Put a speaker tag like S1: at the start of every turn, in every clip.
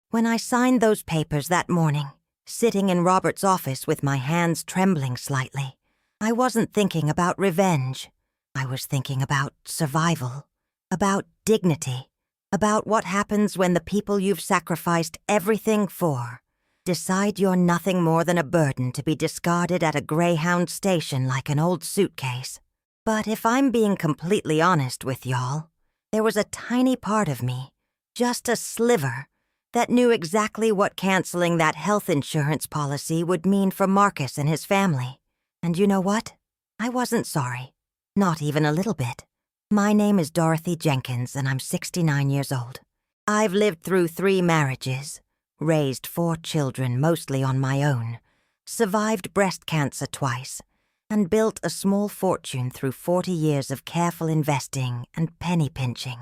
S1: When I signed those papers that morning, sitting in Robert's office with my hands trembling slightly, I wasn't thinking about revenge. I was thinking about survival, about dignity, about what happens when the people you've sacrificed everything for decide you're nothing more than a burden to be discarded at a Greyhound station like an old suitcase. But if I'm being completely honest with y'all, there was a tiny part of me, just a sliver, that knew exactly what canceling that health insurance policy would mean for Marcus and his family. And you know what? I wasn't sorry. Not even a little bit. My name is Dorothy Jenkins, and I'm 69 years old. I've lived through 3 marriages, raised 4 children mostly on my own, survived breast cancer twice, and built a small fortune through 40 years of careful investing and penny pinching.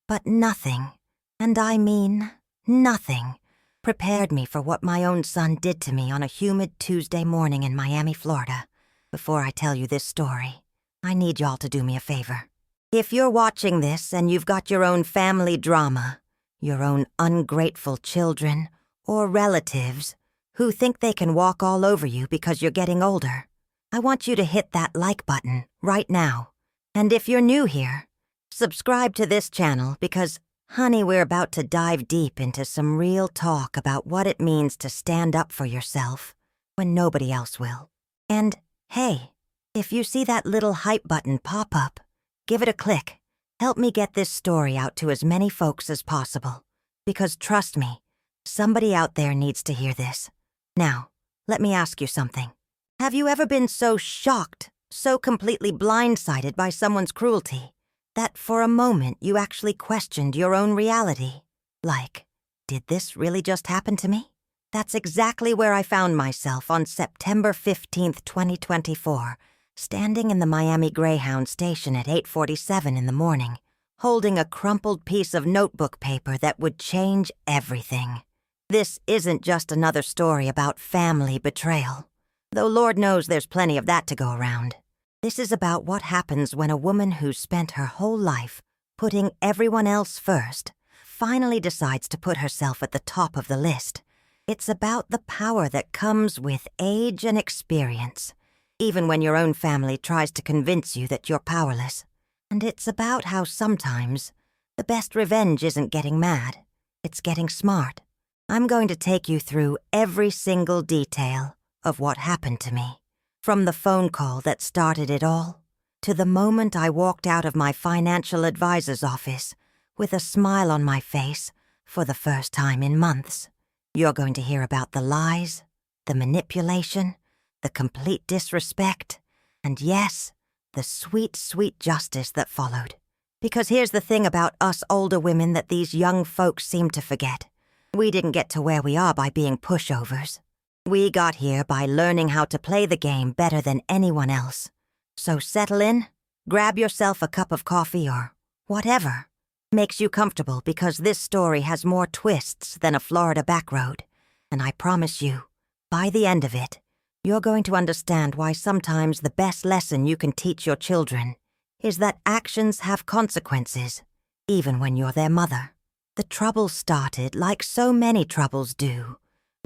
S1: But nothing, and I mean nothing, prepared me for what my own son did to me on a humid Tuesday morning in Miami, Florida. Before I tell you this story, I need y'all to do me a favor. If you're watching this and you've got your own family drama, your own ungrateful children, or relatives who think they can walk all over you because you're getting older, I want you to hit that like button right now. And if you're new here, subscribe to this channel because, honey, we're about to dive deep into some real talk about what it means to stand up for yourself when nobody else will. And, hey, if you see that little hype button pop up, give it a click. Help me get this story out to as many folks as possible. Because trust me, somebody out there needs to hear this. Now, let me ask you something. Have you ever been so shocked, so completely blindsided by someone's cruelty, that for a moment you actually questioned your own reality? Like, did this really just happen to me? That's exactly where I found myself on September 15th, 2024, standing in the Miami Greyhound station at 8:47 in the morning, holding a crumpled piece of notebook paper that would change everything. This isn't just another story about family betrayal, though Lord knows there's plenty of that to go around. This is about what happens when a woman who's spent her whole life putting everyone else first finally decides to put herself at the top of the list. It's about the power that comes with age and experience, even when your own family tries to convince you that you're powerless. And it's about how sometimes the best revenge isn't getting mad, it's getting smart. I'm going to take you through every single detail of what happened to me, from the phone call that started it all, to the moment I walked out of my financial advisor's office with a smile on my face for the first time in months. You're going to hear about the lies, the manipulation, the complete disrespect, and yes, the sweet, sweet justice that followed. Because here's the thing about us older women that these young folks seem to forget. We didn't get to where we are by being pushovers. We got here by learning how to play the game better than anyone else. So settle in, grab yourself a cup of coffee or whatever makes you comfortable, because this story has more twists than a Florida back road. And I promise you, by the end of it, you're going to understand why sometimes the best lesson you can teach your children is that actions have consequences, even when you're their mother. The trouble started, like so many troubles do,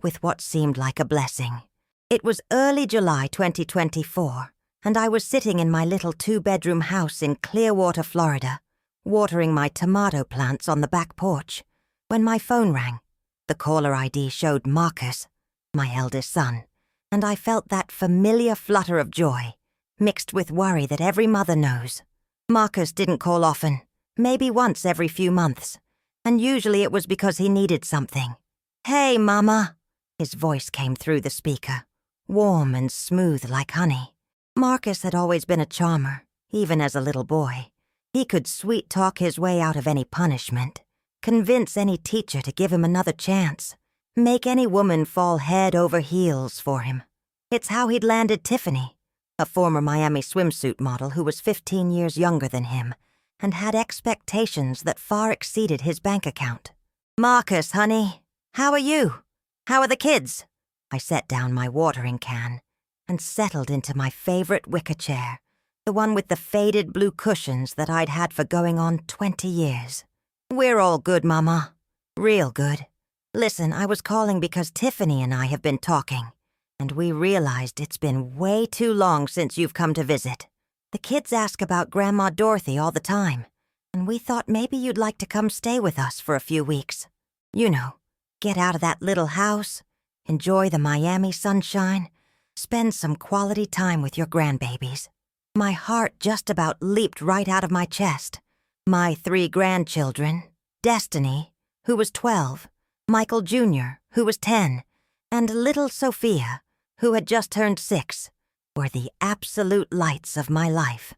S1: with what seemed like a blessing. It was early July 2024, and I was sitting in my little 2-bedroom house in Clearwater, Florida, watering my tomato plants on the back porch, when my phone rang. The caller ID showed Marcus, my eldest son, and I felt that familiar flutter of joy, mixed with worry that every mother knows. Marcus didn't call often, maybe once every few months, and usually it was because he needed something. "Hey, Mama," his voice came through the speaker, warm and smooth like honey. Marcus had always been a charmer, even as a little boy. He could sweet-talk his way out of any punishment, convince any teacher to give him another chance, make any woman fall head over heels for him. It's how he'd landed Tiffany, a former Miami swimsuit model who was 15 years younger than him and had expectations that far exceeded his bank account. "Marcus, honey, how are you? How are the kids?" I set down my watering can and settled into my favorite wicker chair, the one with the faded blue cushions that I'd had for going on 20 years. "We're all good, Mama. Real good. Listen, I was calling because Tiffany and I have been talking, and we realized it's been way too long since you've come to visit. The kids ask about Grandma Dorothy all the time, and we thought maybe you'd like to come stay with us for a few weeks. You know, get out of that little house, enjoy the Miami sunshine, spend some quality time with your grandbabies. My heart just about leaped right out of my chest. My 3 grandchildren, Destiny, who was 12, Michael Jr., who was 10, and little Sophia, who had just turned 6, were the absolute lights of my life.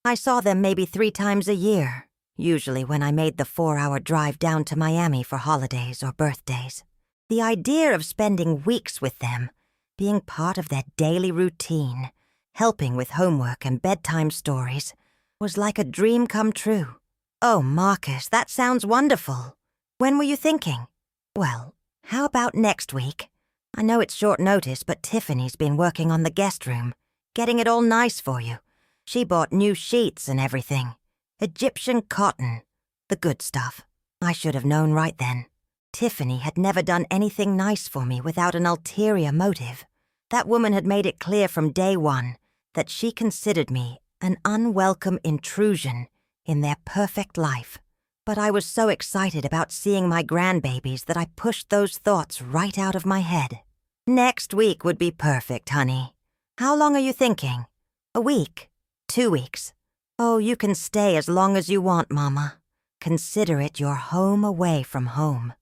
S1: I saw them maybe 3 times a year, usually when I made the 4-hour drive down to Miami for holidays or birthdays. The idea of spending weeks with them, being part of their daily routine, helping with homework and bedtime stories, was like a dream come true. Oh, Marcus, that sounds wonderful. When were you thinking? Well, how about next week? I know it's short notice, but Tiffany's been working on the guest room, getting it all nice for you. She bought new sheets and everything. Egyptian cotton. The good stuff. I should have known right then. Tiffany had never done anything nice for me without an ulterior motive. That woman had made it clear from day one that she considered me an unwelcome intrusion in their perfect life. But I was so excited about seeing my grandbabies that I pushed those thoughts right out of my head. Next week would be perfect, honey. How long are you thinking? A week? 2 weeks? Oh, you can stay as long as you want, Mama. Consider it your home away from home.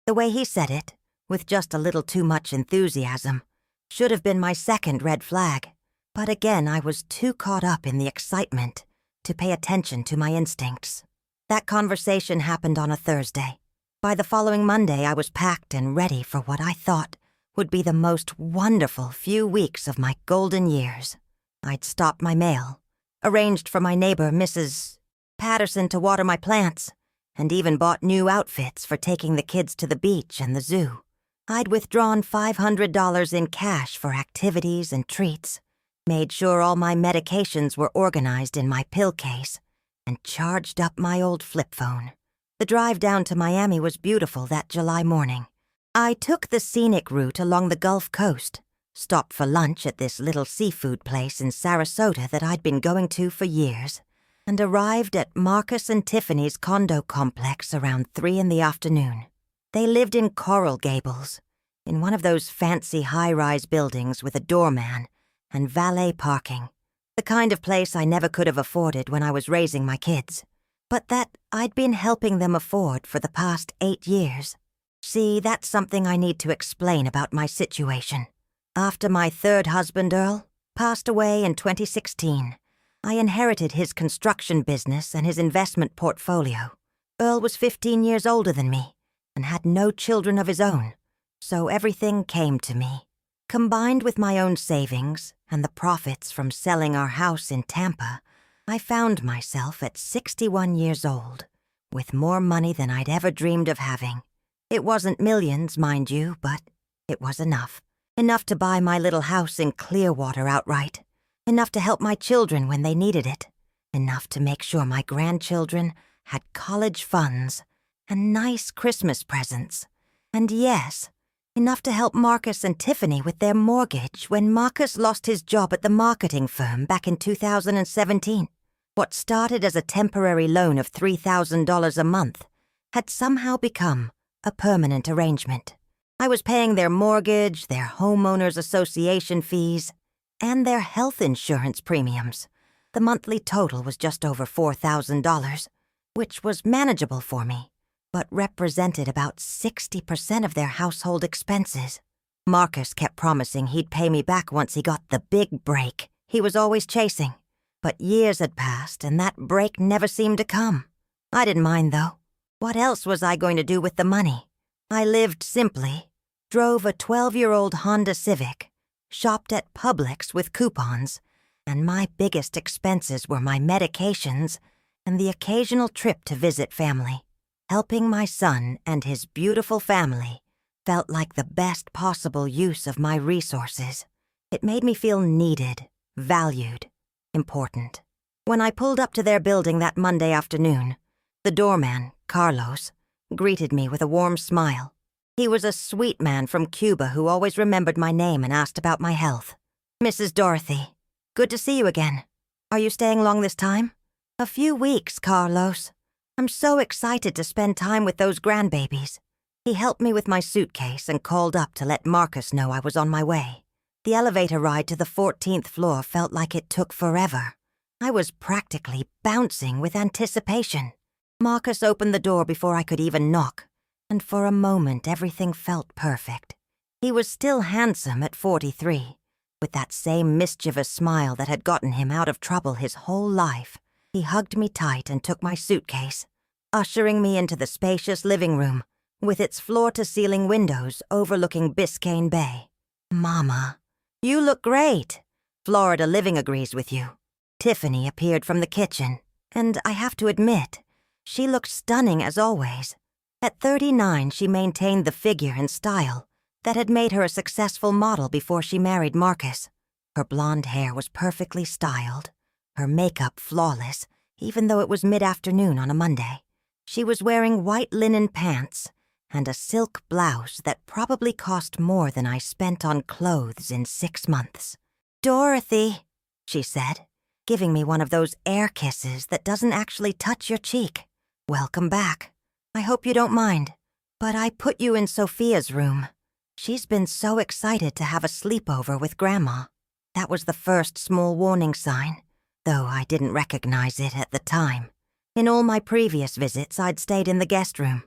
S1: The way he said it, with just a little too much enthusiasm, should have been my second red flag. But again, I was too caught up in the excitement to pay attention to my instincts. That conversation happened on a Thursday. By the following Monday, I was packed and ready for what I thought would be the most wonderful few weeks of my golden years. I'd stopped my mail, arranged for my neighbor, Mrs. Patterson, to water my plants, and even bought new outfits for taking the kids to the beach and the zoo. I'd withdrawn $500 in cash for activities and treats, made sure all my medications were organized in my pill case, and charged up my old flip phone. The drive down to Miami was beautiful that July morning. I took the scenic route along the Gulf Coast, stopped for lunch at this little seafood place in Sarasota that I'd been going to for years, and arrived at Marcus and Tiffany's condo complex around 3 in the afternoon. They lived in Coral Gables, in one of those fancy high-rise buildings with a doorman and valet parking. The kind of place I never could have afforded when I was raising my kids, but that I'd been helping them afford for the past 8 years. See, that's something I need to explain about my situation. After my 3rd husband, Earl, passed away in 2016, I inherited his construction business and his investment portfolio. Earl was 15 years older than me and had no children of his own, so everything came to me. Combined with my own savings and the profits from selling our house in Tampa, I found myself at 61 years old, with more money than I'd ever dreamed of having. It wasn't millions, mind you, but it was enough. Enough to buy my little house in Clearwater outright. Enough to help my children when they needed it. Enough to make sure my grandchildren had college funds and nice Christmas presents. And yes, enough to help Marcus and Tiffany with their mortgage when Marcus lost his job at the marketing firm back in 2017. What started as a temporary loan of $3,000 a month had somehow become a permanent arrangement. I was paying their mortgage, their homeowners association fees, and their health insurance premiums. The monthly total was just over $4,000, which was manageable for me, but represented about 60% of their household expenses. Marcus kept promising he'd pay me back once he got the big break he was always chasing. But years had passed, and that break never seemed to come. I didn't mind, though. What else was I going to do with the money? I lived simply, drove a 12-year-old Honda Civic, shopped at Publix with coupons, and my biggest expenses were my medications and the occasional trip to visit family. Helping my son and his beautiful family felt like the best possible use of my resources. It made me feel needed, valued, important. When I pulled up to their building that Monday afternoon, the doorman, Carlos, greeted me with a warm smile. He was a sweet man from Cuba who always remembered my name and asked about my health. "Mrs. Dorothy, good to see you again. Are you staying long this time?" "A few weeks, Carlos. I'm so excited to spend time with those grandbabies." He helped me with my suitcase and called up to let Marcus know I was on my way. The elevator ride to the 14th floor felt like it took forever. I was practically bouncing with anticipation. Marcus opened the door before I could even knock, and for a moment everything felt perfect. He was still handsome at 43, with that same mischievous smile that had gotten him out of trouble his whole life. He hugged me tight and took my suitcase, ushering me into the spacious living room, with its floor-to-ceiling windows overlooking Biscayne Bay. "Mama, you look great. Florida Living agrees with you." Tiffany appeared from the kitchen, and I have to admit, she looked stunning as always. At 39, she maintained the figure and style that had made her a successful model before she married Marcus. Her blonde hair was perfectly styled, her makeup flawless, even though it was mid-afternoon on a Monday. She was wearing white linen pants and a silk blouse that probably cost more than I spent on clothes in 6 months. "Dorothy," she said, giving me one of those air kisses that doesn't actually touch your cheek. "Welcome back. I hope you don't mind, but I put you in Sophia's room. She's been so excited to have a sleepover with Grandma." That was the first small warning sign, though I didn't recognize it at the time. In all my previous visits, I'd stayed in the guest room.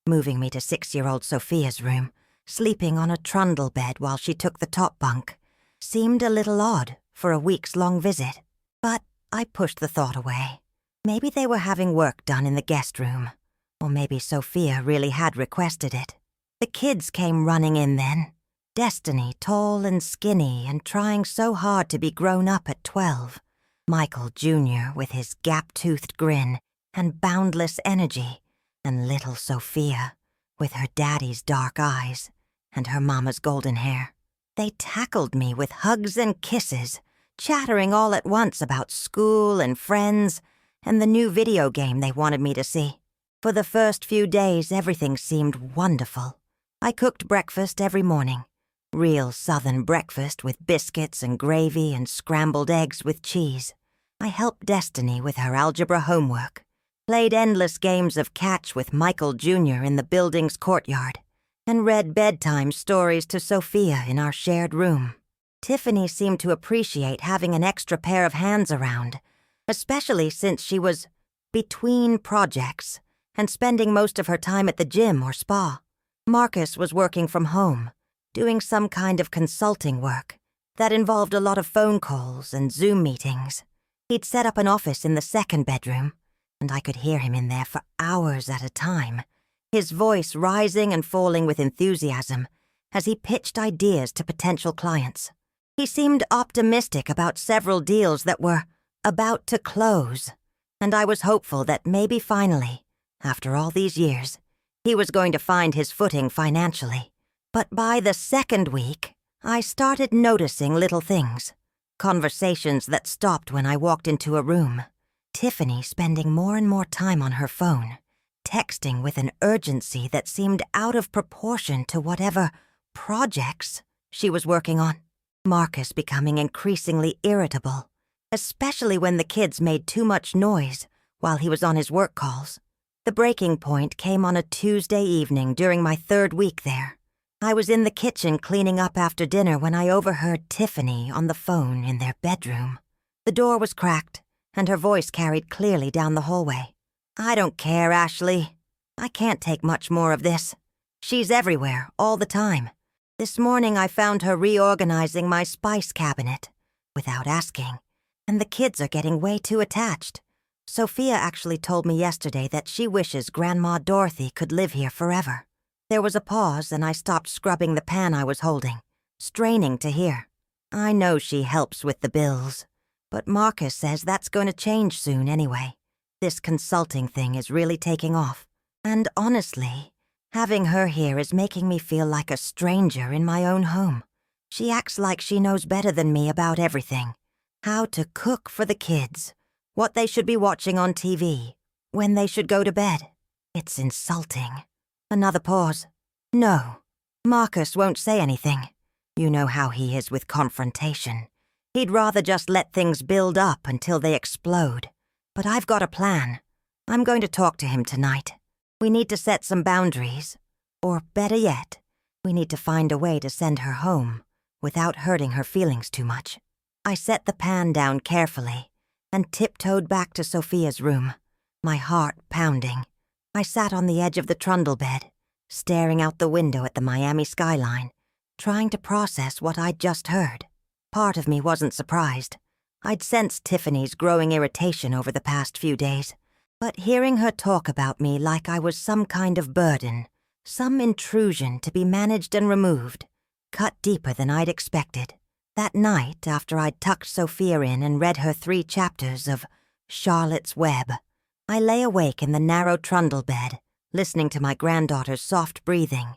S1: Moving me to 6-year-old Sophia's room, sleeping on a trundle bed while she took the top bunk, seemed a little odd for a weeks-long visit. But I pushed the thought away. Maybe they were having work done in the guest room, or maybe Sophia really had requested it. The kids came running in then. Destiny, tall and skinny and trying so hard to be grown up at 12. Michael Jr. with his gap-toothed grin and boundless energy, and little Sophia with her daddy's dark eyes and her mama's golden hair. They tackled me with hugs and kisses, chattering all at once about school and friends and the new video game they wanted me to see. For the first few days, everything seemed wonderful. I cooked breakfast every morning. Real Southern breakfast with biscuits and gravy and scrambled eggs with cheese. I helped Destiny with her algebra homework. Played endless games of catch with Michael Jr. in the building's courtyard, and read bedtime stories to Sophia in our shared room. Tiffany seemed to appreciate having an extra pair of hands around, especially since she was between projects and spending most of her time at the gym or spa. Marcus was working from home, doing some kind of consulting work that involved a lot of phone calls and Zoom meetings. He'd set up an office in the second bedroom, and I could hear him in there for hours at a time, his voice rising and falling with enthusiasm as he pitched ideas to potential clients. He seemed optimistic about several deals that were about to close, and I was hopeful that maybe finally, after all these years, he was going to find his footing financially. But by the second week, I started noticing little things. Conversations that stopped when I walked into a room. Tiffany spending more and more time on her phone, texting with an urgency that seemed out of proportion to whatever projects she was working on. Marcus becoming increasingly irritable, especially when the kids made too much noise while he was on his work calls. The breaking point came on a Tuesday evening during my 3rd week there. I was in the kitchen cleaning up after dinner when I overheard Tiffany on the phone in their bedroom. The door was cracked, and her voice carried clearly down the hallway. "I don't care, Ashley. I can't take much more of this. She's everywhere, all the time. This morning I found her reorganizing my spice cabinet, without asking, and the kids are getting way too attached. Sophia actually told me yesterday that she wishes Grandma Dorothy could live here forever." There was a pause, and I stopped scrubbing the pan I was holding, straining to hear. I know she helps with the bills, but Marcus says that's going to change soon anyway. This consulting thing is really taking off. And honestly, having her here is making me feel like a stranger in my own home. She acts like she knows better than me about everything. How to cook for the kids, what they should be watching on TV, when they should go to bed. It's insulting. Another pause. No, Marcus won't say anything. You know how he is with confrontation. He'd rather just let things build up until they explode. But I've got a plan. I'm going to talk to him tonight. We need to set some boundaries. Or better yet, we need to find a way to send her home without hurting her feelings too much. I set the pan down carefully and tiptoed back to Sophia's room, my heart pounding. I sat on the edge of the trundle bed, staring out the window at the Miami skyline, trying to process what I'd just heard. Part of me wasn't surprised. I'd sensed Tiffany's growing irritation over the past few days, but hearing her talk about me like I was some kind of burden, some intrusion to be managed and removed, cut deeper than I'd expected. That night, after I'd tucked Sophia in and read her 3 chapters of Charlotte's Web, I lay awake in the narrow trundle bed, listening to my granddaughter's soft breathing,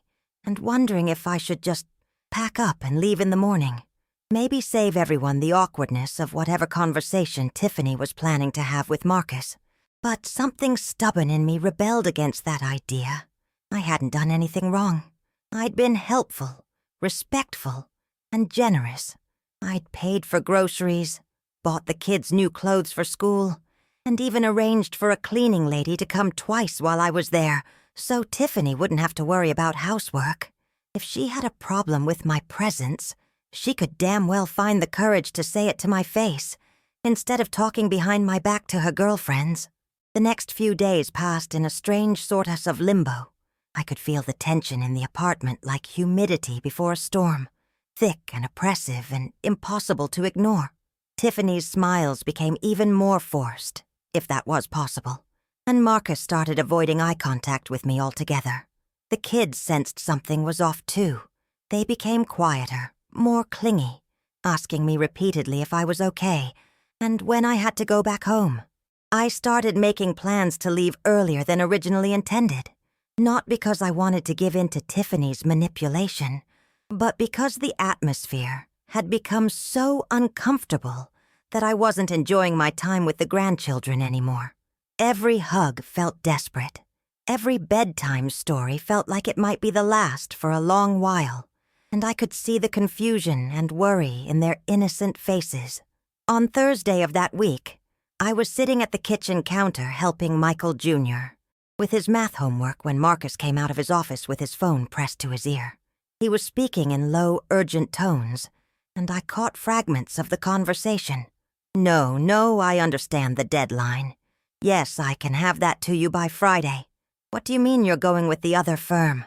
S1: and wondering if I should just pack up and leave in the morning. Maybe save everyone the awkwardness of whatever conversation Tiffany was planning to have with Marcus. But something stubborn in me rebelled against that idea. I hadn't done anything wrong. I'd been helpful, respectful, and generous. I'd paid for groceries, bought the kids new clothes for school, and even arranged for a cleaning lady to come twice while I was there, so Tiffany wouldn't have to worry about housework. If she had a problem with my presence, she could damn well find the courage to say it to my face, instead of talking behind my back to her girlfriends. The next few days passed in a strange sort of limbo. I could feel the tension in the apartment like humidity before a storm, thick and oppressive and impossible to ignore. Tiffany's smiles became even more forced, if that was possible, and Marcus started avoiding eye contact with me altogether. The kids sensed something was off too. They became quieter, more clingy, asking me repeatedly if I was okay, and when I had to go back home. I started making plans to leave earlier than originally intended, not because I wanted to give in to Tiffany's manipulation, but because the atmosphere had become so uncomfortable that I wasn't enjoying my time with the grandchildren anymore. Every hug felt desperate. Every bedtime story felt like it might be the last for a long while, and I could see the confusion and worry in their innocent faces. On Thursday of that week, I was sitting at the kitchen counter helping Michael Jr. with his math homework when Marcus came out of his office with his phone pressed to his ear. He was speaking in low, urgent tones, and I caught fragments of the conversation. No, I understand the deadline. Yes, I can have that to you by Friday. What do you mean you're going with the other firm?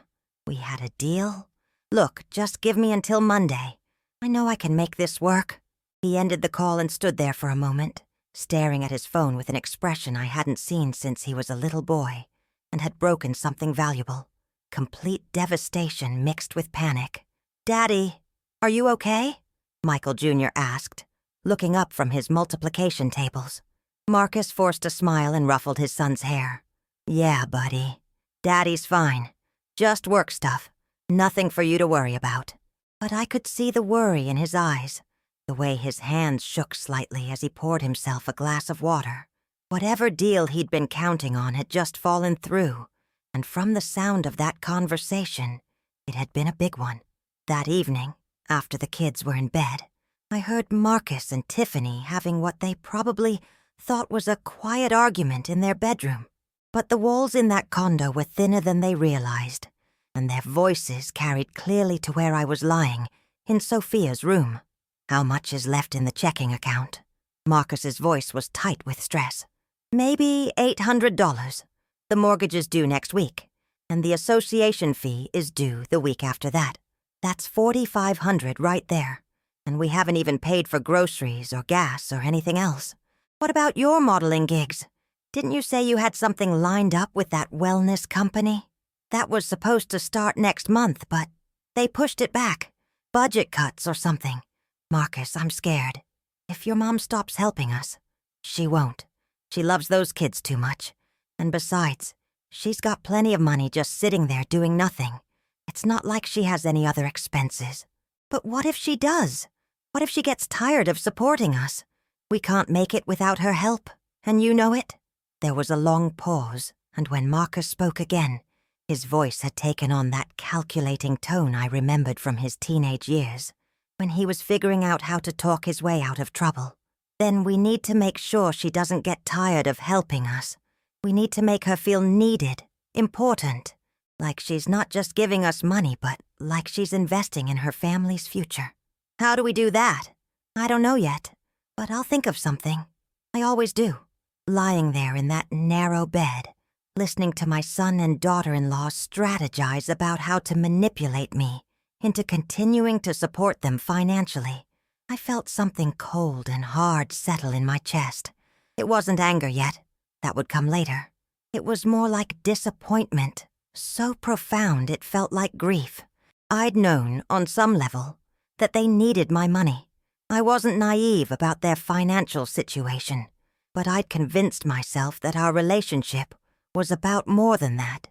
S1: We had a deal? Look, just give me until Monday. I know I can make this work. He ended the call and stood there for a moment, staring at his phone with an expression I hadn't seen since he was a little boy and had broken something valuable. Complete devastation mixed with panic. "Daddy, are you okay?" Michael Jr. asked, looking up from his multiplication tables. Marcus forced a smile and ruffled his son's hair. "Yeah, buddy. Daddy's fine. Just work stuff. Nothing for you to worry about." But I could see the worry in his eyes, the way his hands shook slightly as he poured himself a glass of water. Whatever deal he'd been counting on had just fallen through, and from the sound of that conversation, it had been a big one. That evening, after the kids were in bed, I heard Marcus and Tiffany having what they probably thought was a quiet argument in their bedroom. But the walls in that condo were thinner than they realized, and their voices carried clearly to where I was lying, in Sophia's room. "How much is left in the checking account?" Marcus's voice was tight with stress. "Maybe $800. The mortgage is due next week, and the association fee is due the week after that. That's $4,500 right there, and we haven't even paid for groceries or gas or anything else. What about your modeling gigs? Didn't you say you had something lined up with that wellness company? That was supposed to start next month, but they pushed it back. Budget cuts or something. Marcus, I'm scared. If your mom stops helping us, she won't. She loves those kids too much. And besides, she's got plenty of money just sitting there doing nothing. It's not like she has any other expenses. But what if she does? What if she gets tired of supporting us? We can't make it without her help, and you know it." There was a long pause, and when Marcus spoke again, His voice had taken on that calculating tone I remembered from his teenage years, when he was figuring out how to talk his way out of trouble. Then we need to make sure she doesn't get tired of helping us. We need to make her feel needed, important, like she's not just giving us money, but like she's investing in her family's future. How do we do that? I don't know yet, but I'll think of something. I always do. Lying there in that narrow bed, listening to my son and daughter-in-law strategize about how to manipulate me into continuing to support them financially, I felt something cold and hard settle in my chest. It wasn't anger yet. That would come later. It was more like disappointment, so profound it felt like grief. I'd known, on some level, that they needed my money. I wasn't naive about their financial situation, but I'd convinced myself that our relationship was about more than that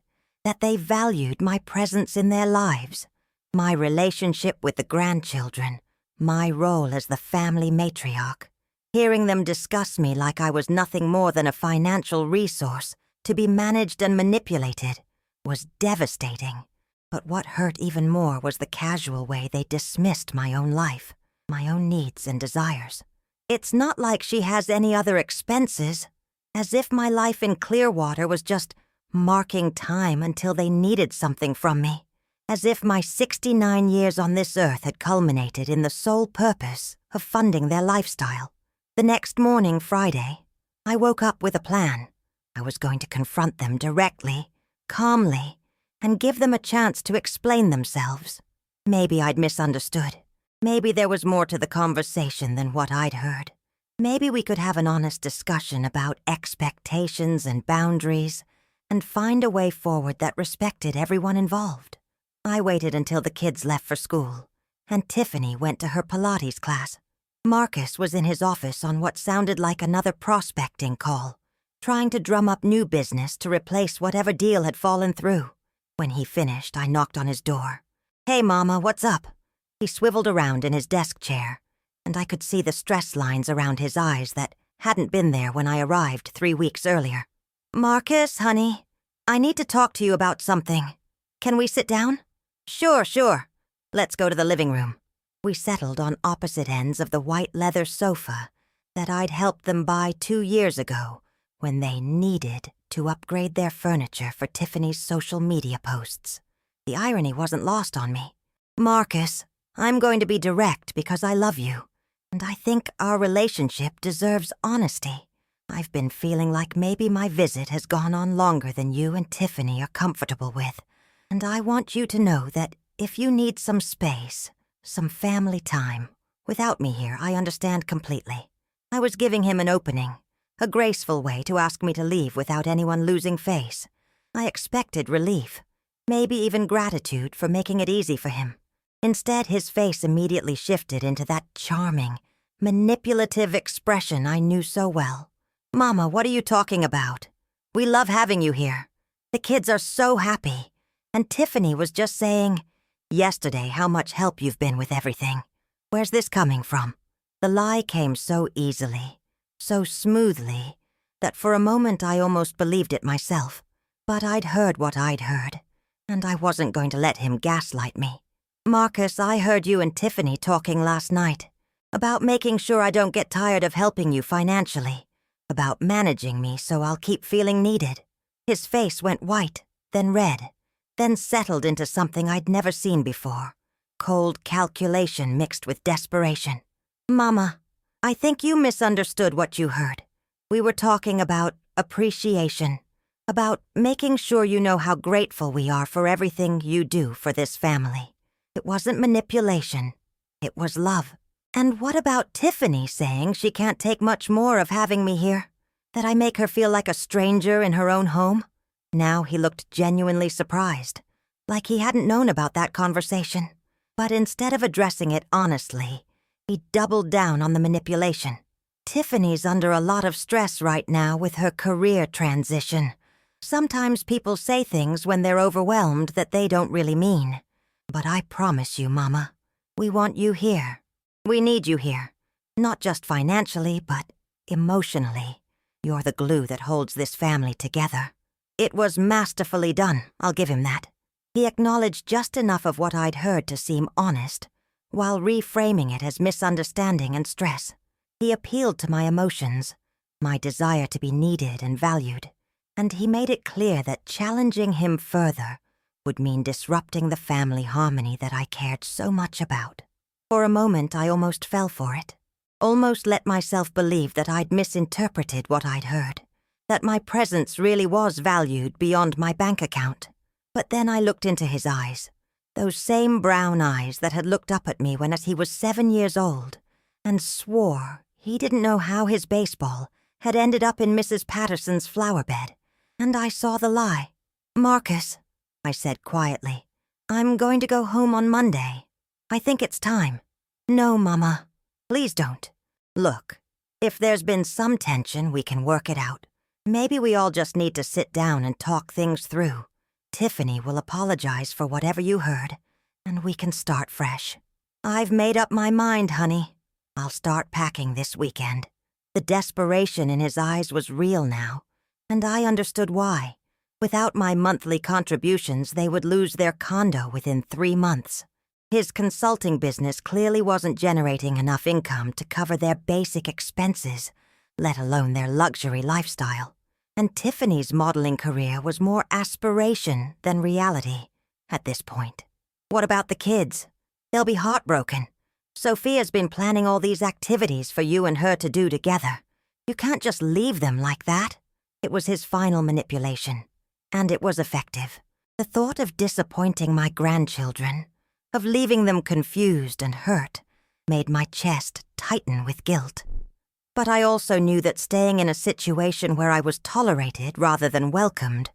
S1: they valued my presence in their lives, my relationship with the grandchildren, my role as the family matriarch. Hearing them discuss me like I was nothing more than a financial resource to be managed and manipulated was devastating. But what hurt even more was the casual way they dismissed my own life, my own needs and desires. It's not like she has any other expenses, as if my life in Clearwater was just marking time until they needed something from me, as if my 69 years on this earth had culminated in the sole purpose of funding their lifestyle. The next morning, Friday, I woke up with a plan. I was going to confront them directly, calmly, and give them a chance to explain themselves. Maybe I'd misunderstood. Maybe there was more to the conversation than what I'd heard. Maybe we could have an honest discussion about expectations and boundaries and find a way forward that respected everyone involved. I waited until the kids left for school, and Tiffany went to her Pilates class. Marcus was in his office on what sounded like another prospecting call, trying to drum up new business to replace whatever deal had fallen through. When he finished, I knocked on his door. "Hey, Mama, what's up?" He swiveled around in his desk chair, and I could see the stress lines around his eyes that hadn't been there when I arrived 3 weeks earlier. "Marcus, honey, I need to talk to you about something. Can we sit down?" Sure. Let's go to the living room." We settled on opposite ends of the white leather sofa that I'd helped them buy 2 years ago when they needed to upgrade their furniture for Tiffany's social media posts. The irony wasn't lost on me. "Marcus, I'm going to be direct because I love you, and I think our relationship deserves honesty. I've been feeling like maybe my visit has gone on longer than you and Tiffany are comfortable with, and I want you to know that if you need some space, some family time, without me here, I understand completely." I was giving him an opening, a graceful way to ask me to leave without anyone losing face. I expected relief, maybe even gratitude for making it easy for him. Instead, his face immediately shifted into that charming, manipulative expression I knew so well. "Mama, what are you talking about? We love having you here. The kids are so happy. And Tiffany was just saying yesterday how much help you've been with everything. Where's this coming from?" The lie came so easily, so smoothly, that for a moment I almost believed it myself. But I'd heard what I'd heard, and I wasn't going to let him gaslight me. "Marcus, I heard you and Tiffany talking last night about making sure I don't get tired of helping you financially, about managing me so I'll keep feeling needed." His face went white, then red, then settled into something I'd never seen before. Cold calculation mixed with desperation. "Mama, I think you misunderstood what you heard. We were talking about appreciation, about making sure you know how grateful we are for everything you do for this family. It wasn't manipulation. It was love." "And what about Tiffany saying she can't take much more of having me here? That I make her feel like a stranger in her own home?" Now he looked genuinely surprised, like he hadn't known about that conversation. But instead of addressing it honestly, he doubled down on the manipulation. "Tiffany's under a lot of stress right now with her career transition. Sometimes people say things when they're overwhelmed that they don't really mean. But I promise you, Mama, we want you here. We need you here. Not just financially, but emotionally. You're the glue that holds this family together." It was masterfully done, I'll give him that. He acknowledged just enough of what I'd heard to seem honest, while reframing it as misunderstanding and stress. He appealed to my emotions, my desire to be needed and valued, and he made it clear that challenging him further would mean disrupting the family harmony that I cared so much about. For a moment, I almost fell for it. Almost let myself believe that I'd misinterpreted what I'd heard, that my presence really was valued beyond my bank account. But then I looked into his eyes, those same brown eyes that had looked up at me when he was 7 years old, and swore he didn't know how his baseball had ended up in Mrs. Patterson's flower bed, and I saw the lie. "Marcus," I said quietly, "I'm going to go home on Monday. I think it's time." "No, Mama. Please don't. Look, if there's been some tension, we can work it out. Maybe we all just need to sit down and talk things through. Tiffany will apologize for whatever you heard, and we can start fresh. I've made up my mind, honey. I'll start packing this weekend." The desperation in his eyes was real now, and I understood why. Without my monthly contributions, they would lose their condo within 3 months. His consulting business clearly wasn't generating enough income to cover their basic expenses, let alone their luxury lifestyle. And Tiffany's modeling career was more aspiration than reality at this point. What about the kids? They'll be heartbroken. Sophia's been planning all these activities for you and her to do together. You can't just leave them like that. It was his final manipulation, and it was effective. The thought of disappointing my grandchildren, of leaving them confused and hurt, made my chest tighten with guilt. But I also knew that staying in a situation where I was tolerated rather than welcomed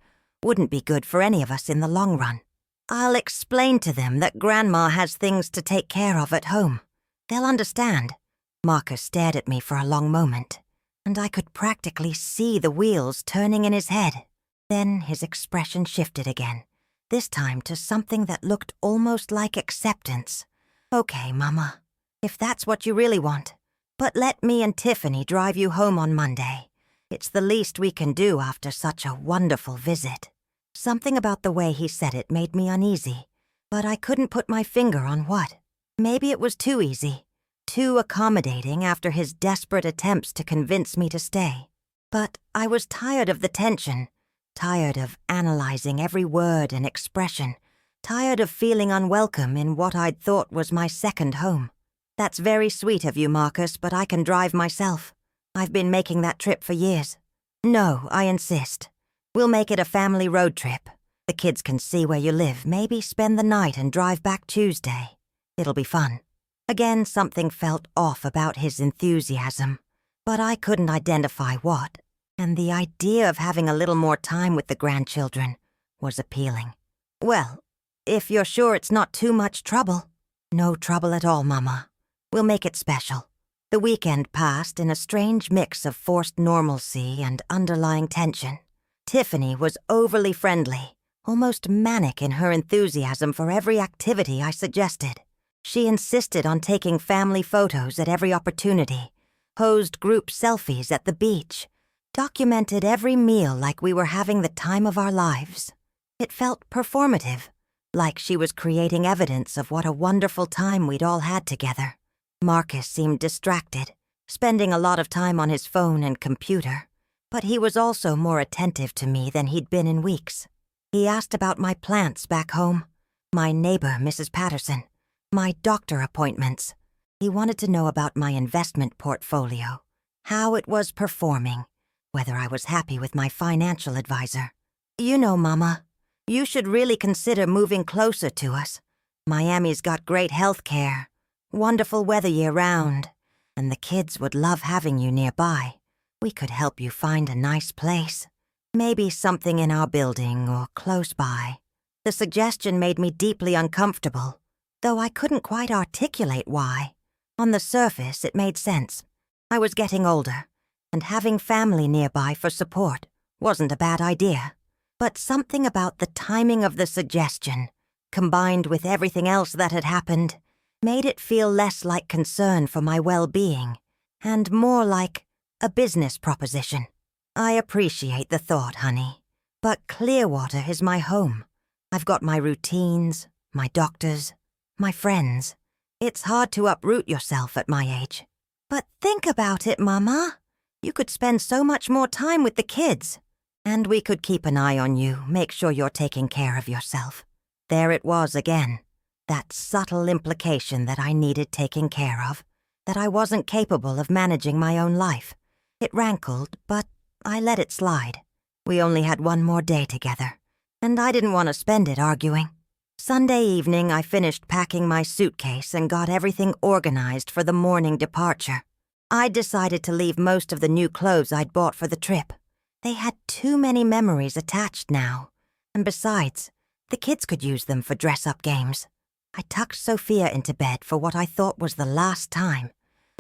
S1: wouldn't be good for any of us in the long run. "I'll explain to them that Grandma has things to take care of at home. They'll understand." Marcus stared at me for a long moment, and I could practically see the wheels turning in his head. Then his expression shifted again, this time to something that looked almost like acceptance. "Okay, Mama, if that's what you really want. But let me and Tiffany drive you home on Monday. It's the least we can do after such a wonderful visit." Something about the way he said it made me uneasy, but I couldn't put my finger on what. Maybe it was too easy, too accommodating after his desperate attempts to convince me to stay. But I was tired of the tension, tired of analyzing every word and expression, tired of feeling unwelcome in what I'd thought was my second home. "That's very sweet of you, Marcus, but I can drive myself. I've been making that trip for years." "No, I insist. We'll make it a family road trip. The kids can see where you live, maybe spend the night and drive back Tuesday. It'll be fun." Again, something felt off about his enthusiasm, but I couldn't identify what, and the idea of having a little more time with the grandchildren was appealing. "Well, if you're sure it's not too much trouble." "No trouble at all, Mama. We'll make it special." The weekend passed in a strange mix of forced normalcy and underlying tension. Tiffany was overly friendly, almost manic in her enthusiasm for every activity I suggested. She insisted on taking family photos at every opportunity, posed group selfies at the beach, documented every meal like we were having the time of our lives. It felt performative, like she was creating evidence of what a wonderful time we'd all had together. Marcus seemed distracted, spending a lot of time on his phone and computer, but he was also more attentive to me than he'd been in weeks. He asked about my plants back home, my neighbor, Mrs. Patterson, my doctor appointments. He wanted to know about my investment portfolio, how it was performing, whether I was happy with my financial advisor. "You know, Mama, you should really consider moving closer to us. Miami's got great health care, wonderful weather year-round, and the kids would love having you nearby. We could help you find a nice place, maybe something in our building or close by." The suggestion made me deeply uncomfortable, though I couldn't quite articulate why. On the surface, it made sense. I was getting older, and having family nearby for support wasn't a bad idea. But something about the timing of the suggestion, combined with everything else that had happened, made it feel less like concern for my well-being, and more like a business proposition. "I appreciate the thought, honey, But Clearwater is my home. I've got my routines, my doctors, my friends. It's hard to uproot yourself at my age. But think about it, Mama. You could spend so much more time with the kids. And we could keep an eye on you, make sure you're taking care of yourself. There it was again. That subtle implication that I needed taking care of, that I wasn't capable of managing my own life. It rankled, but I let it slide. We only had one more day together, and I didn't want to spend it arguing. Sunday evening, I finished packing my suitcase and got everything organized for the morning departure. I'd decided to leave most of the new clothes I'd bought for the trip. They had too many memories attached now, and besides, the kids could use them for dress-up games. I tucked Sophia into bed for what I thought was the last time,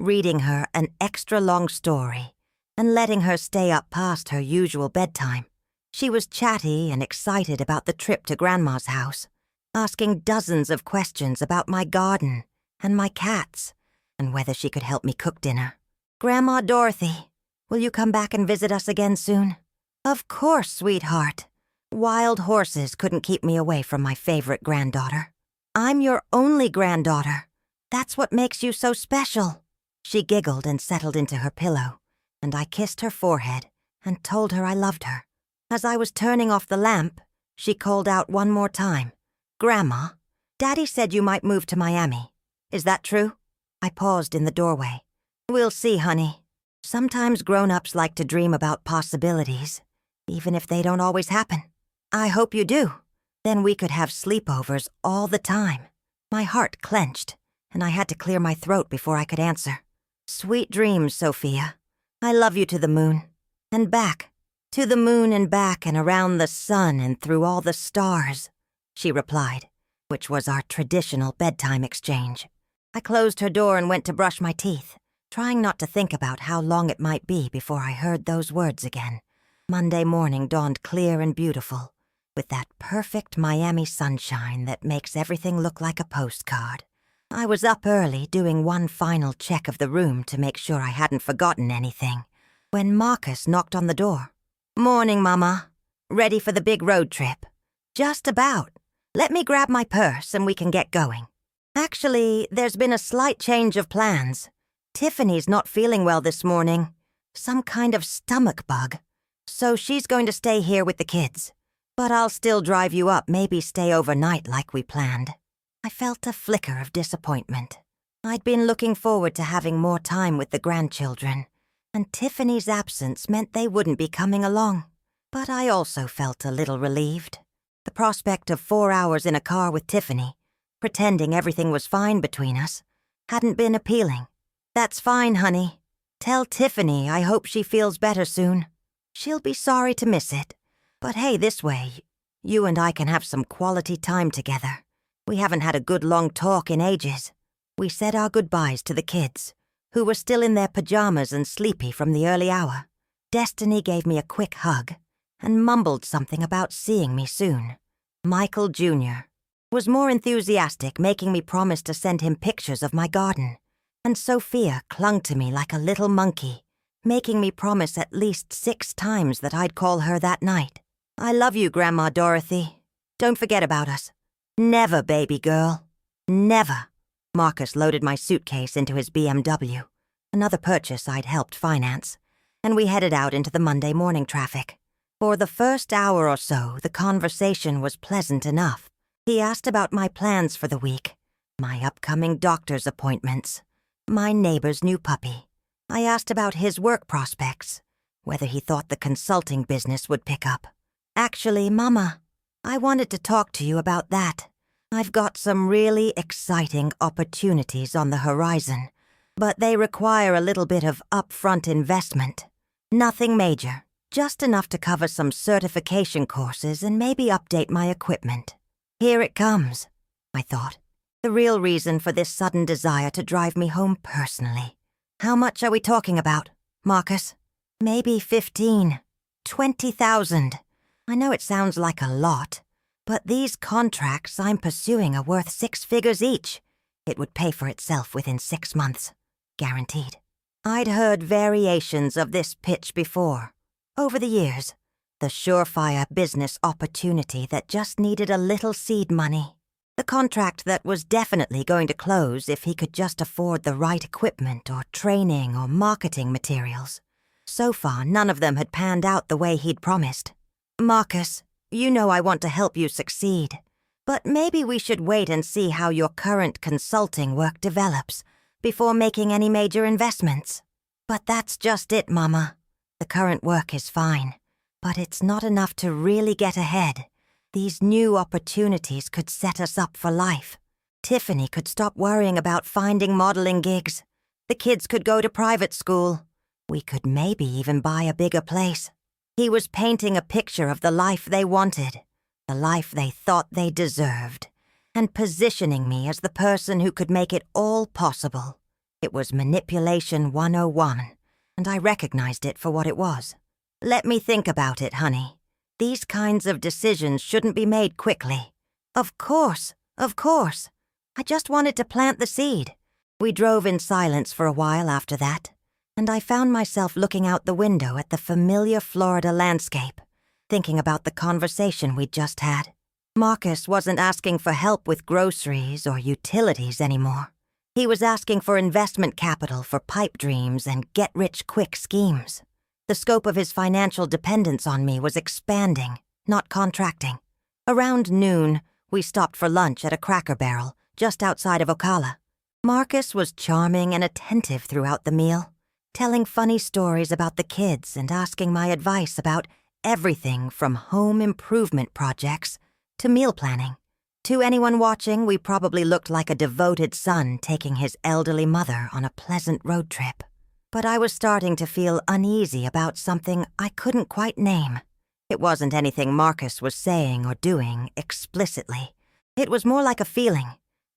S1: reading her an extra-long story and letting her stay up past her usual bedtime. She was chatty and excited about the trip to Grandma's house, asking dozens of questions about my garden and my cats, and whether she could help me cook dinner. "Grandma Dorothy, will you come back and visit us again soon?" "Of course, sweetheart." Wild horses couldn't keep me away from my favorite granddaughter. "I'm your only granddaughter. That's what makes you so special." She giggled and settled into her pillow, and I kissed her forehead and told her I loved her. As I was turning off the lamp, she called out one more time, "Grandma, Daddy said you might move to Miami. Is that true?" I paused in the doorway. "We'll see, honey. Sometimes grown-ups like to dream about possibilities, even if they don't always happen. I hope you do. Then we could have sleepovers all the time." My heart clenched, and I had to clear my throat before I could answer. "Sweet dreams, Sophia. I love you to the moon. And back. To the moon and back and around the sun and through all the stars," she replied, which was our traditional bedtime exchange. I closed her door and went to brush my teeth, trying not to think about how long it might be before I heard those words again. Monday morning dawned clear and beautiful, with that perfect Miami sunshine that makes everything look like a postcard. I was up early doing one final check of the room to make sure I hadn't forgotten anything, when Marcus knocked on the door. "Morning, Mama. Ready for the big road trip?" "Just about. Let me grab my purse and we can get going." "Actually, there's been a slight change of plans. Tiffany's not feeling well this morning. Some kind of stomach bug. So she's going to stay here with the kids. But I'll still drive you up, maybe stay overnight like we planned." I felt a flicker of disappointment. I'd been looking forward to having more time with the grandchildren, and Tiffany's absence meant they wouldn't be coming along. But I also felt a little relieved. The prospect of 4 hours in a car with Tiffany, pretending everything was fine between us, hadn't been appealing. "That's fine, honey. Tell Tiffany I hope she feels better soon. She'll be sorry to miss it. But hey, this way, you and I can have some quality time together. We haven't had a good long talk in ages." We said our goodbyes to the kids, who were still in their pajamas and sleepy from the early hour. Destiny gave me a quick hug and mumbled something about seeing me soon. Michael Jr. was more enthusiastic, making me promise to send him pictures of my garden. And Sophia clung to me like a little monkey, making me promise at least 6 times that I'd call her that night. "I love you, Grandma Dorothy. Don't forget about us." "Never, baby girl. Never." Marcus loaded my suitcase into his BMW, another purchase I'd helped finance, and we headed out into the Monday morning traffic. For the first hour or so, the conversation was pleasant enough. He asked about my plans for the week, my upcoming doctor's appointments, my neighbor's new puppy. I asked about his work prospects, whether he thought the consulting business would pick up. "Actually, Mama, I wanted to talk to you about that. I've got some really exciting opportunities on the horizon, but they require a little bit of upfront investment. Nothing major, just enough to cover some certification courses and maybe update my equipment." Here it comes, I thought. The real reason for this sudden desire to drive me home personally. "How much are we talking about, Marcus?" "Maybe 15, 20,000. I know it sounds like a lot, but these contracts I'm pursuing are worth 6 figures each. It would pay for itself within 6 months. Guaranteed." I'd heard variations of this pitch before, over the years, The surefire business opportunity that just needed a little seed money. The contract that was definitely going to close if he could just afford the right equipment or training or marketing materials. So far, none of them had panned out the way he'd promised. Marcus, you know I want to help you succeed, but maybe we should wait and see how your current consulting work develops before making any major investments. But that's just it, Mama. The current work is fine, but it's not enough to really get ahead. These new opportunities could set us up for life. Tiffany could stop worrying about finding modeling gigs. The kids could go to private school. We could maybe even buy a bigger place. He was painting a picture of the life they wanted, the life they thought they deserved, and positioning me as the person who could make it all possible. It was manipulation 101, and I recognized it for what it was. Let me think about it, honey. These kinds of decisions shouldn't be made quickly. Of course. I just wanted to plant the seed. We drove in silence for a while after that, and I found myself looking out the window at the familiar Florida landscape, thinking about the conversation we'd just had. Marcus wasn't asking for help with groceries or utilities anymore. He was asking for investment capital for pipe dreams and get-rich-quick schemes. The scope of his financial dependence on me was expanding, not contracting. Around noon, we stopped for lunch at a Cracker Barrel just outside of Ocala. Marcus was charming and attentive throughout the meal, telling funny stories about the kids and asking my advice about everything from home improvement projects to meal planning. To anyone watching, we probably looked like a devoted son taking his elderly mother on a pleasant road trip. But I was starting to feel uneasy about something I couldn't quite name. It wasn't anything Marcus was saying or doing explicitly. It was more like a feeling,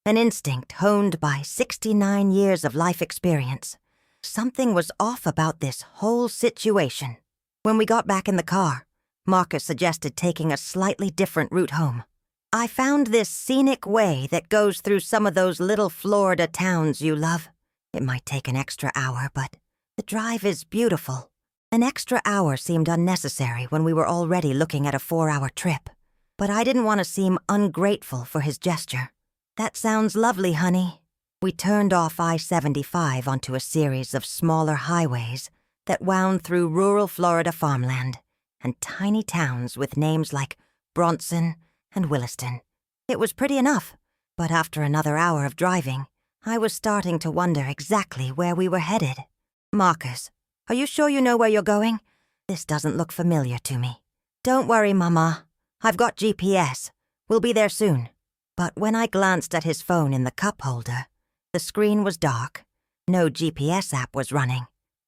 S1: an instinct honed by 69 years of life experience. Something was off about this whole situation. When we got back in the car, Marcus suggested taking a slightly different route home. I found this scenic way that goes through some of those little Florida towns you love. It might take an extra hour, but the drive is beautiful. An extra hour seemed unnecessary when we were already looking at a 4-hour trip, but I didn't want to seem ungrateful for his gesture. That sounds lovely, honey. We turned off I-75 onto a series of smaller highways that wound through rural Florida farmland and tiny towns with names like Bronson and Williston. It was pretty enough, but after another hour of driving, I was starting to wonder exactly where we were headed. Marcus, are you sure you know where you're going? This doesn't look familiar to me. Don't worry, Mama. I've got GPS. We'll be there soon. But when I glanced at his phone in the cup holder, the screen was dark. No GPS app was running.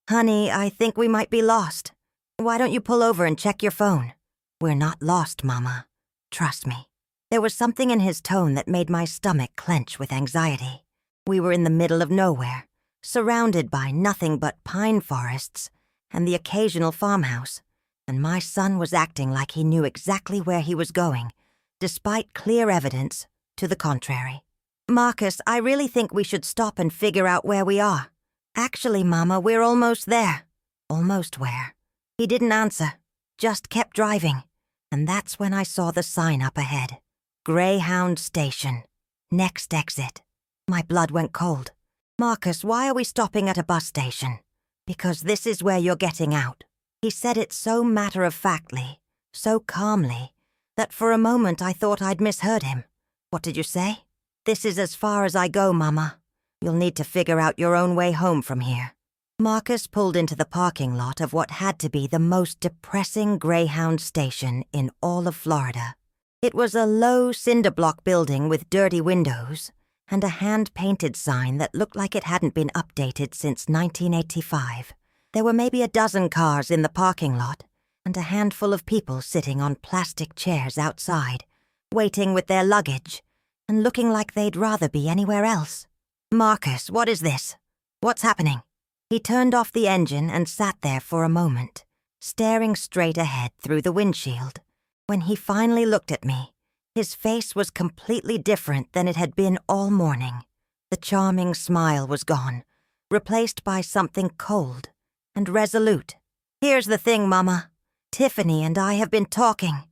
S1: Honey, I think we might be lost. Why don't you pull over and check your phone? We're not lost, Mama. Trust me. There was something in his tone that made my stomach clench with anxiety. We were in the middle of nowhere, surrounded by nothing but pine forests and the occasional farmhouse, and my son was acting like he knew exactly where he was going, despite clear evidence to the contrary. Marcus, I really think we should stop and figure out where we are. Actually, Mama, we're almost there. Almost where? He didn't answer, just kept driving, and that's when I saw the sign up ahead. Greyhound Station. Next exit. My blood went cold. Marcus, why are we stopping at a bus station? Because this is where you're getting out. He said it so matter-of-factly, so calmly, that for a moment I thought I'd misheard him. What did you say? This is as far as I go, Mama. You'll need to figure out your own way home from here. Marcus pulled into the parking lot of what had to be the most depressing Greyhound station in all of Florida. It was a low cinder block building with dirty windows and a hand-painted sign that looked like it hadn't been updated since 1985. There were maybe a dozen cars in the parking lot and a handful of people sitting on plastic chairs outside, waiting with their luggage and looking like they'd rather be anywhere else. Marcus, what is this? What's happening? He turned off the engine and sat there for a moment, staring straight ahead through the windshield. When he finally looked at me, his face was completely different than it had been all morning. The charming smile was gone, replaced by something cold and resolute. Here's the thing, Mama. Tiffany and I have been talking,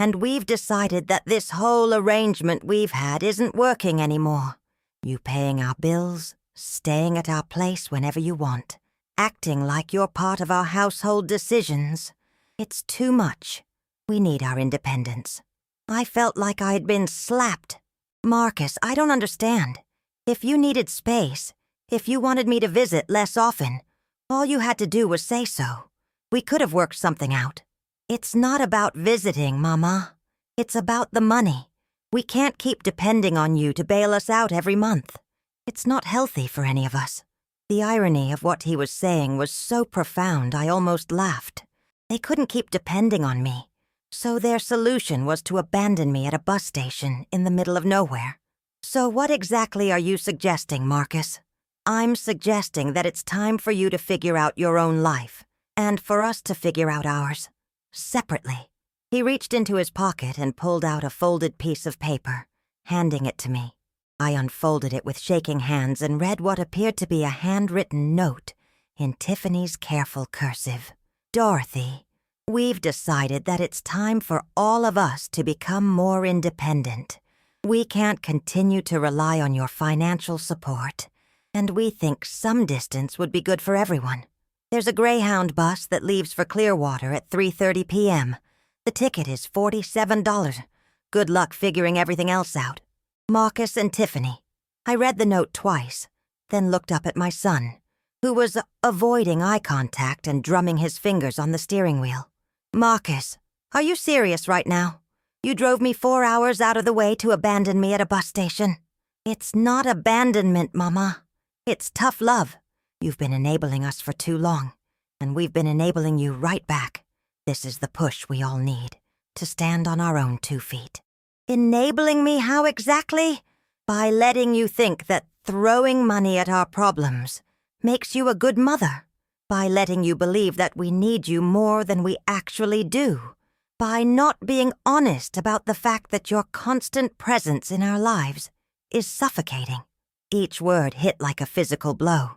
S1: and we've decided that this whole arrangement we've had isn't working anymore. You paying our bills, staying at our place whenever you want, acting like you're part of our household decisions. It's too much. We need our independence. I felt like I'd been slapped. Marcus, I don't understand. If you needed space, if you wanted me to visit less often, all you had to do was say so. We could have worked something out. It's not about visiting, Mama. It's about the money. We can't keep depending on you to bail us out every month. It's not healthy for any of us. The irony of what he was saying was so profound I almost laughed. They couldn't keep depending on me, so their solution was to abandon me at a bus station in the middle of nowhere. So what exactly are you suggesting, Marcus? I'm suggesting that it's time for you to figure out your own life, and for us to figure out ours. Separately. He reached into his pocket and pulled out a folded piece of paper, handing it to me. I unfolded it with shaking hands and read what appeared to be a handwritten note in Tiffany's careful cursive. Dorothy, we've decided that it's time for all of us to become more independent. We can't continue to rely on your financial support, and we think some distance would be good for everyone. There's a Greyhound bus that leaves for Clearwater at 3:30 p.m. The ticket is $47. Good luck figuring everything else out. Marcus and Tiffany. I read the note twice, then looked up at my son, who was avoiding eye contact and drumming his fingers on the steering wheel. Marcus, are you serious right now? You drove me 4 hours out of the way to abandon me at a bus station. It's not abandonment, Mama. It's tough love. You've been enabling us for too long, and we've been enabling you right back. This is the push we all need, to stand on our own 2 feet. Enabling me how exactly? By letting you think that throwing money at our problems makes you a good mother. By letting you believe that we need you more than we actually do. By not being honest about the fact that your constant presence in our lives is suffocating. Each word hit like a physical blow.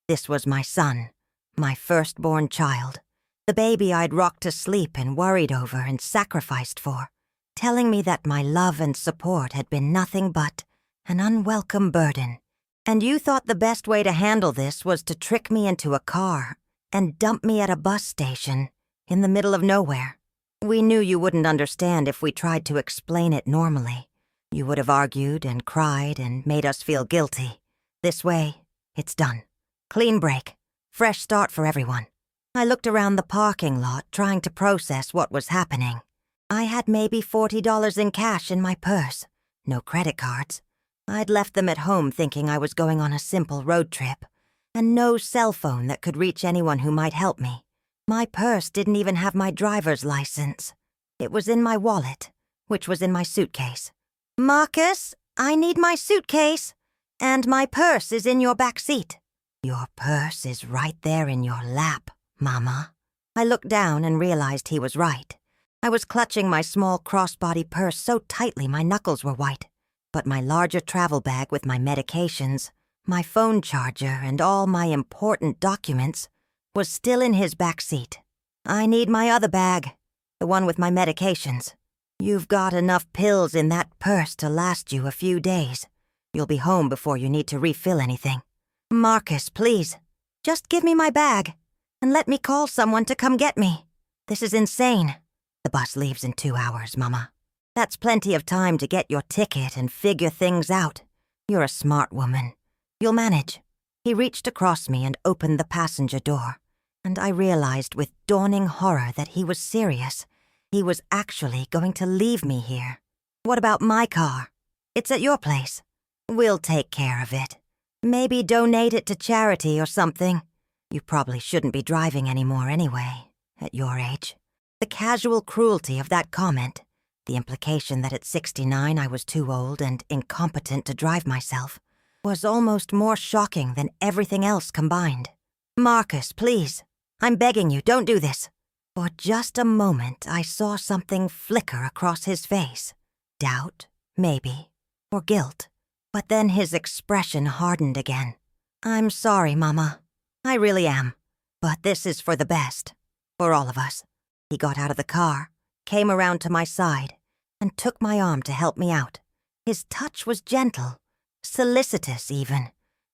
S1: This was my son, my firstborn child, the baby I'd rocked to sleep and worried over and sacrificed for, telling me that my love and support had been nothing but an unwelcome burden. And you thought the best way to handle this was to trick me into a car and dump me at a bus station in the middle of nowhere. We knew you wouldn't understand if we tried to explain it normally. You would have argued and cried and made us feel guilty. This way, it's done. Clean break. Fresh start for everyone. I looked around the parking lot trying to process what was happening. I had maybe $40 in cash in my purse. No credit cards. I'd left them at home thinking I was going on a simple road trip, and no cell phone that could reach anyone who might help me. My purse didn't even have my driver's license. It was in my wallet, which was in my suitcase. Marcus, I need my suitcase, and my purse is in your back seat. Your purse is right there in your lap, Mama. I looked down and realized he was right. I was clutching my small crossbody purse so tightly my knuckles were white. But my larger travel bag with my medications, my phone charger, and all my important documents was still in his back seat. I need my other bag, the one with my medications. You've got enough pills in that purse to last you a few days. You'll be home before you need to refill anything. Marcus, please, just give me my bag and let me call someone to come get me. This is insane. The bus leaves in 2 hours, Mama. That's plenty of time to get your ticket and figure things out. You're a smart woman. You'll manage. He reached across me and opened the passenger door, and I realized with dawning horror that he was serious. He was actually going to leave me here. What about my car? It's at your place. We'll take care of it. Maybe donate it to charity or something. You probably shouldn't be driving anymore anyway, at your age. The casual cruelty of that comment, the implication that at 69 I was too old and incompetent to drive myself, was almost more shocking than everything else combined. Marcus, please. I'm begging you, don't do this. For just a moment, I saw something flicker across his face. Doubt, maybe, or guilt. But then his expression hardened again. I'm sorry, Mama. I really am. But this is for the best. For all of us. He got out of the car, came around to my side, and took my arm to help me out. His touch was gentle, solicitous even,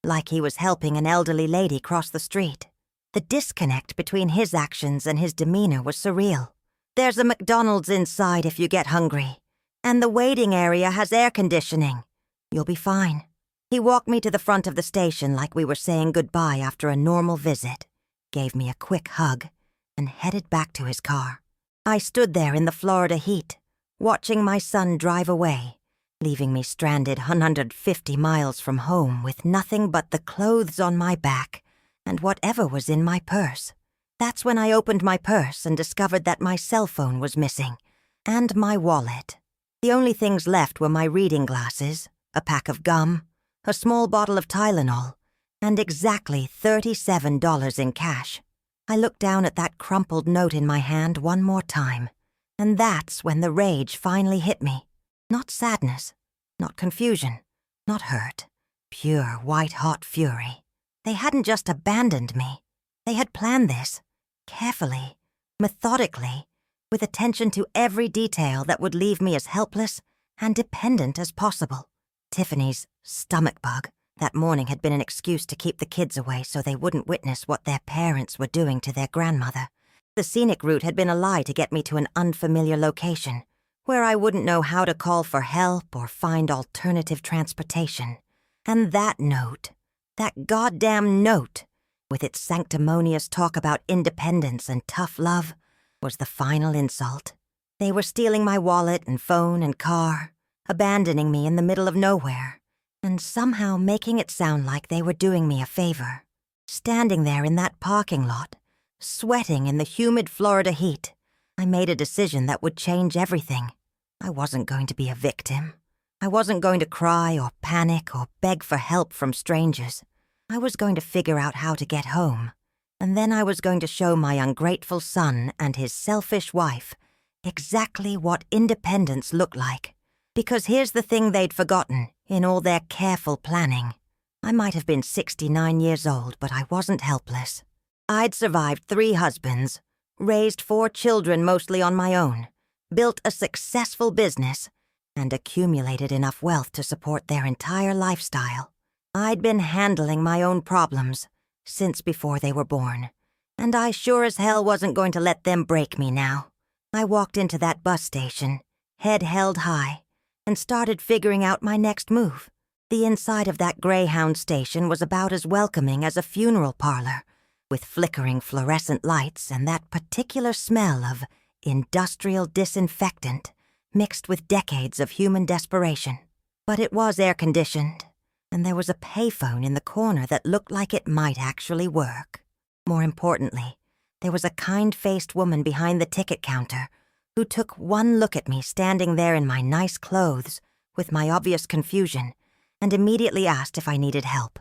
S1: like he was helping an elderly lady cross the street. The disconnect between his actions and his demeanor was surreal. "There's a McDonald's inside if you get hungry, and the waiting area has air conditioning. You'll be fine." He walked me to the front of the station like we were saying goodbye after a normal visit, gave me a quick hug, and headed back to his car. I stood there in the Florida heat, watching my son drive away, leaving me stranded 150 miles from home with nothing but the clothes on my back and whatever was in my purse. That's when I opened my purse and discovered that my cell phone was missing, and my wallet. The only things left were my reading glasses, a pack of gum, a small bottle of Tylenol, and exactly $37 in cash. I looked down at that crumpled note in my hand one more time, and that's when the rage finally hit me. Not sadness, not confusion, not hurt. Pure, white-hot fury. They hadn't just abandoned me. They had planned this, carefully, methodically, with attention to every detail that would leave me as helpless and dependent as possible. Tiffany's stomach bug that morning had been an excuse to keep the kids away so they wouldn't witness what their parents were doing to their grandmother. The scenic route had been a lie to get me to an unfamiliar location, where I wouldn't know how to call for help or find alternative transportation. And that note, that goddamn note, with its sanctimonious talk about independence and tough love, was the final insult. They were stealing my wallet and phone and car, abandoning me in the middle of nowhere, and somehow making it sound like they were doing me a favor. Standing there in that parking lot, sweating in the humid Florida heat, I made a decision that would change everything. I wasn't going to be a victim. I wasn't going to cry or panic or beg for help from strangers. I was going to figure out how to get home, and then I was going to show my ungrateful son and his selfish wife exactly what independence looked like. Because here's the thing they'd forgotten in all their careful planning. I might have been 69 years old, but I wasn't helpless. I'd survived 3 husbands, raised 4 children mostly on my own, built a successful business, and accumulated enough wealth to support their entire lifestyle. I'd been handling my own problems since before they were born, and I sure as hell wasn't going to let them break me now. I walked into that bus station, head held high, and started figuring out my next move. The inside of that Greyhound station was about as welcoming as a funeral parlor, with flickering fluorescent lights and that particular smell of industrial disinfectant mixed with decades of human desperation. But it was air-conditioned, and there was a payphone in the corner that looked like it might actually work. More importantly, there was a kind-faced woman behind the ticket counter who took one look at me standing there in my nice clothes with my obvious confusion and immediately asked if I needed help.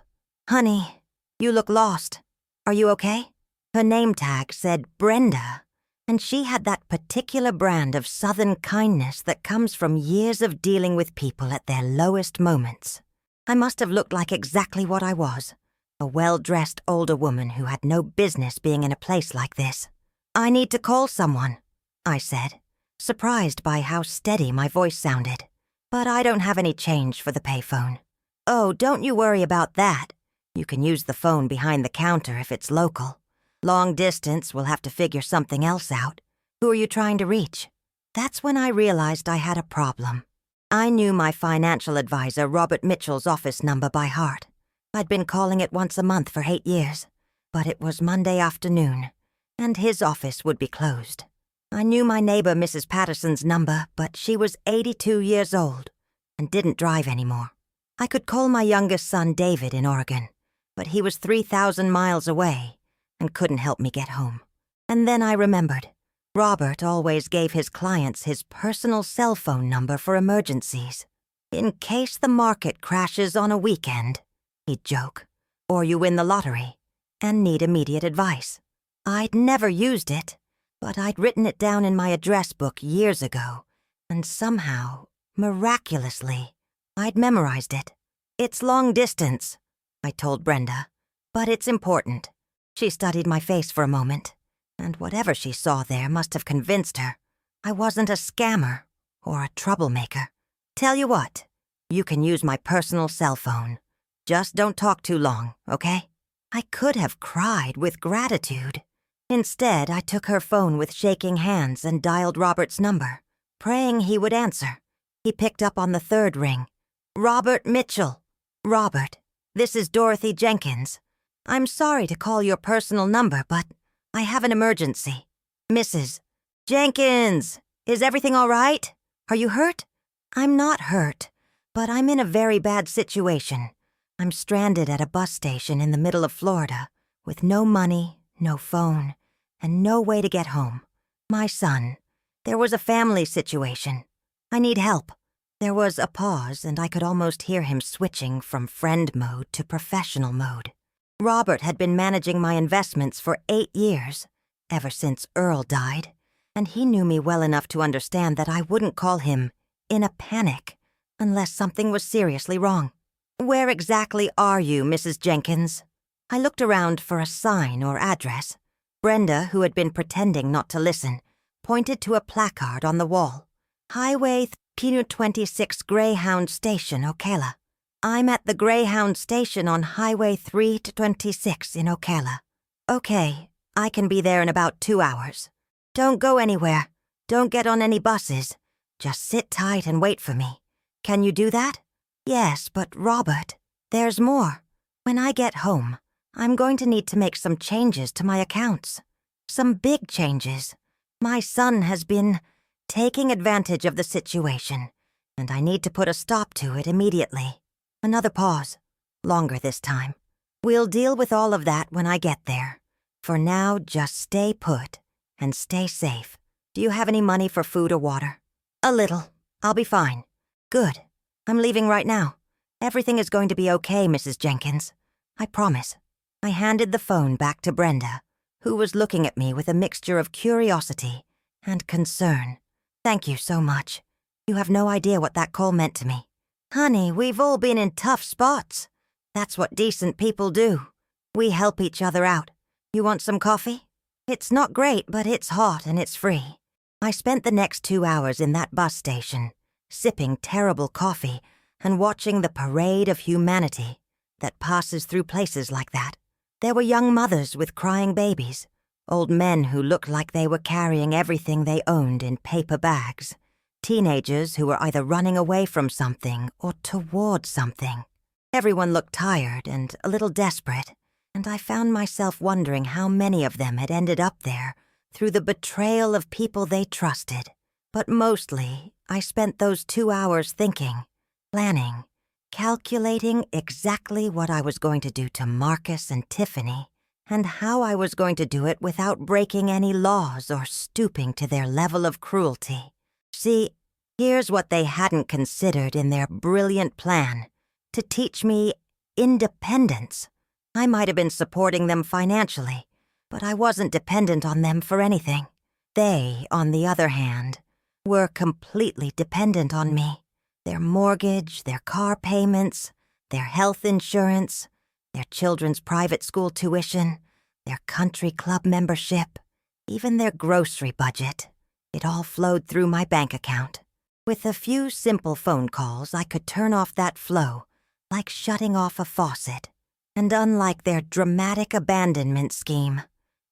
S1: "Honey, you look lost. Are you okay?" Her name tag said Brenda, and she had that particular brand of Southern kindness that comes from years of dealing with people at their lowest moments. I must have looked like exactly what I was, a well-dressed older woman who had no business being in a place like this. "I need to call someone," I said, surprised by how steady my voice sounded. "But I don't have any change for the payphone." "Oh, don't you worry about that. You can use the phone behind the counter if it's local. Long distance, we'll have to figure something else out. Who are you trying to reach?" That's when I realized I had a problem. I knew my financial advisor, Robert Mitchell's office number by heart. I'd been calling it once a month for 8 years, but it was Monday afternoon, and his office would be closed. I knew my neighbor, Mrs. Patterson's number, but she was 82 years old and didn't drive anymore. I could call my youngest son, David, in Oregon, but he was 3,000 miles away and couldn't help me get home. And then I remembered. Robert always gave his clients his personal cell phone number for emergencies. "In case the market crashes on a weekend," he'd joke, "or you win the lottery and need immediate advice." I'd never used it, but I'd written it down in my address book years ago, and somehow, miraculously, I'd memorized it. "It's long distance," I told Brenda, "but it's important." She studied my face for a moment, and whatever she saw there must have convinced her I wasn't a scammer or a troublemaker. Tell you what, you can use my personal cell phone. Just don't talk too long, okay? I could have cried with gratitude. Instead, I took her phone with shaking hands and dialed Robert's number, praying he would answer. He picked up on the third ring. Robert Mitchell. Robert, this is Dorothy Jenkins. I'm sorry to call your personal number, but I have an emergency. Mrs. Jenkins, is everything all right? Are you hurt? I'm not hurt, but I'm in a very bad situation. I'm stranded at a bus station in the middle of Florida, with no money, no phone, and no way to get home. My son, there was a family situation. I need help. There was a pause, and I could almost hear him switching from friend mode to professional mode. Robert had been managing my investments for 8 years, ever since Earl died, and he knew me well enough to understand that I wouldn't call him in a panic unless something was seriously wrong. Where exactly are you, Mrs. Jenkins? I looked around for a sign or address. Brenda, who had been pretending not to listen, pointed to a placard on the wall. Highway 26 Greyhound Station, Ocala. I'm at the Greyhound Station on Highway 326 in Ocala. Okay, I can be there in about 2 hours. Don't go anywhere. Don't get on any buses. Just sit tight and wait for me. Can you do that? Yes, but Robert, there's more. When I get home, I'm going to need to make some changes to my accounts. Some big changes. My son has been taking advantage of the situation, and I need to put a stop to it immediately. Another pause. Longer this time. We'll deal with all of that when I get there. For now, just stay put and stay safe. Do you have any money for food or water? A little. I'll be fine. Good. I'm leaving right now. Everything is going to be okay, Mrs. Jenkins. I promise. I handed the phone back to Brenda, who was looking at me with a mixture of curiosity and concern. Thank you so much. You have no idea what that call meant to me. Honey, we've all been in tough spots. That's what decent people do. We help each other out. You want some coffee? It's not great, but it's hot and it's free. I spent the next 2 hours in that bus station, sipping terrible coffee and watching the parade of humanity that passes through places like that. There were young mothers with crying babies, old men who looked like they were carrying everything they owned in paper bags, teenagers who were either running away from something or toward something. Everyone looked tired and a little desperate, and I found myself wondering how many of them had ended up there through the betrayal of people they trusted. But mostly, I spent those 2 hours thinking, planning, calculating exactly what I was going to do to Marcus and Tiffany, and how I was going to do it without breaking any laws or stooping to their level of cruelty. See, here's what they hadn't considered in their brilliant plan: to teach me independence. I might have been supporting them financially, but I wasn't dependent on them for anything. They, on the other hand, were completely dependent on me. Their mortgage, their car payments, their health insurance, their children's private school tuition, their country club membership, even their grocery budget. It all flowed through my bank account. With a few simple phone calls, I could turn off that flow, like shutting off a faucet. And unlike their dramatic abandonment scheme,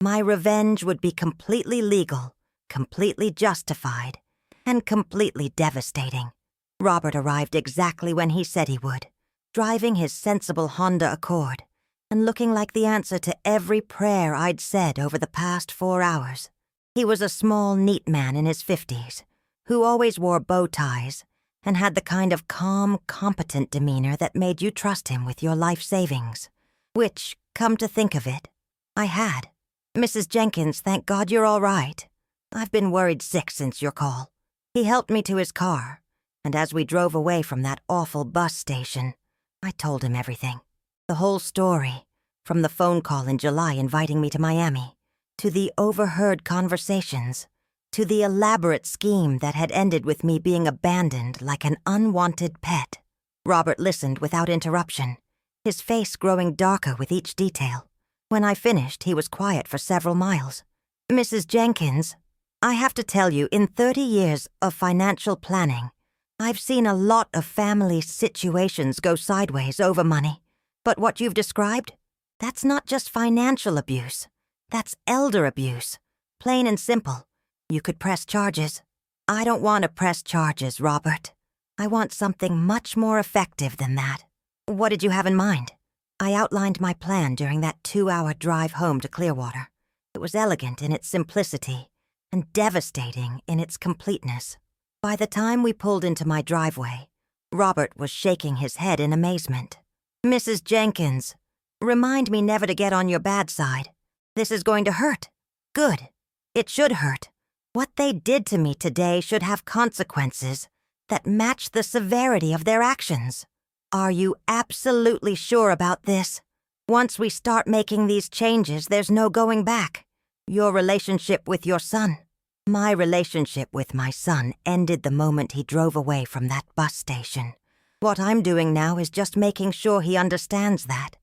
S1: my revenge would be completely legal, completely justified, and completely devastating. Robert arrived exactly when he said he would, driving his sensible Honda Accord, and looking like the answer to every prayer I'd said over the past 4 hours. He was a small, neat man in his 50s, who always wore bow ties, and had the kind of calm, competent demeanor that made you trust him with your life savings. Which, come to think of it, I had. Mrs. Jenkins, thank God you're all right. I've been worried sick since your call. He helped me to his car, and as we drove away from that awful bus station, I told him everything. The whole story, from the phone call in July inviting me to Miami, to the overheard conversations, to the elaborate scheme that had ended with me being abandoned like an unwanted pet. Robert listened without interruption, his face growing darker with each detail. When I finished, he was quiet for several miles. Mrs. Jenkins, I have to tell you, in 30 years of financial planning, I've seen a lot of family situations go sideways over money. But what you've described, that's not just financial abuse. That's elder abuse. Plain and simple. You could press charges. I don't want to press charges, Robert. I want something much more effective than that. What did you have in mind? I outlined my plan during that 2-hour drive home to Clearwater. It was elegant in its simplicity and devastating in its completeness. By the time we pulled into my driveway, Robert was shaking his head in amazement. Mrs. Jenkins, remind me never to get on your bad side. This is going to hurt. Good. It should hurt. What they did to me today should have consequences that match the severity of their actions. Are you absolutely sure about this? Once we start making these changes, there's no going back. Your relationship with your son. My relationship with my son ended the moment he drove away from that bus station. What I'm doing now is just making sure he understands that.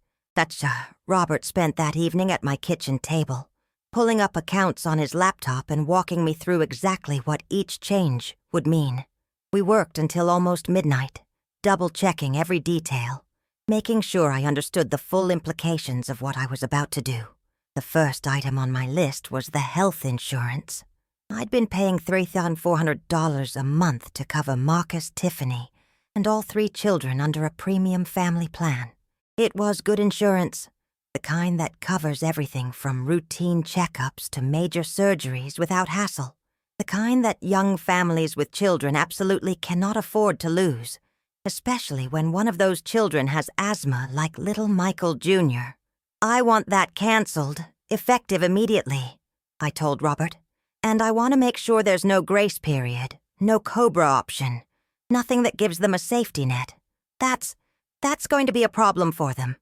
S1: Robert spent that evening at my kitchen table, pulling up accounts on his laptop and walking me through exactly what each change would mean. We worked until almost midnight, double-checking every detail, making sure I understood the full implications of what I was about to do. The first item on my list was the health insurance. I'd been paying $3,400 a month to cover Marcus, Tiffany, and all 3 children under a premium family plan. It was good insurance, the kind that covers everything from routine checkups to major surgeries without hassle, the kind that young families with children absolutely cannot afford to lose, especially when one of those children has asthma like little Michael Jr. I want that canceled, effective immediately, I told Robert, and I want to make sure there's no grace period, no COBRA option, nothing that gives them a safety net. That's going to be a problem for them,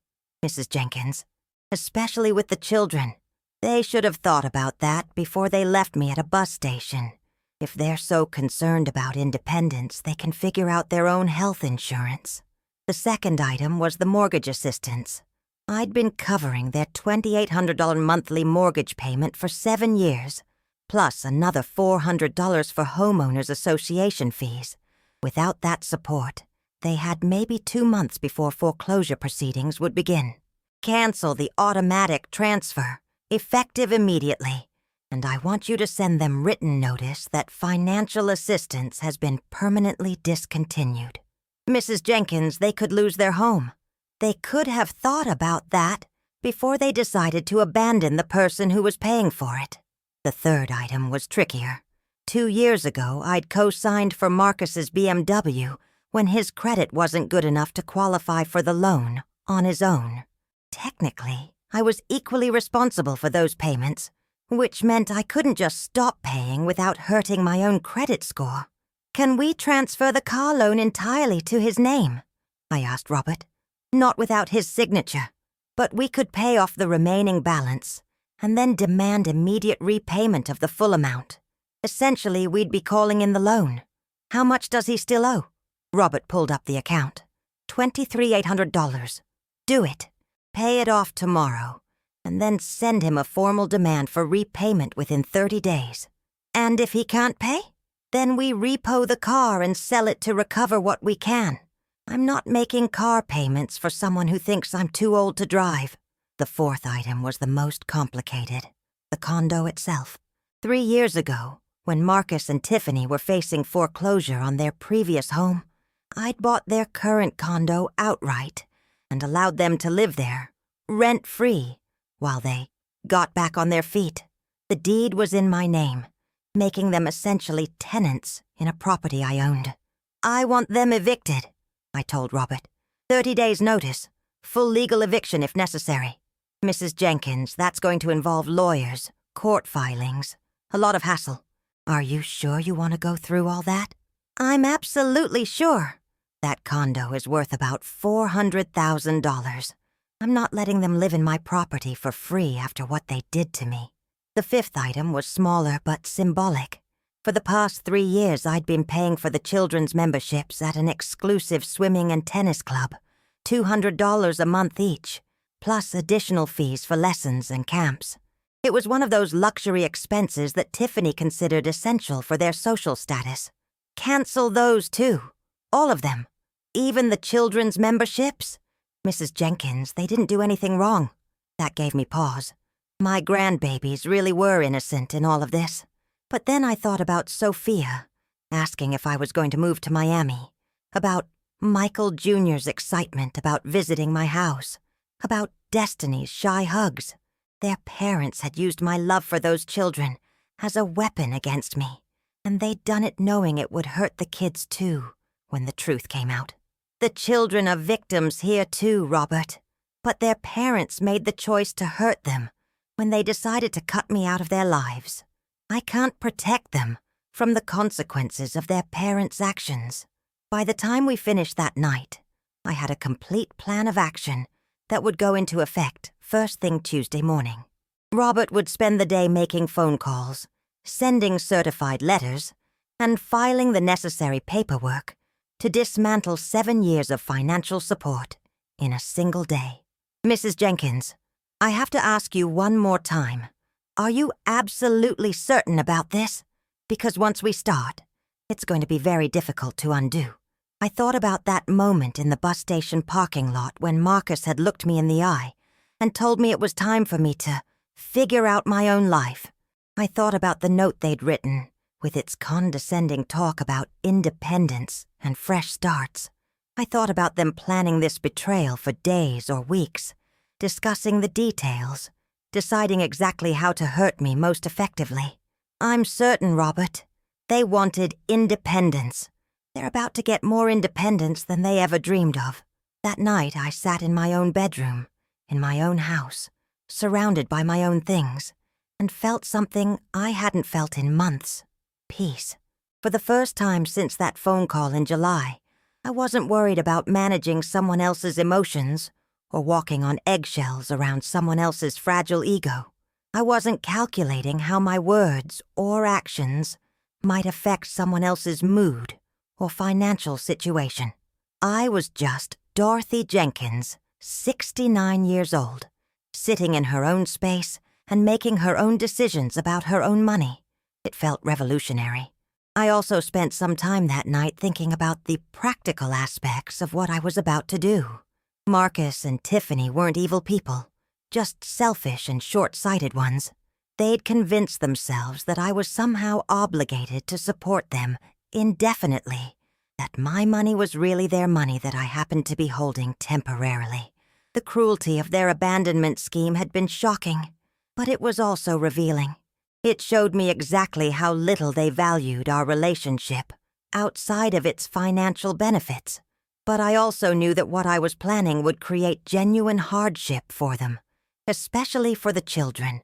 S1: Mrs. Jenkins, especially with the children. They should have thought about that before they left me at a bus station. If they're so concerned about independence, they can figure out their own health insurance. The second item was the mortgage assistance. I'd been covering their $2,800 monthly mortgage payment for 7 years, plus another $400 for homeowners association fees. Without that support, they had maybe 2 months before foreclosure proceedings would begin. Cancel the automatic transfer, effective immediately, and I want you to send them written notice that financial assistance has been permanently discontinued. Mrs. Jenkins, they could lose their home. They could have thought about that before they decided to abandon the person who was paying for it. The third item was trickier. 2 years ago, I'd co-signed for Marcus's BMW when his credit wasn't good enough to qualify for the loan on his own. Technically, I was equally responsible for those payments, which meant I couldn't just stop paying without hurting my own credit score. Can we transfer the car loan entirely to his name? I asked Robert. Not without his signature, but we could pay off the remaining balance and then demand immediate repayment of the full amount. Essentially, we'd be calling in the loan. How much does he still owe? Robert pulled up the account. $23,800. Do it. Pay it off tomorrow, and then send him a formal demand for repayment within 30 days. And if he can't pay, then we repo the car and sell it to recover what we can. I'm not making car payments for someone who thinks I'm too old to drive. The fourth item was the most complicated. The condo itself. 3 years ago, when Marcus and Tiffany were facing foreclosure on their previous home, I'd bought their current condo outright and allowed them to live there, rent-free, while they got back on their feet. The deed was in my name, making them essentially tenants in a property I owned. I want them evicted, I told Robert. 30 days notice, full legal eviction if necessary. Mrs. Jenkins, that's going to involve lawyers, court filings, a lot of hassle. Are you sure you want to go through all that? I'm absolutely sure. That condo is worth about $400,000. I'm not letting them live in my property for free after what they did to me. The fifth item was smaller but symbolic. For the past 3 years, I'd been paying for the children's memberships at an exclusive swimming and tennis club, $200 a month each, plus additional fees for lessons and camps. It was one of those luxury expenses that Tiffany considered essential for their social status. Cancel those too. All of them. Even the children's memberships. Mrs. Jenkins, they didn't do anything wrong. That gave me pause. My grandbabies really were innocent in all of this. But then I thought about Sophia, asking if I was going to move to Miami, about Michael Jr.'s excitement about visiting my house, about Destiny's shy hugs. Their parents had used my love for those children as a weapon against me, and they'd done it knowing it would hurt the kids too when the truth came out. The children are victims here too, Robert, but their parents made the choice to hurt them when they decided to cut me out of their lives. I can't protect them from the consequences of their parents' actions. By the time we finished that night, I had a complete plan of action that would go into effect first thing Tuesday morning. Robert would spend the day making phone calls, sending certified letters, and filing the necessary paperwork to dismantle 7 years of financial support in a single day. Mrs. Jenkins, I have to ask you one more time. Are you absolutely certain about this? Because once we start, it's going to be very difficult to undo. I thought about that moment in the bus station parking lot when Marcus had looked me in the eye and told me it was time for me to figure out my own life. I thought about the note they'd written, with its condescending talk about independence and fresh starts. I thought about them planning this betrayal for days or weeks, discussing the details, deciding exactly how to hurt me most effectively. I'm certain, Robert, they wanted independence. They're about to get more independence than they ever dreamed of. That night, I sat in my own bedroom, in my own house, surrounded by my own things, and felt something I hadn't felt in months. Peace. For the first time since that phone call in July, I wasn't worried about managing someone else's emotions or walking on eggshells around someone else's fragile ego. I wasn't calculating how my words or actions might affect someone else's mood or financial situation. I was just Dorothy Jenkins, 69 years old, sitting in her own space and making her own decisions about her own money. It felt revolutionary. I also spent some time that night thinking about the practical aspects of what I was about to do. Marcus and Tiffany weren't evil people, just selfish and short-sighted ones. They'd convinced themselves that I was somehow obligated to support them indefinitely, that my money was really their money that I happened to be holding temporarily. The cruelty of their abandonment scheme had been shocking, but it was also revealing. It showed me exactly how little they valued our relationship outside of its financial benefits. But I also knew that what I was planning would create genuine hardship for them, especially for the children.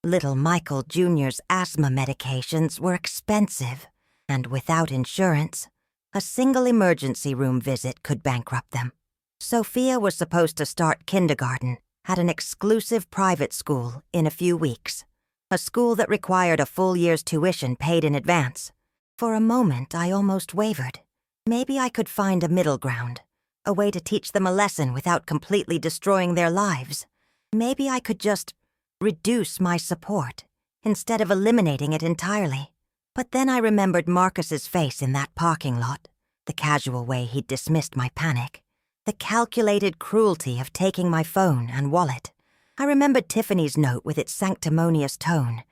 S1: Little Michael Jr.'s asthma medications were expensive, and without insurance, a single emergency room visit could bankrupt them. Sophia was supposed to start kindergarten at an exclusive private school in a few weeks, a school that required a full year's tuition paid in advance. For a moment, I almost wavered. Maybe I could find a middle ground, a way to teach them a lesson without completely destroying their lives. Maybe I could just reduce my support instead of eliminating it entirely. But then I remembered Marcus's face in that parking lot, the casual way he'd dismissed my panic, the calculated cruelty of taking my phone and wallet. I remembered Tiffany's note with its sanctimonious tone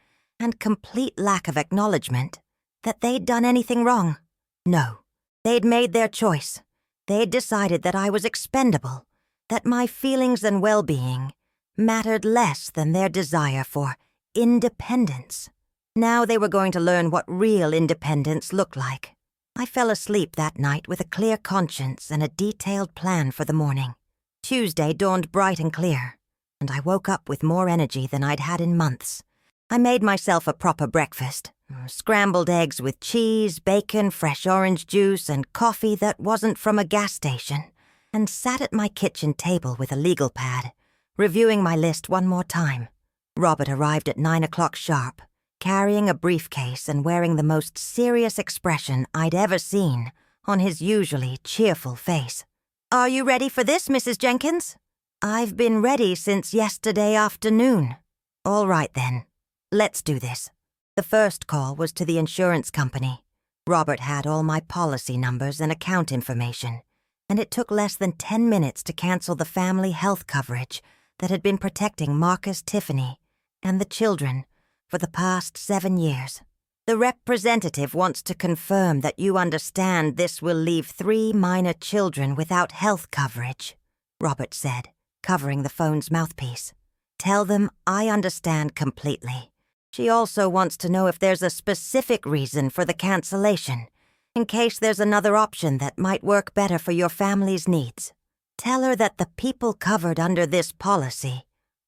S1: and complete lack of acknowledgement that they'd done anything wrong. No, they'd made their choice. They'd decided that I was expendable, that my feelings and well-being mattered less than their desire for independence. Now they were going to learn what real independence looked like. I fell asleep that night with a clear conscience and a detailed plan for the morning. Tuesday dawned bright and clear, and I woke up with more energy than I'd had in months. I made myself a proper breakfast, scrambled eggs with cheese, bacon, fresh orange juice, and coffee that wasn't from a gas station, and sat at my kitchen table with a legal pad, reviewing my list one more time. Robert arrived at 9 o'clock sharp, carrying a briefcase and wearing the most serious expression I'd ever seen on his usually cheerful face. "Are you ready for this, Mrs. Jenkins?" "I've been ready since yesterday afternoon." "All right, then. Let's do this. The first call was to the insurance company. Robert had all my policy numbers and account information, and it took less than 10 minutes to cancel the family health coverage that had been protecting Marcus, Tiffany, and the children for the past 7 years. The representative wants to confirm that you understand this will leave 3 minor children without health coverage, Robert said, covering the phone's mouthpiece. Tell them I understand completely. She also wants to know if there's a specific reason for the cancellation, in case there's another option that might work better for your family's needs. Tell her that the people covered under this policy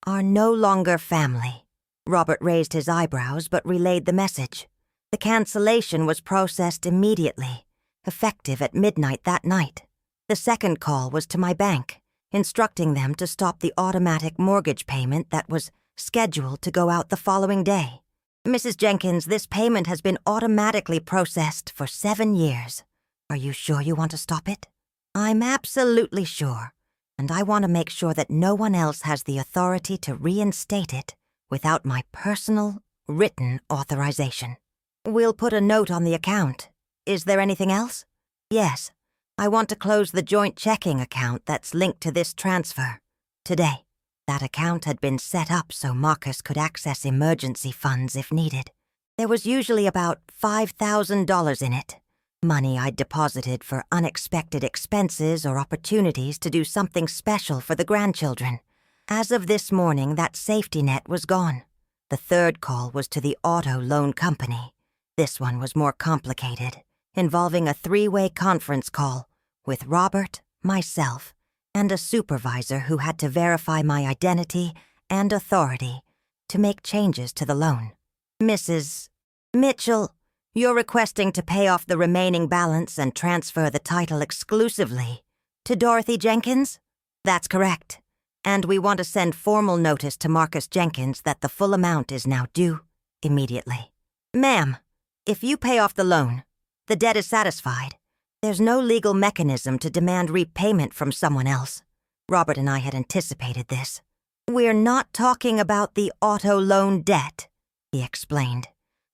S1: are no longer family. Robert raised his eyebrows but relayed the message. The cancellation was processed immediately, effective at midnight that night. The second call was to my bank, instructing them to stop the automatic mortgage payment that was scheduled to go out the following day. Mrs. Jenkins, this payment has been automatically processed for 7 years. Are you sure you want to stop it? I'm absolutely sure, and I want to make sure that no one else has the authority to reinstate it without my personal, written authorization. We'll put a note on the account. Is there anything else? Yes. I want to close the joint checking account that's linked to this transfer today. That account had been set up so Marcus could access emergency funds if needed. There was usually about $5,000 in it, money I'd deposited for unexpected expenses or opportunities to do something special for the grandchildren. As of this morning, that safety net was gone. The third call was to the auto loan company. This one was more complicated, involving a 3-way conference call with Robert, myself, and a supervisor who had to verify my identity and authority to make changes to the loan. Mrs. Mitchell, you're requesting to pay off the remaining balance and transfer the title exclusively to Dorothy Jenkins? That's correct. And we want to send formal notice to Marcus Jenkins that the full amount is now due immediately. Ma'am, if you pay off the loan, the debt is satisfied. There's no legal mechanism to demand repayment from someone else. Robert and I had anticipated this. We're not talking about the auto loan debt, he explained.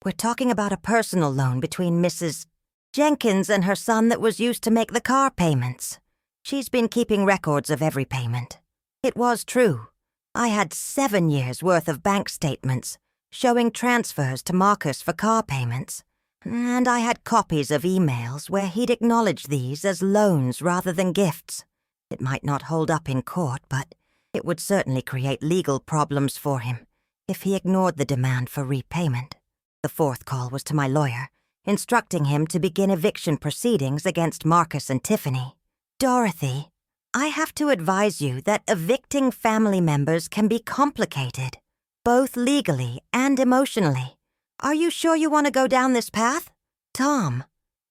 S1: We're talking about a personal loan between Mrs. Jenkins and her son that was used to make the car payments. She's been keeping records of every payment. It was true. I had 7 years' worth of bank statements showing transfers to Marcus for car payments. And I had copies of emails where he'd acknowledged these as loans rather than gifts. It might not hold up in court, but it would certainly create legal problems for him if he ignored the demand for repayment. The fourth call was to my lawyer, instructing him to begin eviction proceedings against Marcus and Tiffany. Dorothy, I have to advise you that evicting family members can be complicated, both legally and emotionally. Are you sure you want to go down this path? Tom,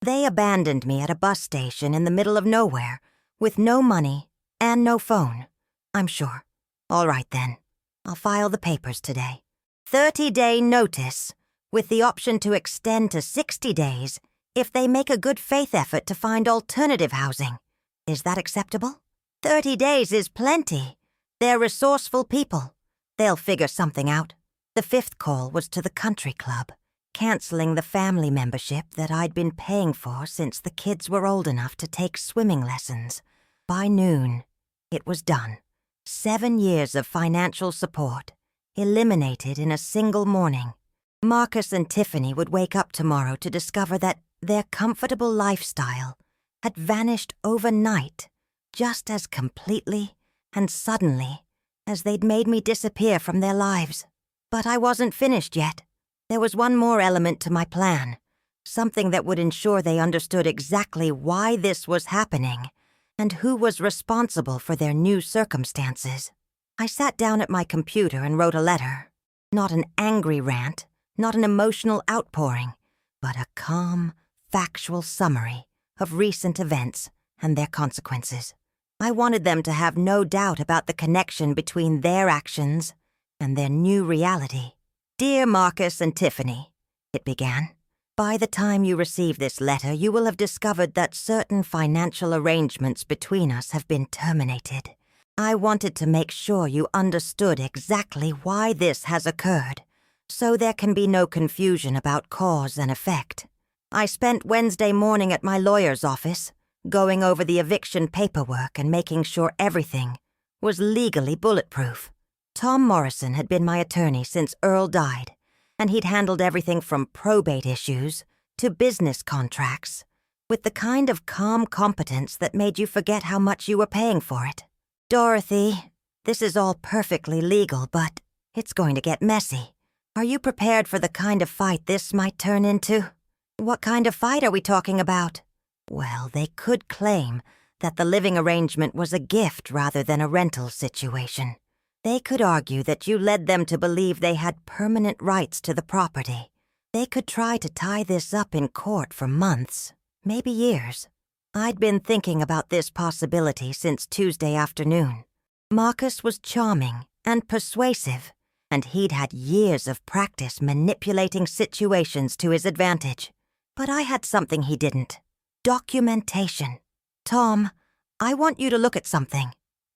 S1: they abandoned me at a bus station in the middle of nowhere, with no money and no phone. I'm sure. All right then. I'll file the papers today. 30-day notice, with the option to extend to 60 days if they make a good faith effort to find alternative housing. Is that acceptable? 30 days is plenty. They're resourceful people. They'll figure something out. The fifth call was to the country club, canceling the family membership that I'd been paying for since the kids were old enough to take swimming lessons. By noon, it was done. 7 years of financial support, eliminated in a single morning. Marcus and Tiffany would wake up tomorrow to discover that their comfortable lifestyle had vanished overnight, just as completely and suddenly as they'd made me disappear from their lives. But I wasn't finished yet. There was one more element to my plan, something that would ensure they understood exactly why this was happening and who was responsible for their new circumstances. I sat down at my computer and wrote a letter. Not an angry rant, not an emotional outpouring, but a calm, factual summary of recent events and their consequences. I wanted them to have no doubt about the connection between their actions and their new reality. Dear Marcus and Tiffany, it began. By the time you receive this letter, you will have discovered that certain financial arrangements between us have been terminated. I wanted to make sure you understood exactly why this has occurred, So there can be no confusion about cause and effect. I spent Wednesday morning at my lawyer's office, going over the eviction paperwork and making sure everything was legally bulletproof. Tom Morrison had been my attorney since Earl died, and he'd handled everything from probate issues to business contracts, with the kind of calm competence that made you forget how much you were paying for it. Dorothy, this is all perfectly legal, but it's going to get messy. Are you prepared for the kind of fight this might turn into? What kind of fight are we talking about? Well, they could claim that the living arrangement was a gift rather than a rental situation. They could argue that you led them to believe they had permanent rights to the property. They could try to tie this up in court for months, maybe years. I'd been thinking about this possibility since Tuesday afternoon. Marcus was charming and persuasive, and he'd had years of practice manipulating situations to his advantage. But I had something he didn't. Documentation. Tom, I want you to look at something.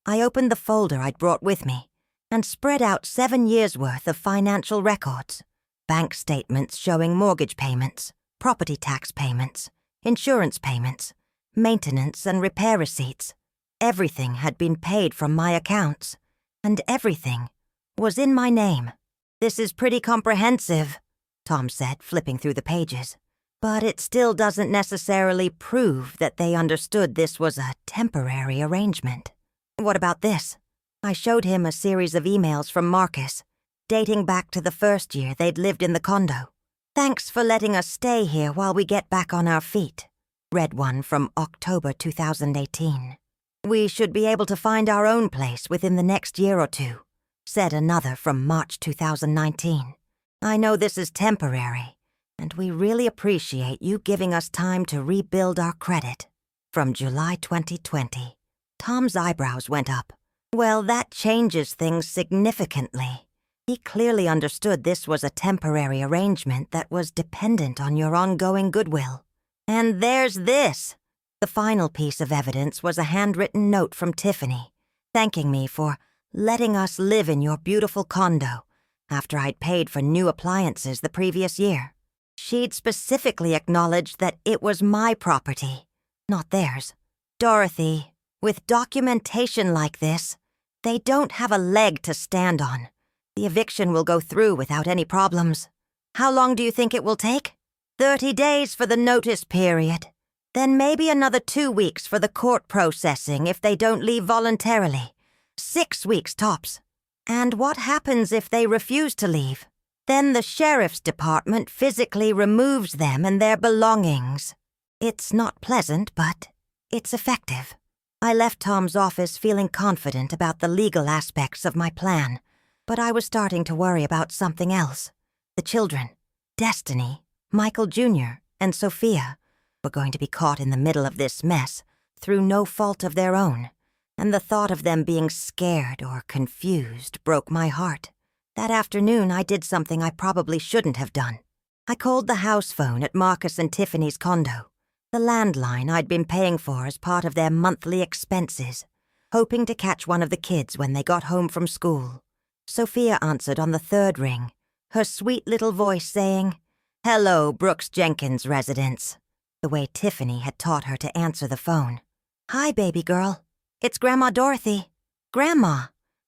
S1: I opened the folder I'd brought with me and spread out 7 years' worth of financial records. Bank statements showing mortgage payments, property tax payments, insurance payments, maintenance and repair receipts. Everything had been paid from my accounts, and everything was in my name. This is pretty comprehensive, Tom said, flipping through the pages. But it still doesn't necessarily prove that they understood this was a temporary arrangement. What about this? I showed him a series of emails from Marcus, dating back to the first year they'd lived in the condo. Thanks for letting us stay here while we get back on our feet. Read one from October 2018. We should be able to find our own place within the next year or two. Said another from March 2019. I know this is temporary, and we really appreciate you giving us time to rebuild our credit. From July 2020. Tom's eyebrows went up. Well, that changes things significantly. He clearly understood this was a temporary arrangement that was dependent on your ongoing goodwill. And there's this. The final piece of evidence was a handwritten note from Tiffany, thanking me for letting us live in your beautiful condo after I'd paid for new appliances the previous year. She'd specifically acknowledged that it was my property, not theirs. Dorothy, with documentation like this, they don't have a leg to stand on. The eviction will go through without any problems. How long do you think it will take? 30 days for the notice period. Then maybe another 2 weeks for the court processing if they don't leave voluntarily. 6 weeks tops. And what happens if they refuse to leave? Then the sheriff's department physically removes them and their belongings. It's not pleasant, but it's effective. I left Tom's office feeling confident about the legal aspects of my plan, but I was starting to worry about something else. The children, Destiny, Michael Jr., and Sophia, were going to be caught in the middle of this mess through no fault of their own, and the thought of them being scared or confused broke my heart. That afternoon, I did something I probably shouldn't have done. I called the house phone at Marcus and Tiffany's condo, the landline I'd been paying for as part of their monthly expenses, hoping to catch one of the kids when they got home from school. Sophia answered on the third ring, her sweet little voice saying, "Hello, Brooks Jenkins residence," the way Tiffany had taught her to answer the phone. "Hi, baby girl. It's Grandma Dorothy." "Grandma,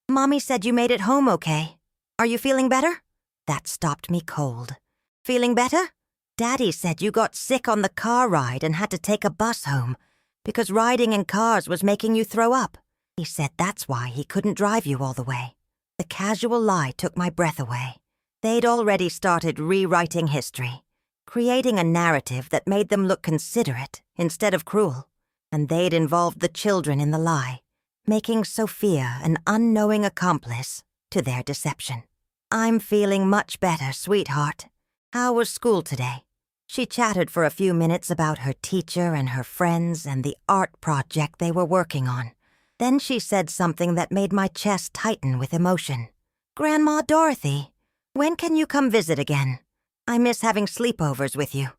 S1: Mommy said you made it home okay. Are you feeling better?" That stopped me cold. "Feeling better? Daddy said you got sick on the car ride and had to take a bus home because riding in cars was making you throw up. He said that's why he couldn't drive you all the way." The casual lie took my breath away. They'd already started rewriting history, creating a narrative that made them look considerate instead of cruel, and they'd involved the children in the lie, making Sophia an unknowing accomplice to their deception. "I'm feeling much better, sweetheart. How was school today?" She chattered for a few minutes about her teacher and her friends and the art project they were working on. Then she said something that made my chest tighten with emotion. "Grandma Dorothy, when can you come visit again? I miss having sleepovers with you."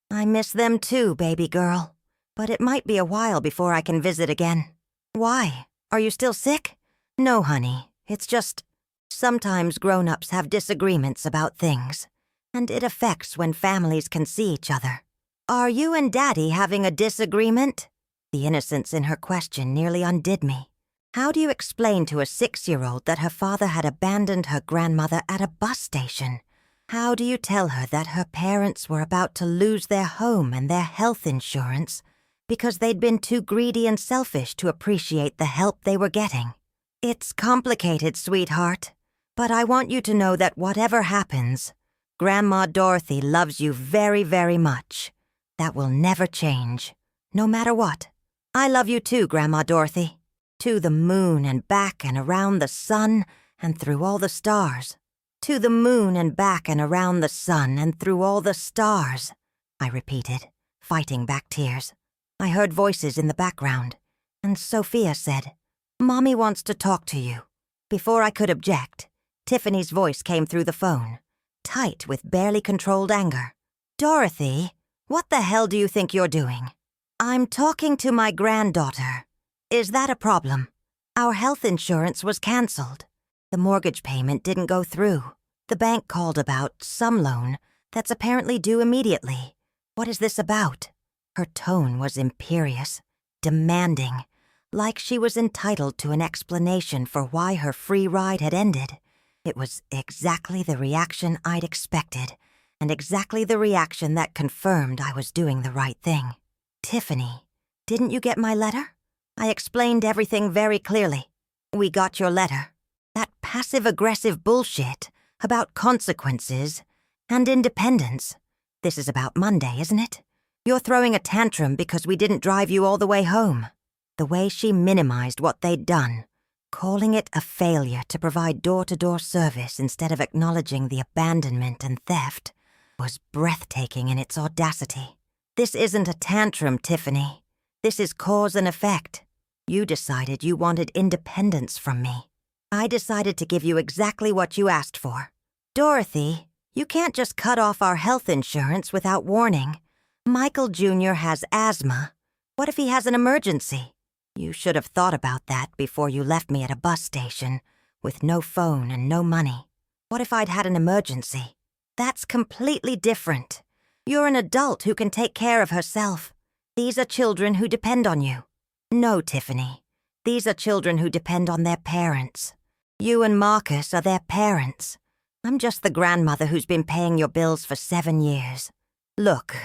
S1: "I miss them too, baby girl. But it might be a while before I can visit again." "Why? Are you still sick?" "No, honey. It's just Sometimes grown-ups have disagreements about things, and it affects when families can see each other. Are you and Daddy having a disagreement? The innocence in her question nearly undid me. How do you explain to a 6-year-old that her father had abandoned her grandmother at a bus station? How do you tell her that her parents were about to lose their home and their health insurance because they'd been too greedy and selfish to appreciate the help they were getting? It's complicated, sweetheart, but I want you to know that whatever happens, Grandma Dorothy loves you very, very much. That will never change, no matter what. I love you too, Grandma Dorothy. To the moon and back and around the sun and through all the stars. To the moon and back and around the sun and through all the stars, I repeated, fighting back tears. I heard voices in the background, and Sophia said, "Mommy wants to talk to you." Before I could object, Tiffany's voice came through the phone, tight with barely controlled anger. "Dorothy, what the hell do you think you're doing?" "I'm talking to my granddaughter. Is that a problem? Our health insurance was canceled. The mortgage payment didn't go through. The bank called about some loan that's apparently due immediately. What is this about?" Her tone was imperious, demanding, like she was entitled to an explanation for why her free ride had ended. It was exactly the reaction I'd expected, and exactly the reaction that confirmed I was doing the right thing. "Tiffany, didn't you get my letter? I explained everything very clearly. We got your letter. That passive-aggressive bullshit about consequences and independence. This is about Monday, isn't it? You're throwing a tantrum because we didn't drive you all the way home." The way she minimized what they'd done, calling it a failure to provide door-to-door service instead of acknowledging the abandonment and theft, was breathtaking in its audacity. "This isn't a tantrum, Tiffany. This is cause and effect. You decided you wanted independence from me. I decided to give you exactly what you asked for. Dorothy, you can't just cut off our health insurance without warning. Michael Jr. has asthma. What if he has an emergency? You should have thought about that before you left me at a bus station, with no phone and no money. What if I'd had an emergency? That's completely different. You're an adult who can take care of herself. These are children who depend on you." "No, Tiffany. These are children who depend on their parents. You and Marcus are their parents. I'm just the grandmother who's been paying your bills for 7 years. Look,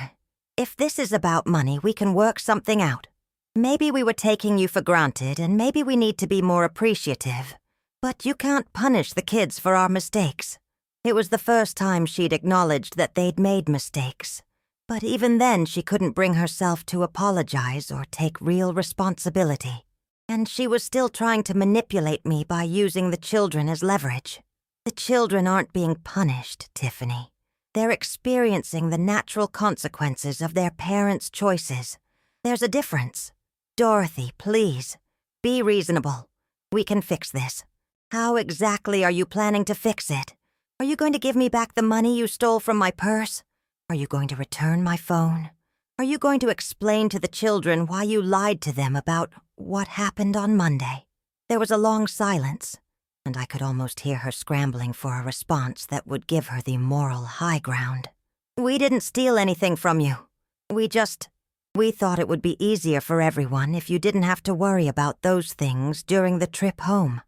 S1: if this is about money, we can work something out. Maybe we were taking you for granted, and maybe we need to be more appreciative. But you can't punish the kids for our mistakes." It was the first time she'd acknowledged that they'd made mistakes. But even then, she couldn't bring herself to apologize or take real responsibility. And she was still trying to manipulate me by using the children as leverage. The children aren't being punished, Tiffany. They're experiencing the natural consequences of their parents' choices. There's a difference. Dorothy, please, be reasonable. We can fix this. How exactly are you planning to fix it? Are you going to give me back the money you stole from my purse? Are you going to return my phone? Are you going to explain to the children why you lied to them about what happened on Monday? There was a long silence, and I could almost hear her scrambling for a response that would give her the moral high ground. "We didn't steal anything from you. We thought it would be easier for everyone if you didn't have to worry about those things during the trip home.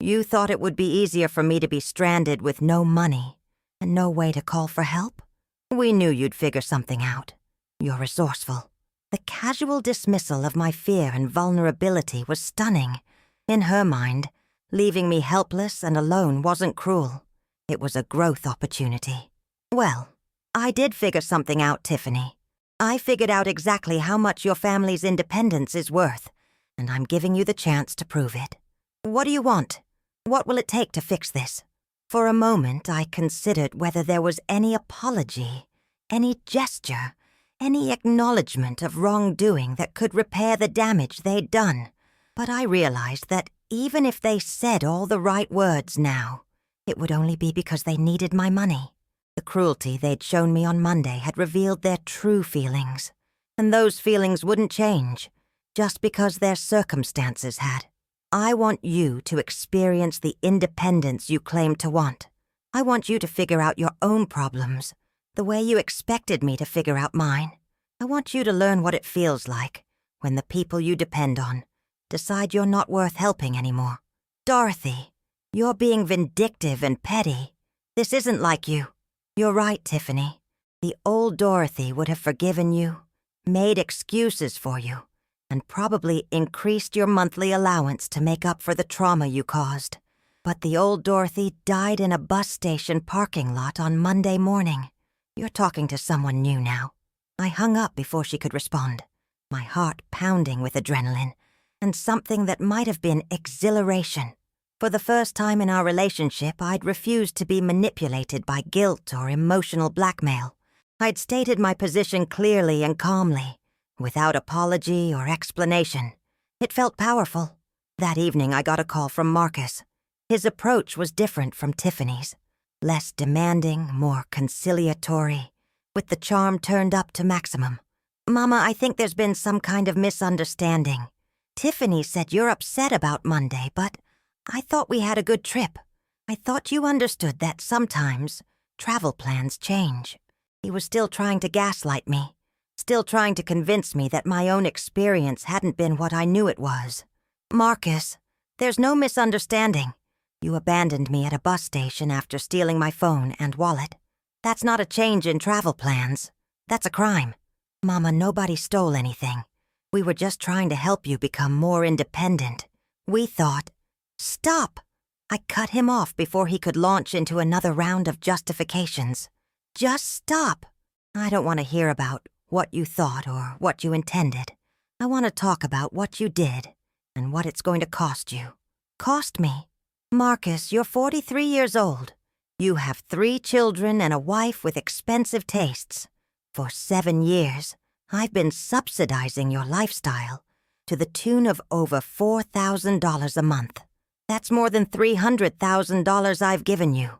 S1: You thought it would be easier for me to be stranded with no money and no way to call for help? We knew you'd figure something out. You're resourceful." The casual dismissal of my fear and vulnerability was stunning. In her mind, leaving me helpless and alone wasn't cruel. It was a growth opportunity. "Well, I did figure something out, Tiffany. I figured out exactly how much your family's independence is worth, and I'm giving you the chance to prove it. What do you want? What will it take to fix this?" For a moment, I considered whether there was any apology, any gesture, any acknowledgement of wrongdoing that could repair the damage they'd done. But I realized that even if they said all the right words now, it would only be because they needed my money. The cruelty they'd shown me on Monday had revealed their true feelings, and those feelings wouldn't change just because their circumstances had. I want you to experience the independence you claim to want. I want you to figure out your own problems, the way you expected me to figure out mine. I want you to learn what it feels like when the people you depend on decide you're not worth helping anymore. Dorothy, you're being vindictive and petty. This isn't like you. You're right, Tiffany. The old Dorothy would have forgiven you, made excuses for you, and probably increased your monthly allowance to make up for the trauma you caused. But the old Dorothy died in a bus station parking lot on Monday morning. You're talking to someone new now. I hung up before she could respond, my heart pounding with adrenaline, and something that might have been exhilaration. For the first time in our relationship, I'd refused to be manipulated by guilt or emotional blackmail. I'd stated my position clearly and calmly, without apology or explanation. It felt powerful. That evening, I got a call from Marcus. His approach was different from Tiffany's. Less demanding, more conciliatory, with the charm turned up to maximum. Mama, I think there's been some kind of misunderstanding. Tiffany said you're upset about Monday, but I thought we had a good trip. I thought you understood that sometimes travel plans change. He was still trying to gaslight me, still trying to convince me that my own experience hadn't been what I knew it was. Marcus, there's no misunderstanding. You abandoned me at a bus station after stealing my phone and wallet. That's not a change in travel plans. That's a crime. Mama, nobody stole anything. We were just trying to help you become more independent. We thought... Stop! I cut him off before he could launch into another round of justifications. Just stop. I don't want to hear about what you thought or what you intended. I want to talk about what you did and what it's going to cost you. Cost me? Marcus, you're 43 years old. You have 3 children and a wife with expensive tastes. For 7 years, I've been subsidizing your lifestyle to the tune of over $4,000 a month. That's more than $300,000 I've given you.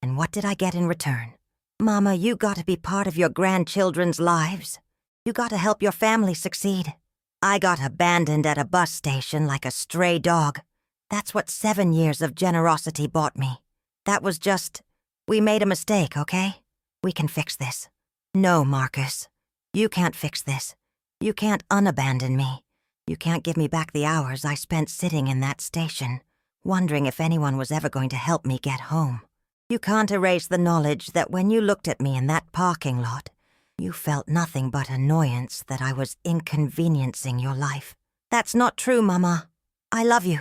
S1: And what did I get in return? Mama, you gotta be part of your grandchildren's lives. You gotta help your family succeed. I got abandoned at a bus station like a stray dog. That's what 7 years of generosity bought me. That was just... We made a mistake, okay? We can fix this. No, Marcus. You can't fix this. You can't unabandon me. You can't give me back the hours I spent sitting in that station, wondering if anyone was ever going to help me get home. You can't erase the knowledge that when you looked at me in that parking lot, you felt nothing but annoyance that I was inconveniencing your life. That's not true, Mama. I love you.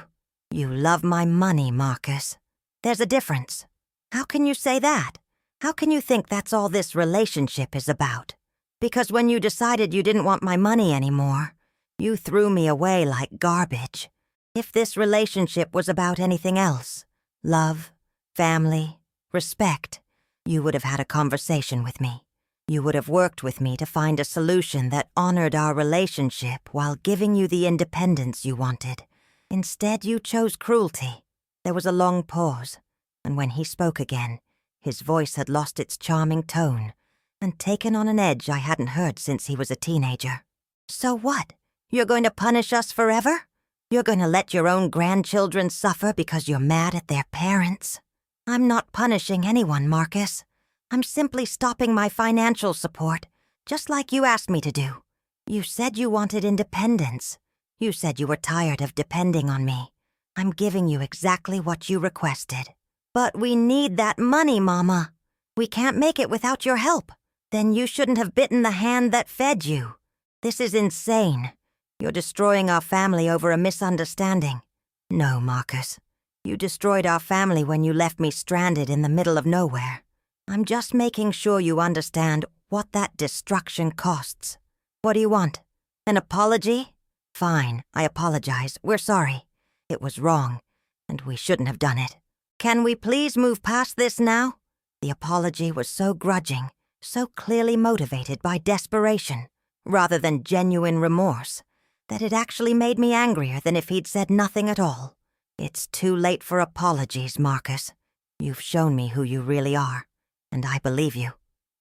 S1: You love my money, Marcus. There's a difference. How can you say that? How can you think that's all this relationship is about? Because when you decided you didn't want my money anymore, you threw me away like garbage. If this relationship was about anything else, love, family, respect, you would have had a conversation with me. You would have worked with me to find a solution that honored our relationship while giving you the independence you wanted. Instead, you chose cruelty. There was a long pause, and when he spoke again, his voice had lost its charming tone and taken on an edge I hadn't heard since he was a teenager. So what? You're going to punish us forever? You're going to let your own grandchildren suffer because you're mad at their parents? I'm not punishing anyone, Marcus. I'm simply stopping my financial support, just like you asked me to do. You said you wanted independence. You said you were tired of depending on me. I'm giving you exactly what you requested. But we need that money, Mama. We can't make it without your help. Then you shouldn't have bitten the hand that fed you. This is insane. You're destroying our family over a misunderstanding. No, Marcus. You destroyed our family when you left me stranded in the middle of nowhere. I'm just making sure you understand what that destruction costs. What do you want? An apology? Fine, I apologize. We're sorry. It was wrong, and we shouldn't have done it. Can we please move past this now? The apology was so grudging, so clearly motivated by desperation, rather than genuine remorse, that it actually made me angrier than if he'd said nothing at all. It's too late for apologies, Marcus. You've shown me who you really are, and I believe you.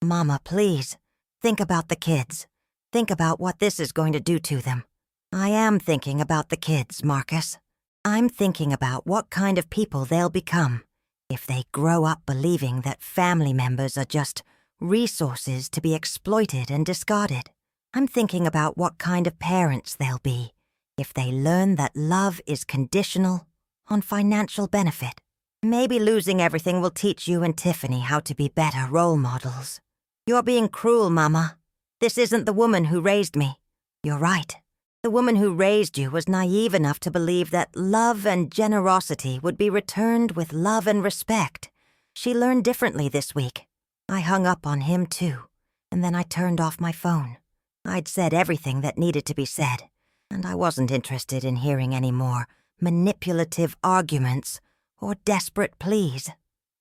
S1: Mama, please, think about the kids. Think about what this is going to do to them. I am thinking about the kids, Marcus. I'm thinking about what kind of people they'll become if they grow up believing that family members are just resources to be exploited and discarded. I'm thinking about what kind of parents they'll be if they learn that love is conditional on financial benefit. Maybe losing everything will teach you and Tiffany how to be better role models. You're being cruel, Mama. This isn't the woman who raised me. You're right. The woman who raised you was naive enough to believe that love and generosity would be returned with love and respect. She learned differently this week. I hung up on him too, and then I turned off my phone. I'd said everything that needed to be said, and I wasn't interested in hearing any more manipulative arguments or desperate pleas.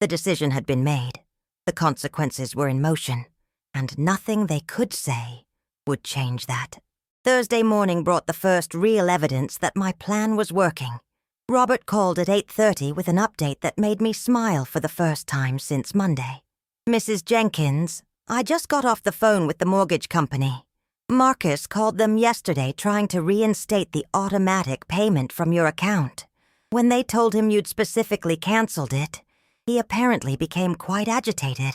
S1: The decision had been made. The consequences were in motion, and nothing they could say would change that. Thursday morning brought the first real evidence that my plan was working. Robert called at 8:30 with an update that made me smile for the first time since Monday. Mrs. Jenkins, I just got off the phone with the mortgage company. Marcus called them yesterday trying to reinstate the automatic payment from your account. When they told him you'd specifically canceled it, he apparently became quite agitated.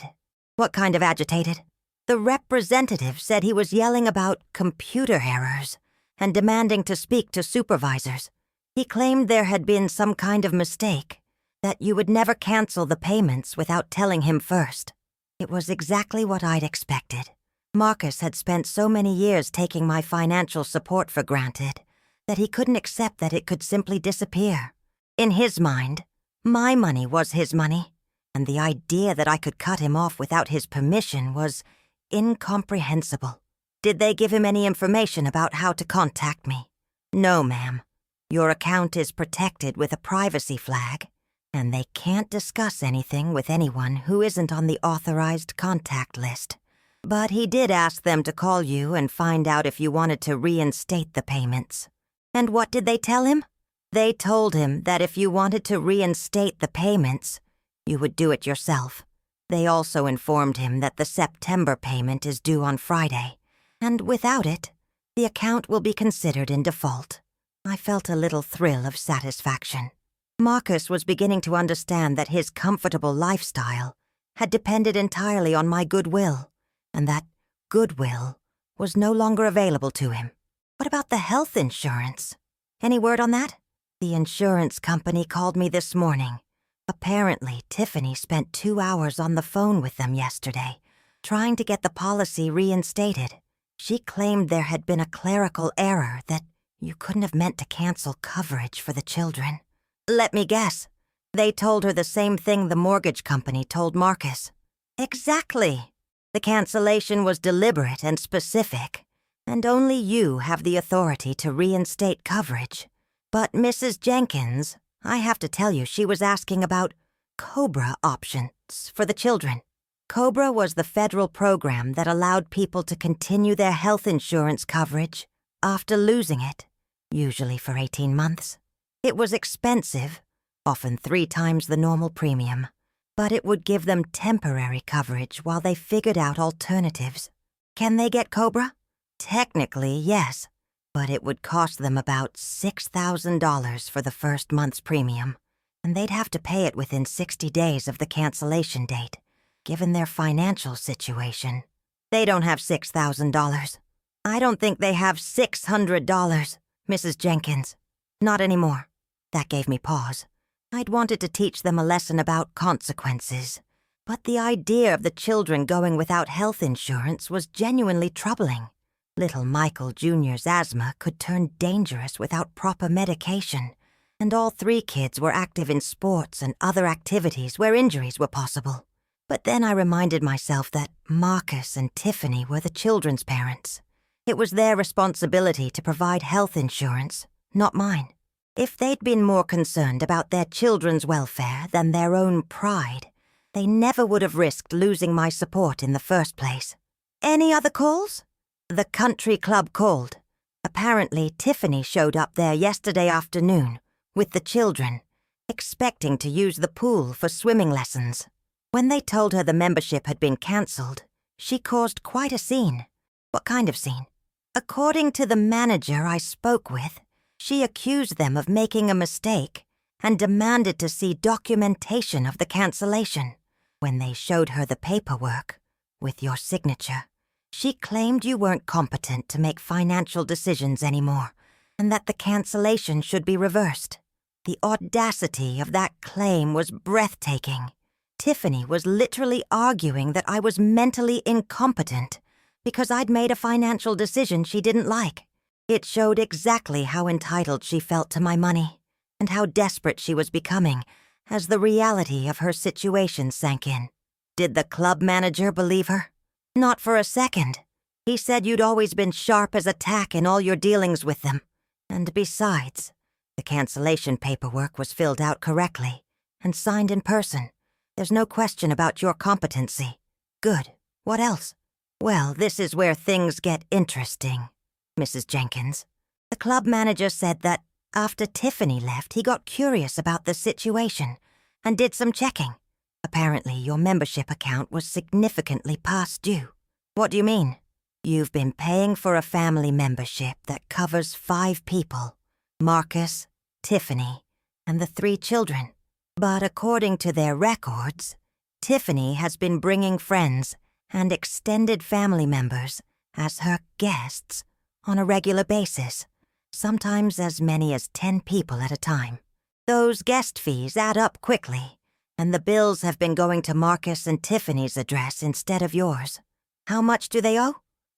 S1: What kind of agitated? The representative said he was yelling about computer errors and demanding to speak to supervisors. He claimed there had been some kind of mistake, that you would never cancel the payments without telling him first. It was exactly what I'd expected. Marcus had spent so many years taking my financial support for granted that he couldn't accept that it could simply disappear. In his mind, my money was his money, and the idea that I could cut him off without his permission was incomprehensible. Did they give him any information about how to contact me? No, ma'am. Your account is protected with a privacy flag, and they can't discuss anything with anyone who isn't on the authorized contact list. But he did ask them to call you and find out if you wanted to reinstate the payments. And what did they tell him? They told him that if you wanted to reinstate the payments, you would do it yourself. They also informed him that the September payment is due on Friday, and without it, the account will be considered in default. I felt a little thrill of satisfaction. Marcus was beginning to understand that his comfortable lifestyle had depended entirely on my goodwill, and that goodwill was no longer available to him. What about the health insurance? Any word on that? The insurance company called me this morning. Apparently, Tiffany spent 2 hours on the phone with them yesterday, trying to get the policy reinstated. She claimed there had been a clerical error, that you couldn't have meant to cancel coverage for the children. Let me guess. They told her the same thing the mortgage company told Marcus. Exactly. The cancellation was deliberate and specific, and only you have the authority to reinstate coverage. But Mrs. Jenkins, I have to tell you, she was asking about COBRA options for the children. COBRA was the federal program that allowed people to continue their health insurance coverage after losing it, usually for 18 months. It was expensive, often 3 times the normal premium, but it would give them temporary coverage while they figured out alternatives. Can they get COBRA? Technically, yes, but it would cost them about $6,000 for the first month's premium, and they'd have to pay it within 60 days of the cancellation date, given their financial situation. They don't have $6,000. I don't think they have $600, Mrs. Jenkins. Not anymore. That gave me pause. I'd wanted to teach them a lesson about consequences, but the idea of the children going without health insurance was genuinely troubling. Little Michael Jr.'s asthma could turn dangerous without proper medication, and all 3 kids were active in sports and other activities where injuries were possible. But then I reminded myself that Marcus and Tiffany were the children's parents. It was their responsibility to provide health insurance, not mine. If they'd been more concerned about their children's welfare than their own pride, they never would have risked losing my support in the first place. Any other calls? The country club called. Apparently, Tiffany showed up there yesterday afternoon with the children, expecting to use the pool for swimming lessons. When they told her the membership had been cancelled, she caused quite a scene. What kind of scene? According to the manager I spoke with, She accused them of making a mistake and demanded to see documentation of the cancellation. When they showed her the paperwork, with your signature, she claimed you weren't competent to make financial decisions anymore, and that the cancellation should be reversed. The audacity of that claim was breathtaking. Tiffany was literally arguing that I was mentally incompetent because I'd made a financial decision she didn't like. It showed exactly how entitled she felt to my money and how desperate she was becoming as the reality of her situation sank in. Did the club manager believe her? Not for a second. He said you'd always been sharp as a tack in all your dealings with them. And besides, the cancellation paperwork was filled out correctly and signed in person. There's no question about your competency. Good. What else? Well, this is where things get interesting, Mrs. Jenkins. The club manager said that after Tiffany left, he got curious about the situation and did some checking. Apparently, your membership account was significantly past due. What do you mean? You've been paying for a family membership that covers 5 people: Marcus, Tiffany, and the 3 children. But according to their records, Tiffany has been bringing friends and extended family members as her guests on a regular basis, sometimes as many as 10 people at a time. Those guest fees add up quickly, and the bills have been going to Marcus and Tiffany's address instead of yours. How much do they owe?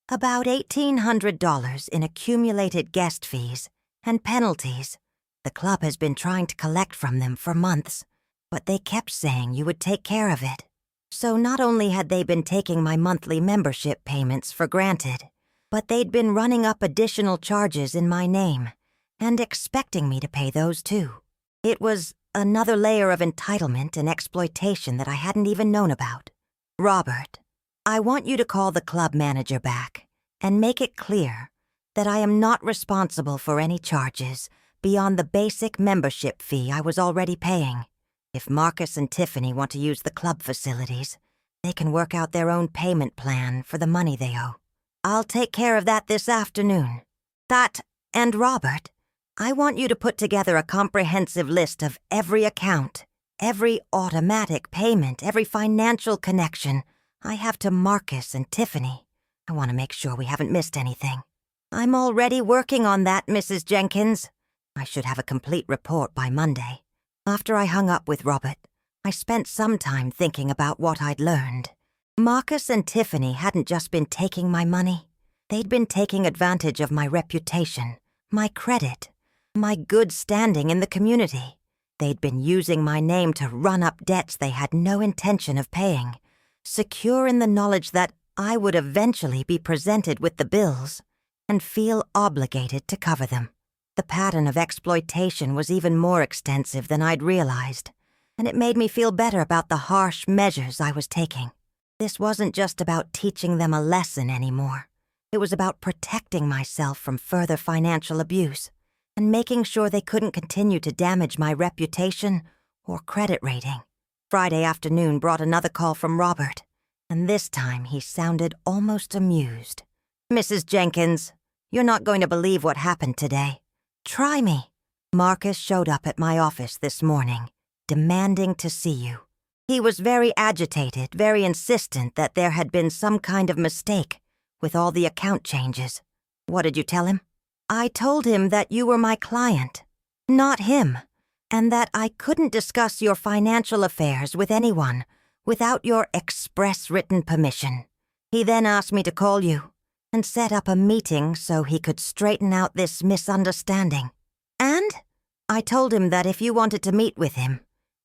S1: About $1,800 in accumulated guest fees and penalties. The club has been trying to collect from them for months, but they kept saying you would take care of it. So not only had they been taking my monthly membership payments for granted, but they'd been running up additional charges in my name and expecting me to pay those too. It was another layer of entitlement and exploitation that I hadn't even known about. Robert, I want you to call the club manager back and make it clear that I am not responsible for any charges beyond the basic membership fee I was already paying. If Marcus and Tiffany want to use the club facilities, they can work out their own payment plan for the money they owe. I'll take care of that this afternoon. And Robert, I want you to put together a comprehensive list of every account, every automatic payment, every financial connection I have to Marcus and Tiffany. I want to make sure we haven't missed anything. I'm already working on that, Mrs. Jenkins. I should have a complete report by Monday. After I hung up with Robert, I spent some time thinking about what I'd learned. Marcus and Tiffany hadn't just been taking my money. They'd been taking advantage of my reputation, my credit, my good standing in the community. They'd been using my name to run up debts they had no intention of paying, secure in the knowledge that I would eventually be presented with the bills and feel obligated to cover them. The pattern of exploitation was even more extensive than I'd realized, and it made me feel better about the harsh measures I was taking. This wasn't just about teaching them a lesson anymore. It was about protecting myself from further financial abuse and making sure they couldn't continue to damage my reputation or credit rating. Friday afternoon brought another call from Robert, and this time he sounded almost amused. Mrs. Jenkins, you're not going to believe what happened today. Try me. Marcus showed up at my office this morning, demanding to see you. He was very agitated, very insistent that there had been some kind of mistake with all the account changes. What did you tell him? I told him that you were my client, not him, and that I couldn't discuss your financial affairs with anyone without your express written permission. He then asked me to call you and set up a meeting so he could straighten out this misunderstanding. And I told him that if you wanted to meet with him,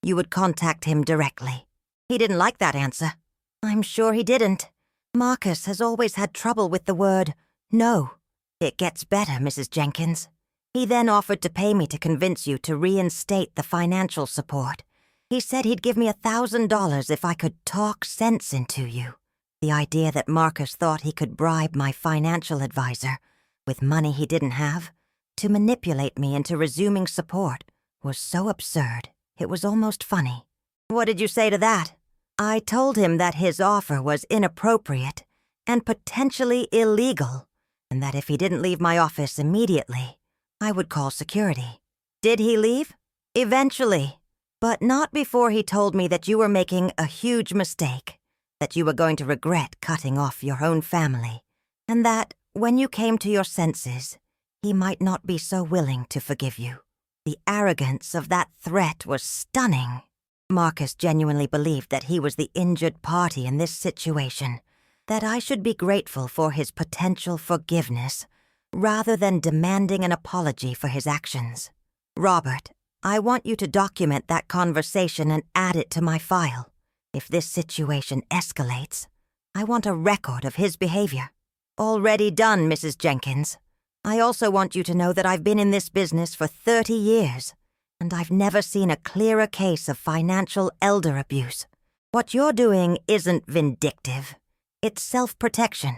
S1: you would contact him directly. He didn't like that answer. I'm sure he didn't. Marcus has always had trouble with the word no. It gets better, Mrs. Jenkins. He then offered to pay me to convince you to reinstate the financial support. He said he'd give me $1,000 if I could talk sense into you. The idea that Marcus thought he could bribe my financial advisor with money he didn't have to manipulate me into resuming support was so absurd, it was almost funny. What did you say to that? I told him that his offer was inappropriate and potentially illegal, and that if he didn't leave my office immediately, I would call security. Did he leave? Eventually. But not before he told me that you were making a huge mistake, that you were going to regret cutting off your own family, and that, when you came to your senses, he might not be so willing to forgive you. The arrogance of that threat was stunning. Marcus genuinely believed that he was the injured party in this situation, that I should be grateful for his potential forgiveness, rather than demanding an apology for his actions. Robert, I want you to document that conversation and add it to my file. If this situation escalates, I want a record of his behavior. Already done, Mrs. Jenkins. I also want you to know that I've been in this business for 30 years, and I've never seen a clearer case of financial elder abuse. What you're doing isn't vindictive. It's self-protection.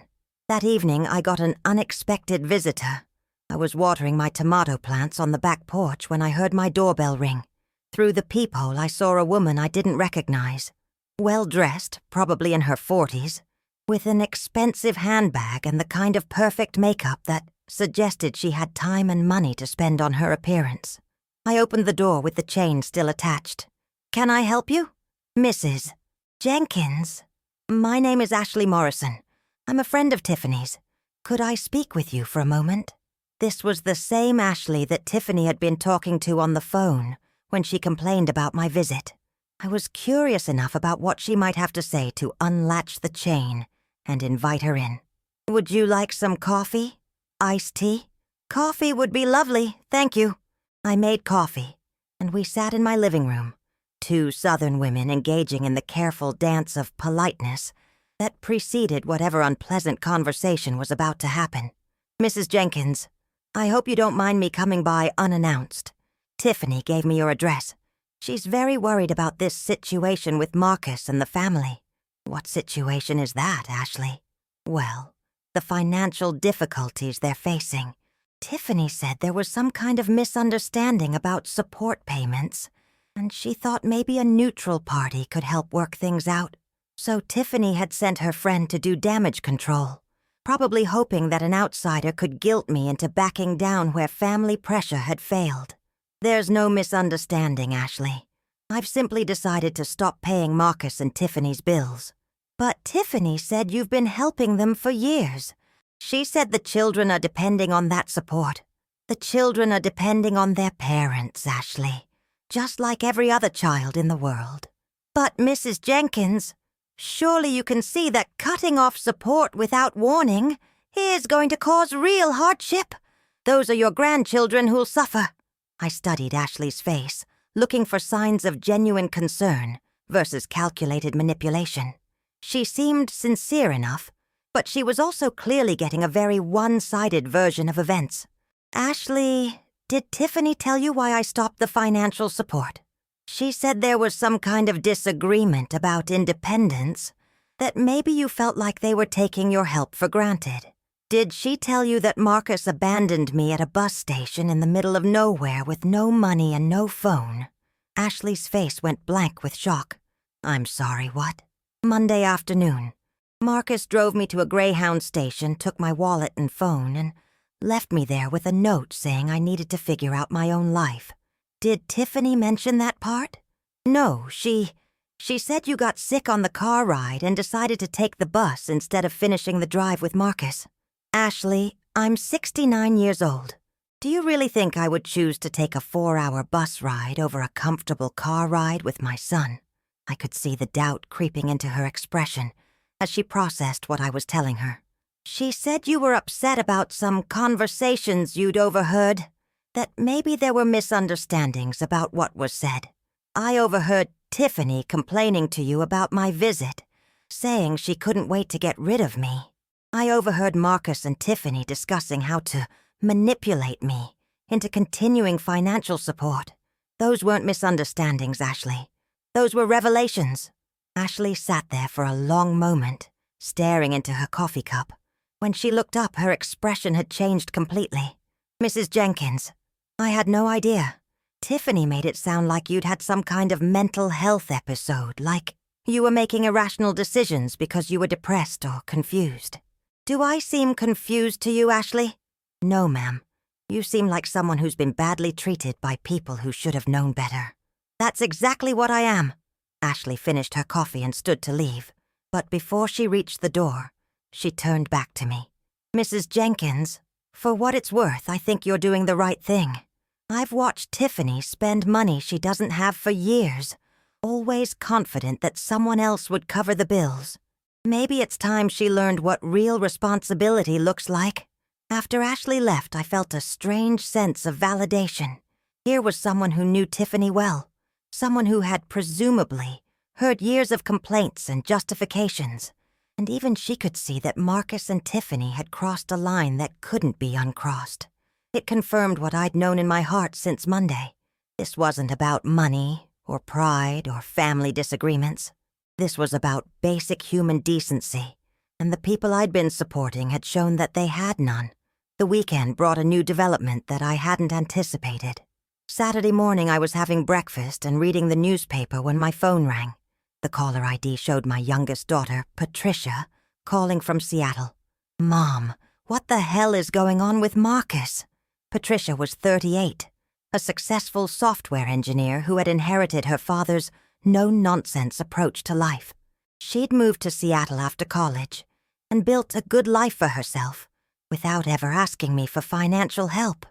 S1: That evening, I got an unexpected visitor. I was watering my tomato plants on the back porch when I heard my doorbell ring. Through the peephole, I saw a woman I didn't recognize. Well-dressed, probably in her 40s, with an expensive handbag and the kind of perfect makeup that suggested she had time and money to spend on her appearance. I opened the door with the chain still attached. "Can I help you?" "Mrs. Jenkins. My name is Ashley Morrison. I'm a friend of Tiffany's. Could I speak with you for a moment?" This was the same Ashley that Tiffany had been talking to on the phone when she complained about my visit. I was curious enough about what she might have to say to unlatch the chain and invite her in. "Would you like some coffee? Iced tea?" "Coffee would be lovely, thank you." I made coffee, and we sat in my living room, two Southern women engaging in the careful dance of politeness that preceded whatever unpleasant conversation was about to happen. "Mrs. Jenkins, I hope you don't mind me coming by unannounced. Tiffany gave me your address. She's very worried about this situation with Marcus and the family." "What situation is that, Ashley?" "Well, the financial difficulties they're facing. Tiffany said there was some kind of misunderstanding about support payments, and she thought maybe a neutral party could help work things out. So Tiffany had sent her friend to do damage control, probably hoping that an outsider could guilt me into backing down where family pressure had failed. There's no misunderstanding, Ashley. I've simply decided to stop paying Marcus and Tiffany's bills." "But Tiffany said you've been helping them for years. She said the children are depending on that support. The children are depending on their parents, Ashley, just like every other child in the world." "But Mrs. Jenkins, surely you can see that cutting off support without warning is going to cause real hardship. Those are your grandchildren who'll suffer." I studied Ashley's face, looking for signs of genuine concern versus calculated manipulation. She seemed sincere enough, but she was also clearly getting a very one-sided version of events. "Ashley, did Tiffany tell you why I stopped the financial support?" "She said there was some kind of disagreement about independence, that maybe you felt like they were taking your help for granted." "Did she tell you that Marcus abandoned me at a bus station in the middle of nowhere with no money and no phone?" Ashley's face went blank with shock. "I'm sorry, what?" "Monday afternoon. Marcus drove me to a Greyhound station, took my wallet and phone, and left me there with a note saying I needed to figure out my own life." "Did Tiffany mention that part?" "No, she said you got sick on the car ride and decided to take the bus instead of finishing the drive with Marcus." "Ashley, I'm 69 years old. Do you really think I would choose to take a 4-hour bus ride over a comfortable car ride with my son?" I could see the doubt creeping into her expression as she processed what I was telling her. "She said you were upset about some conversations you'd overheard, that maybe there were misunderstandings about what was said. I overheard Tiffany complaining to you about my visit, saying she couldn't wait to get rid of me. I overheard Marcus and Tiffany discussing how to manipulate me into continuing financial support. Those weren't misunderstandings, Ashley. Those were revelations." Ashley sat there for a long moment, staring into her coffee cup. When she looked up, her expression had changed completely. "Mrs. Jenkins, I had no idea. Tiffany made it sound like you'd had some kind of mental health episode, like you were making irrational decisions because you were depressed or confused." "Do I seem confused to you, Ashley?" "No, ma'am. You seem like someone who's been badly treated by people who should have known better." "That's exactly what I am." Ashley finished her coffee and stood to leave, but before she reached the door, she turned back to me. "Mrs. Jenkins, for what it's worth, I think you're doing the right thing. I've watched Tiffany spend money she doesn't have for years, always confident that someone else would cover the bills. Maybe it's time she learned what real responsibility looks like." After Ashley left, I felt a strange sense of validation. Here was someone who knew Tiffany well, someone who had presumably heard years of complaints and justifications, and even she could see that Marcus and Tiffany had crossed a line that couldn't be uncrossed. It confirmed what I'd known in my heart since Monday. This wasn't about money or pride or family disagreements. This was about basic human decency, and the people I'd been supporting had shown that they had none. The weekend brought a new development that I hadn't anticipated. Saturday morning I was having breakfast and reading the newspaper when my phone rang. The caller ID showed my youngest daughter, Patricia, calling from Seattle. "Mom, what the hell is going on with Marcus?" Patricia was 38, a successful software engineer who had inherited her father's no-nonsense approach to life. She'd moved to Seattle after college and built a good life for herself without ever asking me for financial help.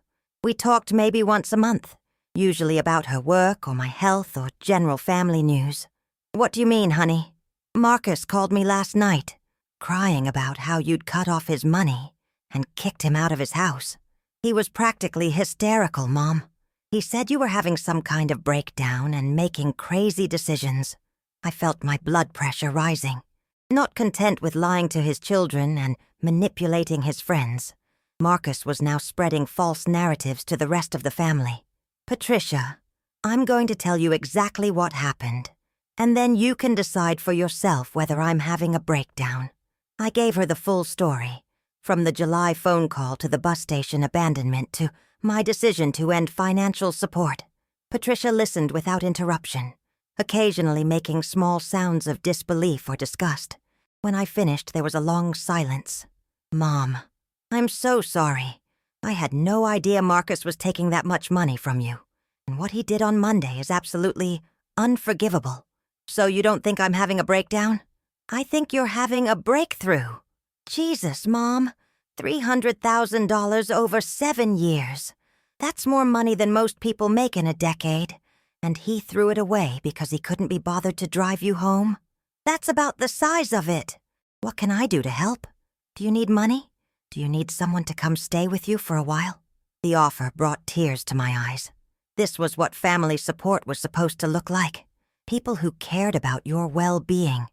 S1: We talked maybe once a month, usually about her work or my health or general family news. "What do you mean, honey?" "Marcus called me last night, crying about how you'd cut off his money and kicked him out of his house. He was practically hysterical, Mom. He said you were having some kind of breakdown and making crazy decisions." I felt my blood pressure rising. Not content with lying to his children and manipulating his friends, Marcus was now spreading false narratives to the rest of the family. "Patricia, I'm going to tell you exactly what happened, and then you can decide for yourself whether I'm having a breakdown." I gave her the full story, from the July phone call to the bus station abandonment to my decision to end financial support. Patricia listened without interruption, occasionally making small sounds of disbelief or disgust. When I finished, there was a long silence. "Mom, I'm so sorry. I had no idea Marcus was taking that much money from you, and what he did on Monday is absolutely unforgivable. So you don't think I'm having a breakdown?" "I think you're having a breakthrough." "Jesus, Mom, $300,000 over 7 years. That's more money than most people make in a decade. And he threw it away because he couldn't be bothered to drive you home? That's about the size of it. What can I do to help? Do you need money? Do you need someone to come stay with you for a while?" The offer brought tears to my eyes. This was what family support was supposed to look like. People who cared about your well-being,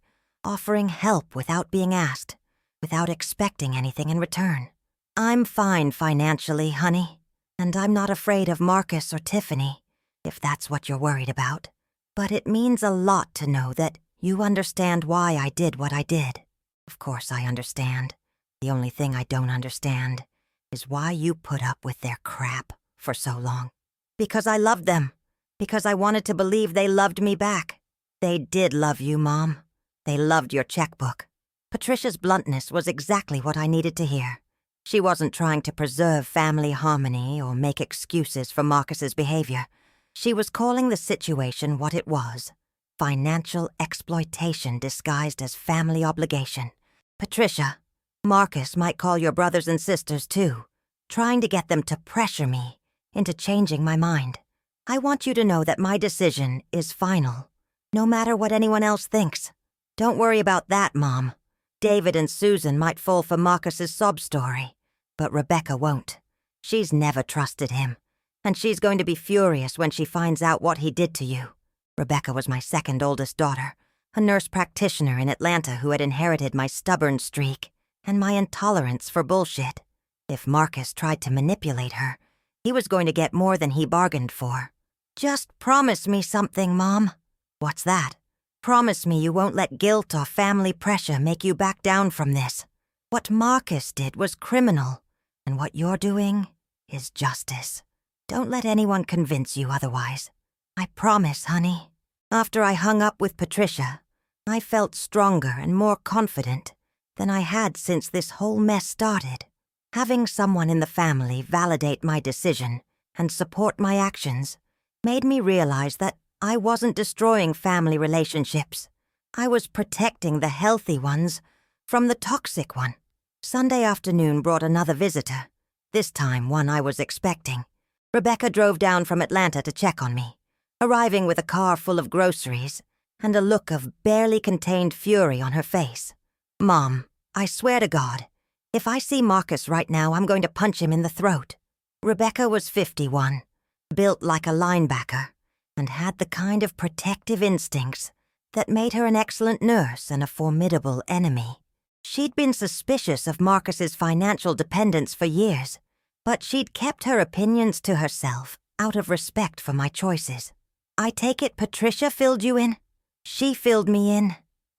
S1: offering help without being asked, without expecting anything in return. "I'm fine financially, honey, and I'm not afraid of Marcus or Tiffany, if that's what you're worried about. But it means a lot to know that you understand why I did what I did." "Of course I understand. The only thing I don't understand is why you put up with their crap for so long." "Because I loved them. Because I wanted to believe they loved me back." "They did love you, Mom. They loved your checkbook." Patricia's bluntness was exactly what I needed to hear. She wasn't trying to preserve family harmony or make excuses for Marcus's behavior. She was calling the situation what it was: financial exploitation disguised as family obligation. "Patricia, Marcus might call your brothers and sisters too, trying to get them to pressure me into changing my mind. I want you to know that my decision is final, no matter what anyone else thinks. Don't worry about that, Mom. David and Susan might fall for Marcus's sob story, but Rebecca won't. She's never trusted him, and she's going to be furious when she finds out what he did to you." Rebecca was my second oldest daughter, a nurse practitioner in Atlanta who had inherited my stubborn streak and my intolerance for bullshit. If Marcus tried to manipulate her, he was going to get more than he bargained for. "Just promise me something, Mom." "What's that?" "Promise me you won't let guilt or family pressure make you back down from this. What Marcus did was criminal, and what you're doing is justice. Don't let anyone convince you otherwise." "I promise, honey." After I hung up with Patricia, I felt stronger and more confident than I had since this whole mess started. Having someone in the family validate my decision and support my actions made me realize that I wasn't destroying family relationships. I was protecting the healthy ones from the toxic one. Sunday afternoon brought another visitor, this time one I was expecting. Rebecca drove down from Atlanta to check on me, arriving with a car full of groceries and a look of barely contained fury on her face. "Mom, I swear to God, if I see Marcus right now, I'm going to punch him in the throat." Rebecca was 51, built like a linebacker, and had the kind of protective instincts that made her an excellent nurse and a formidable enemy. She'd been suspicious of Marcus's financial dependence for years, but she'd kept her opinions to herself out of respect for my choices. "I take it Patricia filled you in?" "She filled me in,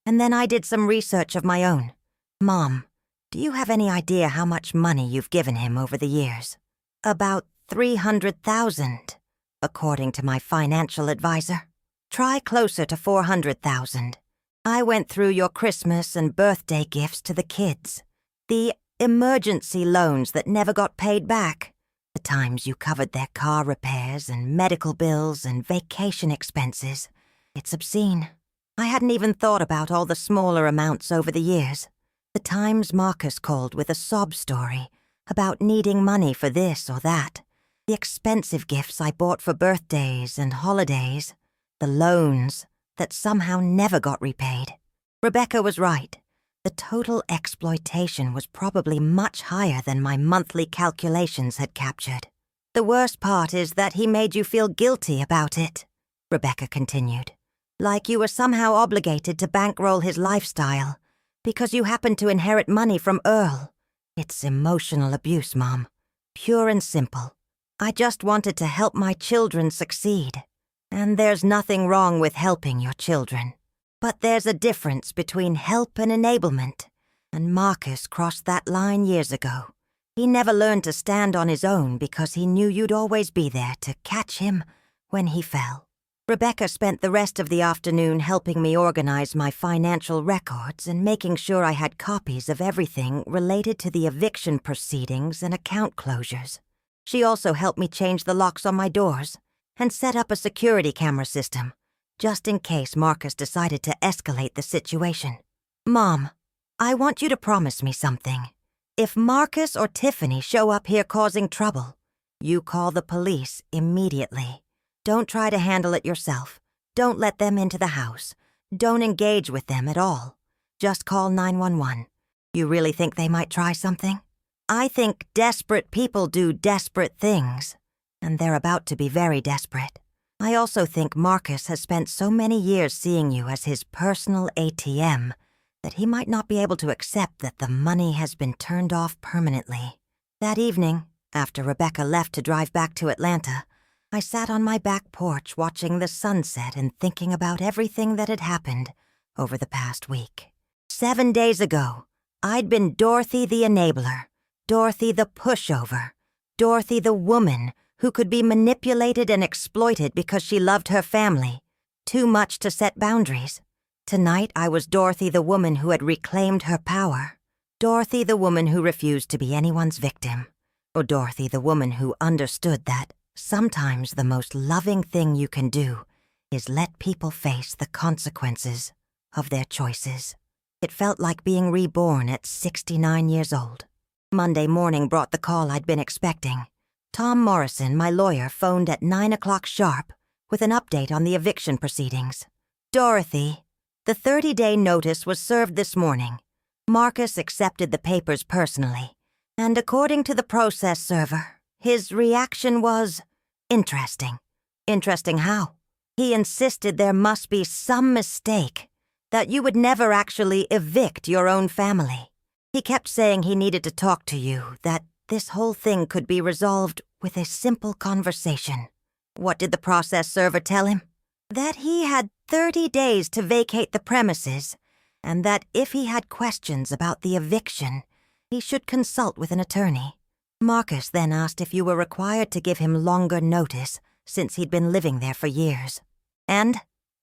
S1: and then I did some research of my own. Mom, do you have any idea how much money you've given him over the years?" "About 300,000, according to my financial advisor. Try closer to 400,000. I went through your Christmas and birthday gifts to the kids, the emergency loans that never got paid back, the times you covered their car repairs and medical bills and vacation expenses. It's obscene. I hadn't even thought about all the smaller amounts over the years. The times Marcus called with a sob story about needing money for this or that, the expensive gifts I bought for birthdays and holidays, the loans that somehow never got repaid." Rebecca was right. The total exploitation was probably much higher than my monthly calculations had captured. "The worst part is that he made you feel guilty about it," Rebecca continued. "Like you were somehow obligated to bankroll his lifestyle because you happened to inherit money from Earl. It's emotional abuse, Mom. Pure and simple. I just wanted to help my children succeed. And there's nothing wrong with helping your children. But there's a difference between help and enablement, and Marcus crossed that line years ago. He never learned to stand on his own because he knew you'd always be there to catch him when he fell." Rebecca spent the rest of the afternoon helping me organize my financial records and making sure I had copies of everything related to the eviction proceedings and account closures. She also helped me change the locks on my doors and set up a security camera system, just in case Marcus decided to escalate the situation. "Mom, I want you to promise me something. If Marcus or Tiffany show up here causing trouble, you call the police immediately. Don't try to handle it yourself. Don't let them into the house. Don't engage with them at all. Just call 911. You really think they might try something? I think desperate people do desperate things, and they're about to be very desperate. I also think Marcus has spent so many years seeing you as his personal ATM that he might not be able to accept that the money has been turned off permanently." That evening, after Rebecca left to drive back to Atlanta, I sat on my back porch watching the sunset and thinking about everything that had happened over the past week. 7 days ago, I'd been Dorothy the enabler, Dorothy the pushover, Dorothy the woman who could be manipulated and exploited because she loved her family, too much to set boundaries. Tonight, I was Dorothy the woman who had reclaimed her power, Dorothy the woman who refused to be anyone's victim, or Dorothy the woman who understood that sometimes the most loving thing you can do is let people face the consequences of their choices. It felt like being reborn at 69 years old. Monday morning brought the call I'd been expecting. Tom Morrison, my lawyer, phoned at 9 o'clock sharp with an update on the eviction proceedings. "Dorothy, the 30-day notice was served this morning. Marcus accepted the papers personally, and according to the process server, his reaction was interesting." "Interesting how?" "He insisted there must be some mistake, that you would never actually evict your own family. He kept saying he needed to talk to you, that this whole thing could be resolved with a simple conversation." "What did the process server tell him?" "That he had 30 days to vacate the premises, and that if he had questions about the eviction, he should consult with an attorney." Marcus then asked if you were required to give him longer notice since he'd been living there for years. And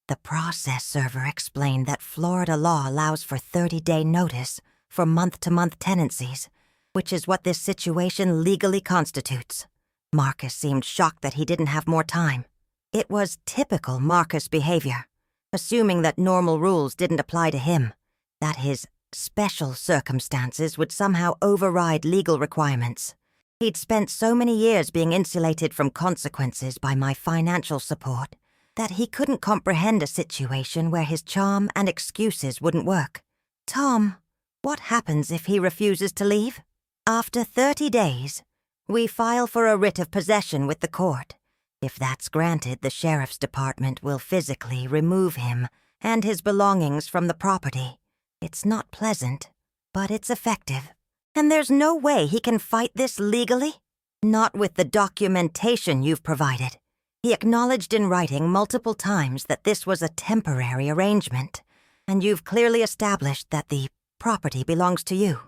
S1: the process server explained that Florida law allows for 30-day notice for month-to-month tenancies, which is what this situation legally constitutes. Marcus seemed shocked that he didn't have more time. It was typical Marcus behavior, assuming that normal rules didn't apply to him, that his special circumstances would somehow override legal requirements. He'd spent so many years being insulated from consequences by my financial support that he couldn't comprehend a situation where his charm and excuses wouldn't work. Tom, what happens if he refuses to leave? After 30 days, we file for a writ of possession with the court. If that's granted, the sheriff's department will physically remove him and his belongings from the property. It's not pleasant, but it's effective. And there's no way he can fight this legally? Not with the documentation you've provided. He acknowledged in writing multiple times that this was a temporary arrangement, and you've clearly established that the property belongs to you.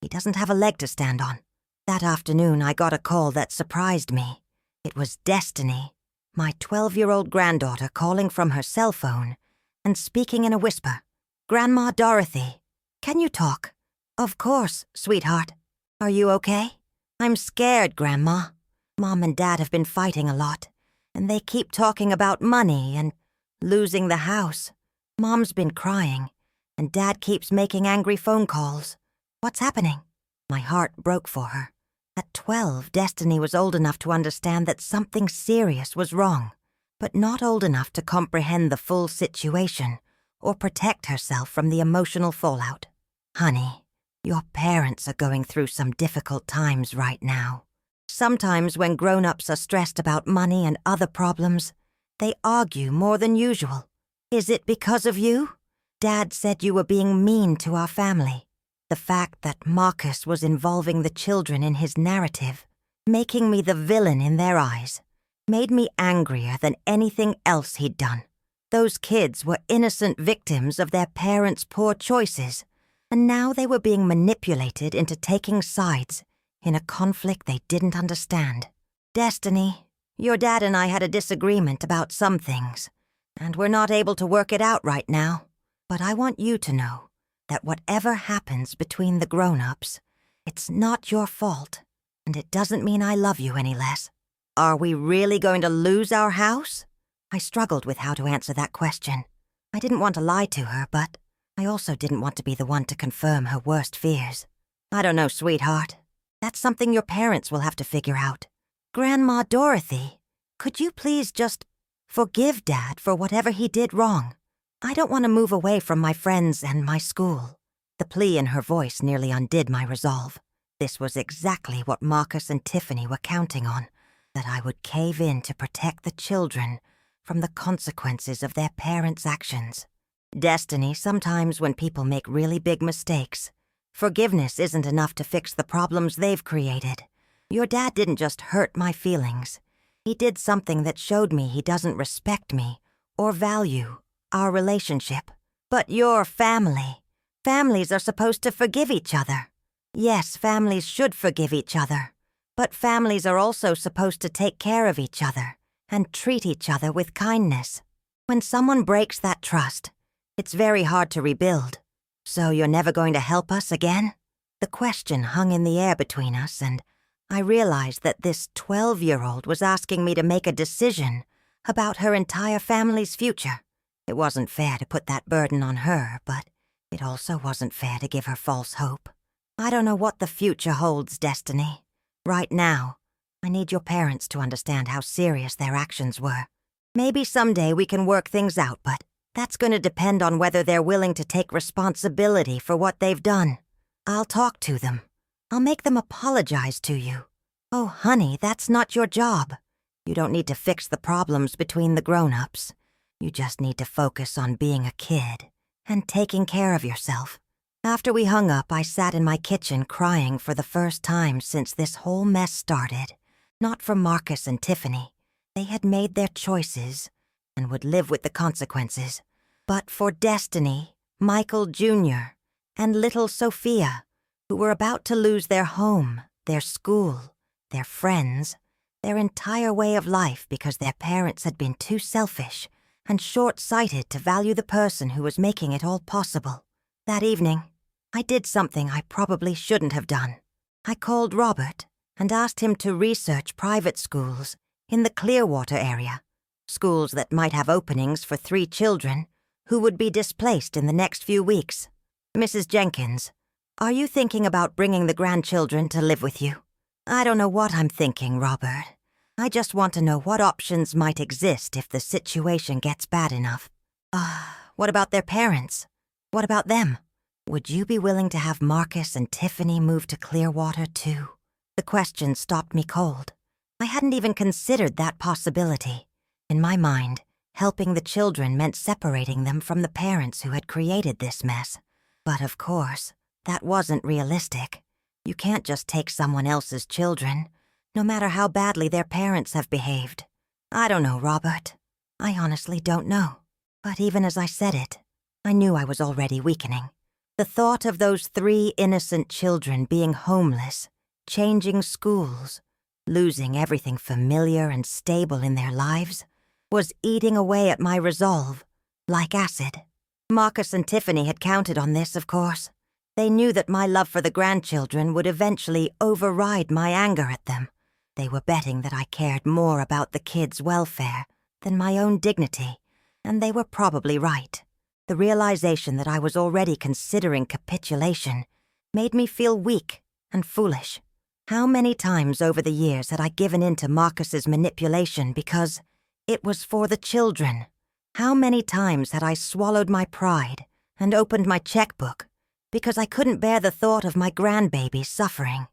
S1: He doesn't have a leg to stand on. That afternoon, I got a call that surprised me. It was Destiny, my 12-year-old granddaughter, calling from her cell phone and speaking in a whisper. "Grandma Dorothy, can you talk?" "Of course, sweetheart. Are you okay?" "I'm scared, Grandma. Mom and Dad have been fighting a lot, and they keep talking about money and losing the house. Mom's been crying, and Dad keeps making angry phone calls. What's happening?" My heart broke for her. At 12, Destiny was old enough to understand that something serious was wrong, but not old enough to comprehend the full situation or protect herself from the emotional fallout. "Honey, your parents are going through some difficult times right now. Sometimes when grown-ups are stressed about money and other problems, they argue more than usual. Is it because of you? Dad said you were being mean to our family. The fact that Marcus was involving the children in his narrative, making me the villain in their eyes, made me angrier than anything else he'd done. Those kids were innocent victims of their parents' poor choices, and now they were being manipulated into taking sides in a conflict they didn't understand. Destiny, your dad and I had a disagreement about some things, and we're not able to work it out right now. But I want you to know that whatever happens between the grown-ups, it's not your fault, and it doesn't mean I love you any less. Are we really going to lose our house? I struggled with how to answer that question. I didn't want to lie to her, but I also didn't want to be the one to confirm her worst fears. I don't know, sweetheart. That's something your parents will have to figure out. Grandma Dorothy, could you please just forgive Dad for whatever he did wrong? I don't want to move away from my friends and my school. The plea in her voice nearly undid my resolve. This was exactly what Marcus and Tiffany were counting on, that I would cave in to protect the children from the consequences of their parents' actions. Destiny, sometimes when people make really big mistakes, forgiveness isn't enough to fix the problems they've created. Your dad didn't just hurt my feelings. He did something that showed me he doesn't respect me or value our relationship. But you're family. Families are supposed to forgive each other. Yes, families should forgive each other. But families are also supposed to take care of each other and treat each other with kindness. When someone breaks that trust, it's very hard to rebuild. So you're never going to help us again? The question hung in the air between us, and I realized that this 12-year-old was asking me to make a decision about her entire family's future. It wasn't fair to put that burden on her, but it also wasn't fair to give her false hope. I don't know what the future holds, Destiny. Right now, I need your parents to understand how serious their actions were. Maybe someday we can work things out, but that's going to depend on whether they're willing to take responsibility for what they've done. I'll talk to them. I'll make them apologize to you. Oh, honey, that's not your job. You don't need to fix the problems between the grown-ups. You just need to focus on being a kid and taking care of yourself. After we hung up, I sat in my kitchen crying for the first time since this whole mess started. Not for Marcus and Tiffany. They had made their choices and would live with the consequences. But for Destiny, Michael Jr., and little Sophia, who were about to lose their home, their school, their friends, their entire way of life because their parents had been too selfish and short-sighted to value the person who was making it all possible. That evening, I did something I probably shouldn't have done. I called Robert and asked him to research private schools in the Clearwater area, schools that might have openings for 3 children who would be displaced in the next few weeks. Mrs. Jenkins, are you thinking about bringing the grandchildren to live with you? I don't know what I'm thinking, Robert. I just want to know what options might exist if the situation gets bad enough. What about their parents? What about them? Would you be willing to have Marcus and Tiffany move to Clearwater too? The question stopped me cold. I hadn't even considered that possibility. In my mind, helping the children meant separating them from the parents who had created this mess. But of course, that wasn't realistic. You can't just take someone else's children, no matter how badly their parents have behaved. I don't know, Robert. I honestly don't know. But even as I said it, I knew I was already weakening. The thought of those 3 innocent children being homeless, changing schools, losing everything familiar and stable in their lives, was eating away at my resolve, like acid. Marcus and Tiffany had counted on this, of course. They knew that my love for the grandchildren would eventually override my anger at them. They were betting that I cared more about the kids' welfare than my own dignity, and they were probably right. The realization that I was already considering capitulation made me feel weak and foolish. How many times over the years had I given in to Marcus's manipulation because it was for the children? How many times had I swallowed my pride and opened my checkbook because I couldn't bear the thought of my grandbabies suffering?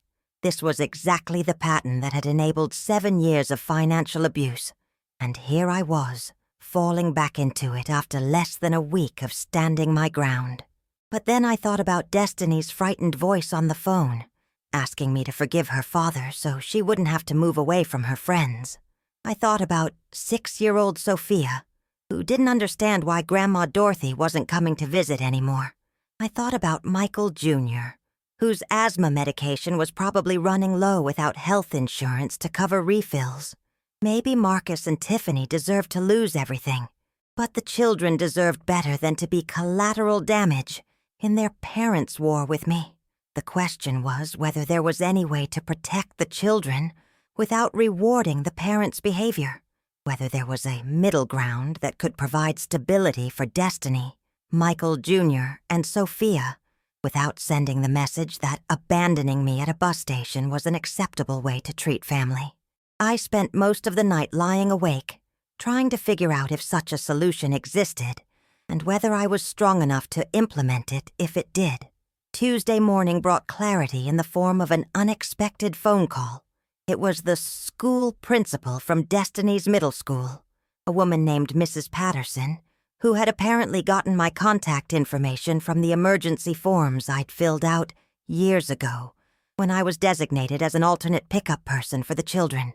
S1: This was exactly the pattern that had enabled 7 years of financial abuse, and here I was, falling back into it after less than a week of standing my ground. But then I thought about Destiny's frightened voice on the phone, asking me to forgive her father so she wouldn't have to move away from her friends. I thought about 6-year-old Sophia, who didn't understand why Grandma Dorothy wasn't coming to visit anymore. I thought about Michael Jr., whose asthma medication was probably running low without health insurance to cover refills. Maybe Marcus and Tiffany deserved to lose everything, but the children deserved better than to be collateral damage in their parents' war with me. The question was whether there was any way to protect the children without rewarding the parents' behavior, whether there was a middle ground that could provide stability for Destiny, Michael Jr., and Sophia, without sending the message that abandoning me at a bus station was an acceptable way to treat family. I spent most of the night lying awake, trying to figure out if such a solution existed, and whether I was strong enough to implement it if it did. Tuesday morning brought clarity in the form of an unexpected phone call. It was the school principal from Destiny's middle school, a woman named Mrs. Patterson, who had apparently gotten my contact information from the emergency forms I'd filled out years ago when I was designated as an alternate pickup person for the children.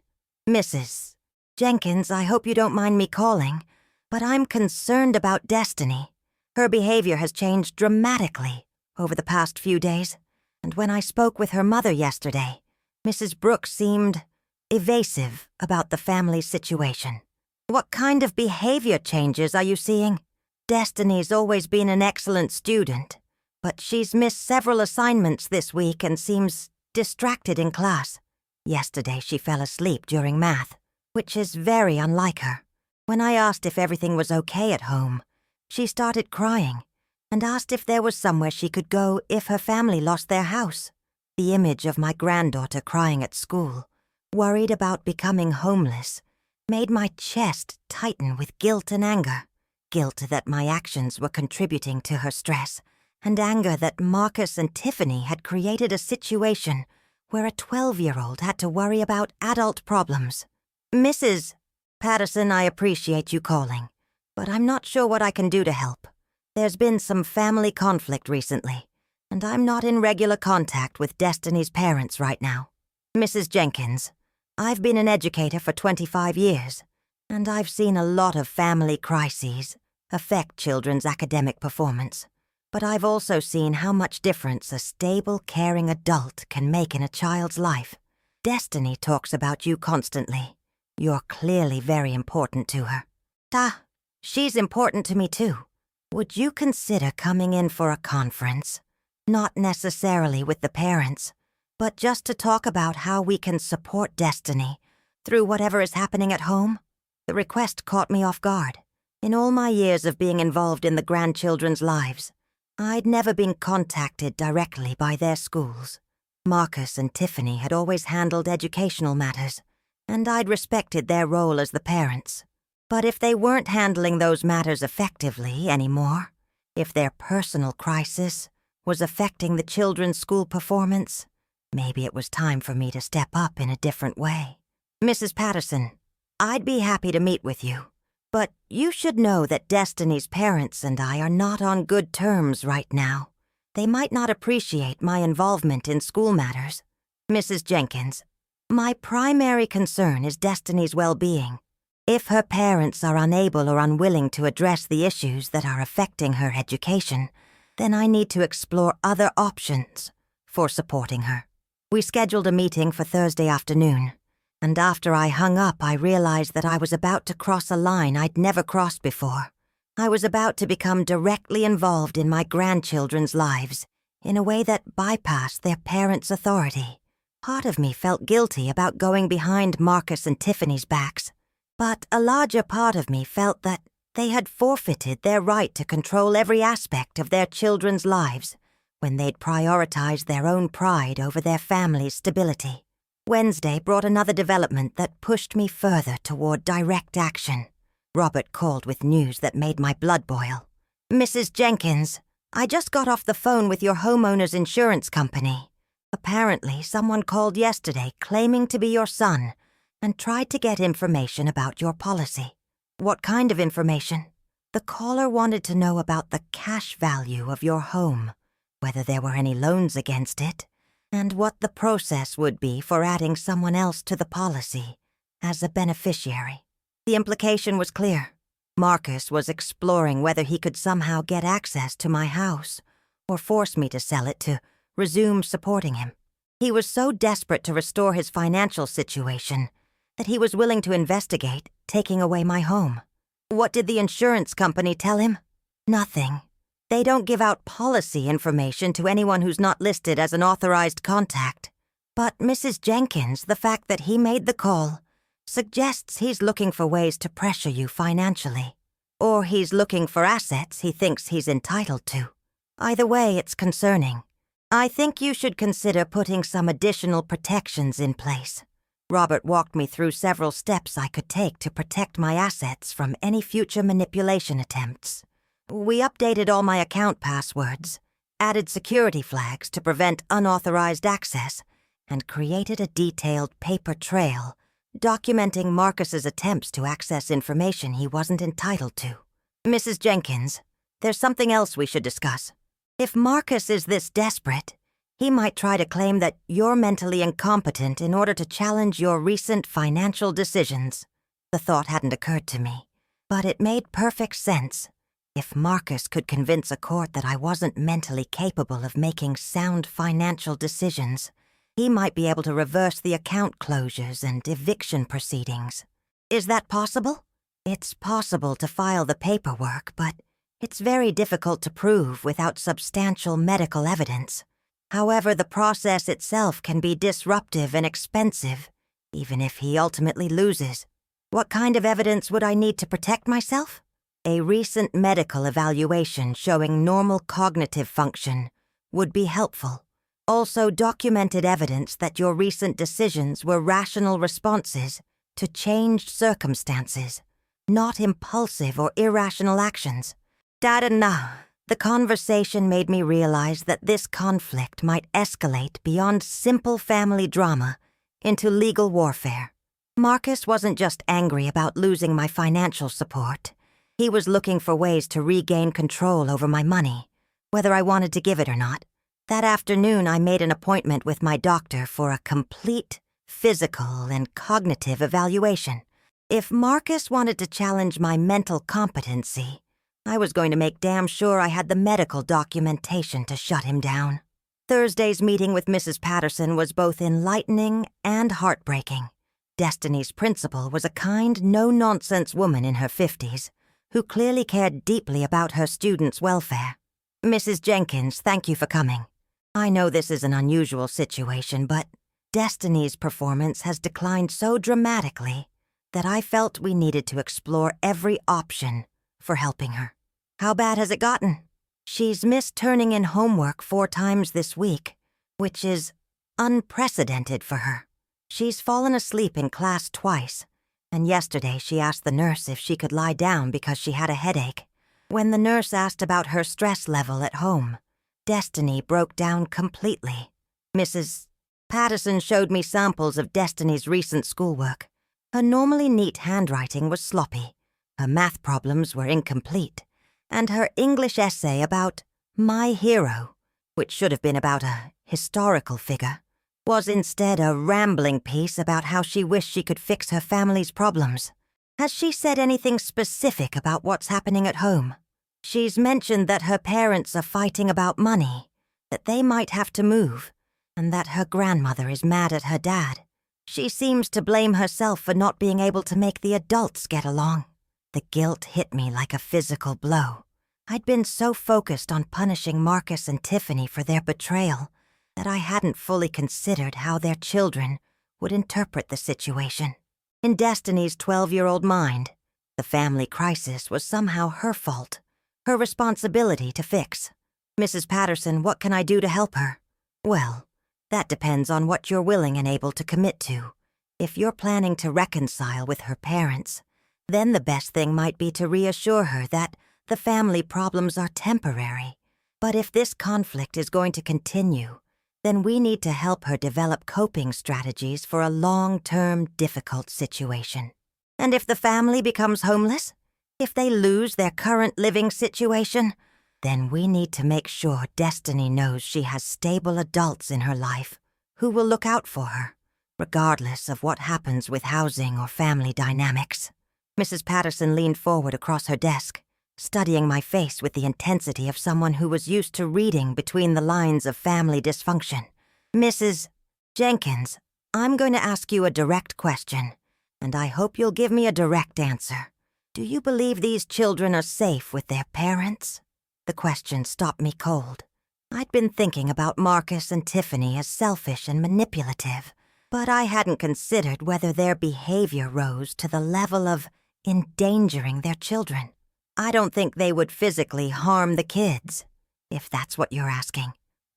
S1: Mrs. Jenkins, I hope you don't mind me calling, but I'm concerned about Destiny. Her behavior has changed dramatically over the past few days, and when I spoke with her mother yesterday, Mrs. Brooks seemed evasive about the family situation. What kind of behavior changes are you seeing? Destiny's always been an excellent student, but she's missed several assignments this week and seems distracted in class. Yesterday she fell asleep during math, which is very unlike her. When I asked if everything was okay at home, she started crying and asked if there was somewhere she could go if her family lost their house. The image of my granddaughter crying at school, worried about becoming homeless, made my chest tighten with guilt and anger. Guilt that my actions were contributing to her stress, and anger that Marcus and Tiffany had created a situation where a 12-year-old had to worry about adult problems. Mrs. Patterson, I appreciate you calling, but I'm not sure what I can do to help. There's been some family conflict recently, and I'm not in regular contact with Destiny's parents right now. Mrs. Jenkins, I've been an educator for 25 years, and I've seen a lot of family crises affect children's academic performance. But I've also seen how much difference a stable, caring adult can make in a child's life. Destiny talks about you constantly. You're clearly very important to her. She's important to me too. Would you consider coming in for a conference? Not necessarily with the parents, but just to talk about how we can support Destiny through whatever is happening at home. The request caught me off guard. In all my years of being involved in the grandchildren's lives, I'd never been contacted directly by their schools. Marcus and Tiffany had always handled educational matters, and I'd respected their role as the parents. But if they weren't handling those matters effectively anymore, if their personal crisis was affecting the children's school performance, maybe it was time for me to step up in a different way. Mrs. Patterson, I'd be happy to meet with you, but you should know that Destiny's parents and I are not on good terms right now. They might not appreciate my involvement in school matters. Mrs. Jenkins, my primary concern is Destiny's well-being. If her parents are unable or unwilling to address the issues that are affecting her education, then I need to explore other options for supporting her. We scheduled a meeting for Thursday afternoon, and after I hung up, I realized that I was about to cross a line I'd never crossed before. I was about to become directly involved in my grandchildren's lives in a way that bypassed their parents' authority. Part of me felt guilty about going behind Marcus and Tiffany's backs, but a larger part of me felt that they had forfeited their right to control every aspect of their children's lives when they'd prioritized their own pride over their family's stability. Wednesday brought another development that pushed me further toward direct action. Robert called with news that made my blood boil. Mrs. Jenkins, I just got off the phone with your homeowner's insurance company. Apparently, someone called yesterday claiming to be your son and tried to get information about your policy. What kind of information? The caller wanted to know about the cash value of your home, whether there were any loans against it, and what the process would be for adding someone else to the policy as a beneficiary. The implication was clear. Marcus was exploring whether he could somehow get access to my house or force me to sell it to resume supporting him. He was so desperate to restore his financial situation that he was willing to investigate taking away my home. What did the insurance company tell him? Nothing. They don't give out policy information to anyone who's not listed as an authorized contact. But Mrs. Jenkins, the fact that he made the call suggests he's looking for ways to pressure you financially. Or he's looking for assets he thinks he's entitled to. Either way, it's concerning. I think you should consider putting some additional protections in place. Robert walked me through several steps I could take to protect my assets from any future manipulation attempts. We updated all my account passwords, added security flags to prevent unauthorized access, and created a detailed paper trail documenting Marcus's attempts to access information he wasn't entitled to. Mrs. Jenkins, there's something else we should discuss. If Marcus is this desperate, he might try to claim that you're mentally incompetent in order to challenge your recent financial decisions. The thought hadn't occurred to me, but it made perfect sense. If Marcus could convince a court that I wasn't mentally capable of making sound financial decisions, he might be able to reverse the account closures and eviction proceedings. Is that possible? It's possible to file the paperwork, but it's very difficult to prove without substantial medical evidence. However, the process itself can be disruptive and expensive, even if he ultimately loses. What kind of evidence would I need to protect myself? A recent medical evaluation showing normal cognitive function would be helpful. Also, documented evidence that your recent decisions were rational responses to changed circumstances, not impulsive or irrational actions. The conversation made me realize that this conflict might escalate beyond simple family drama into legal warfare. Marcus wasn't just angry about losing my financial support. He was looking for ways to regain control over my money, whether I wanted to give it or not. That afternoon, I made an appointment with my doctor for a complete physical and cognitive evaluation. If Marcus wanted to challenge my mental competency, I was going to make damn sure I had the medical documentation to shut him down. Thursday's meeting with Mrs. Patterson was both enlightening and heartbreaking. Destiny's principal was a kind, no-nonsense woman in her 50s who clearly cared deeply about her students' welfare. Mrs. Jenkins, thank you for coming. I know this is an unusual situation, but Destiny's performance has declined so dramatically that I felt we needed to explore every option for helping her. How bad has it gotten? She's missed turning in homework 4 times this week, which is unprecedented for her. She's fallen asleep in class twice, and yesterday she asked the nurse if she could lie down because she had a headache. When the nurse asked about her stress level at home, Destiny broke down completely. Mrs. Patterson showed me samples of Destiny's recent schoolwork. Her normally neat handwriting was sloppy, her math problems were incomplete, and her English essay about my hero, which should have been about a historical figure, was instead a rambling piece about how she wished she could fix her family's problems. Has she said anything specific about what's happening at home? She's mentioned that her parents are fighting about money, that they might have to move, and that her grandmother is mad at her dad. She seems to blame herself for not being able to make the adults get along. The guilt hit me like a physical blow. I'd been so focused on punishing Marcus and Tiffany for their betrayal that I hadn't fully considered how their children would interpret the situation. In Destiny's 12-year-old mind, the family crisis was somehow her fault, her responsibility to fix. Mrs. Patterson, what can I do to help her? Well, that depends on what you're willing and able to commit to. If you're planning to reconcile with her parents, then the best thing might be to reassure her that the family problems are temporary. But if this conflict is going to continue, then we need to help her develop coping strategies for a long-term, difficult situation. And if the family becomes homeless, if they lose their current living situation, then we need to make sure Destiny knows she has stable adults in her life who will look out for her, regardless of what happens with housing or family dynamics. Mrs. Patterson leaned forward across her desk, studying my face with the intensity of someone who was used to reading between the lines of family dysfunction. Mrs. Jenkins, I'm going to ask you a direct question, and I hope you'll give me a direct answer. Do you believe these children are safe with their parents? The question stopped me cold. I'd been thinking about Marcus and Tiffany as selfish and manipulative, but I hadn't considered whether their behavior rose to the level of endangering their children. I don't think they would physically harm the kids, if that's what you're asking.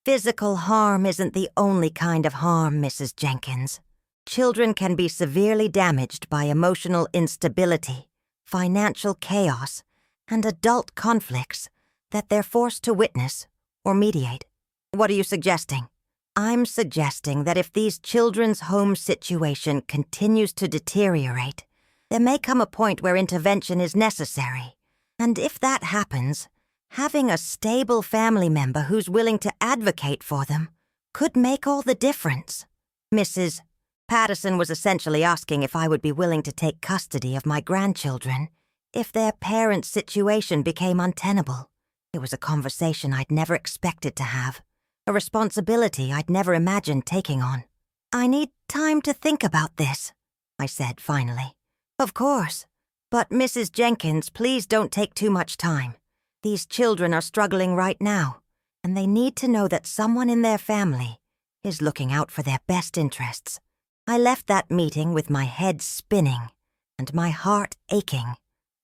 S1: Physical harm isn't the only kind of harm, Mrs. Jenkins. Children can be severely damaged by emotional instability, financial chaos, and adult conflicts that they're forced to witness or mediate. What are you suggesting? I'm suggesting that if these children's home situation continues to deteriorate, there may come a point where intervention is necessary. And if that happens, having a stable family member who's willing to advocate for them could make all the difference. Mrs. Patterson was essentially asking if I would be willing to take custody of my grandchildren if their parents' situation became untenable. It was a conversation I'd never expected to have, a responsibility I'd never imagined taking on. I need time to think about this, I said finally. Of course. But Mrs. Jenkins, please don't take too much time. These children are struggling right now, and they need to know that someone in their family is looking out for their best interests. I left that meeting with my head spinning and my heart aching.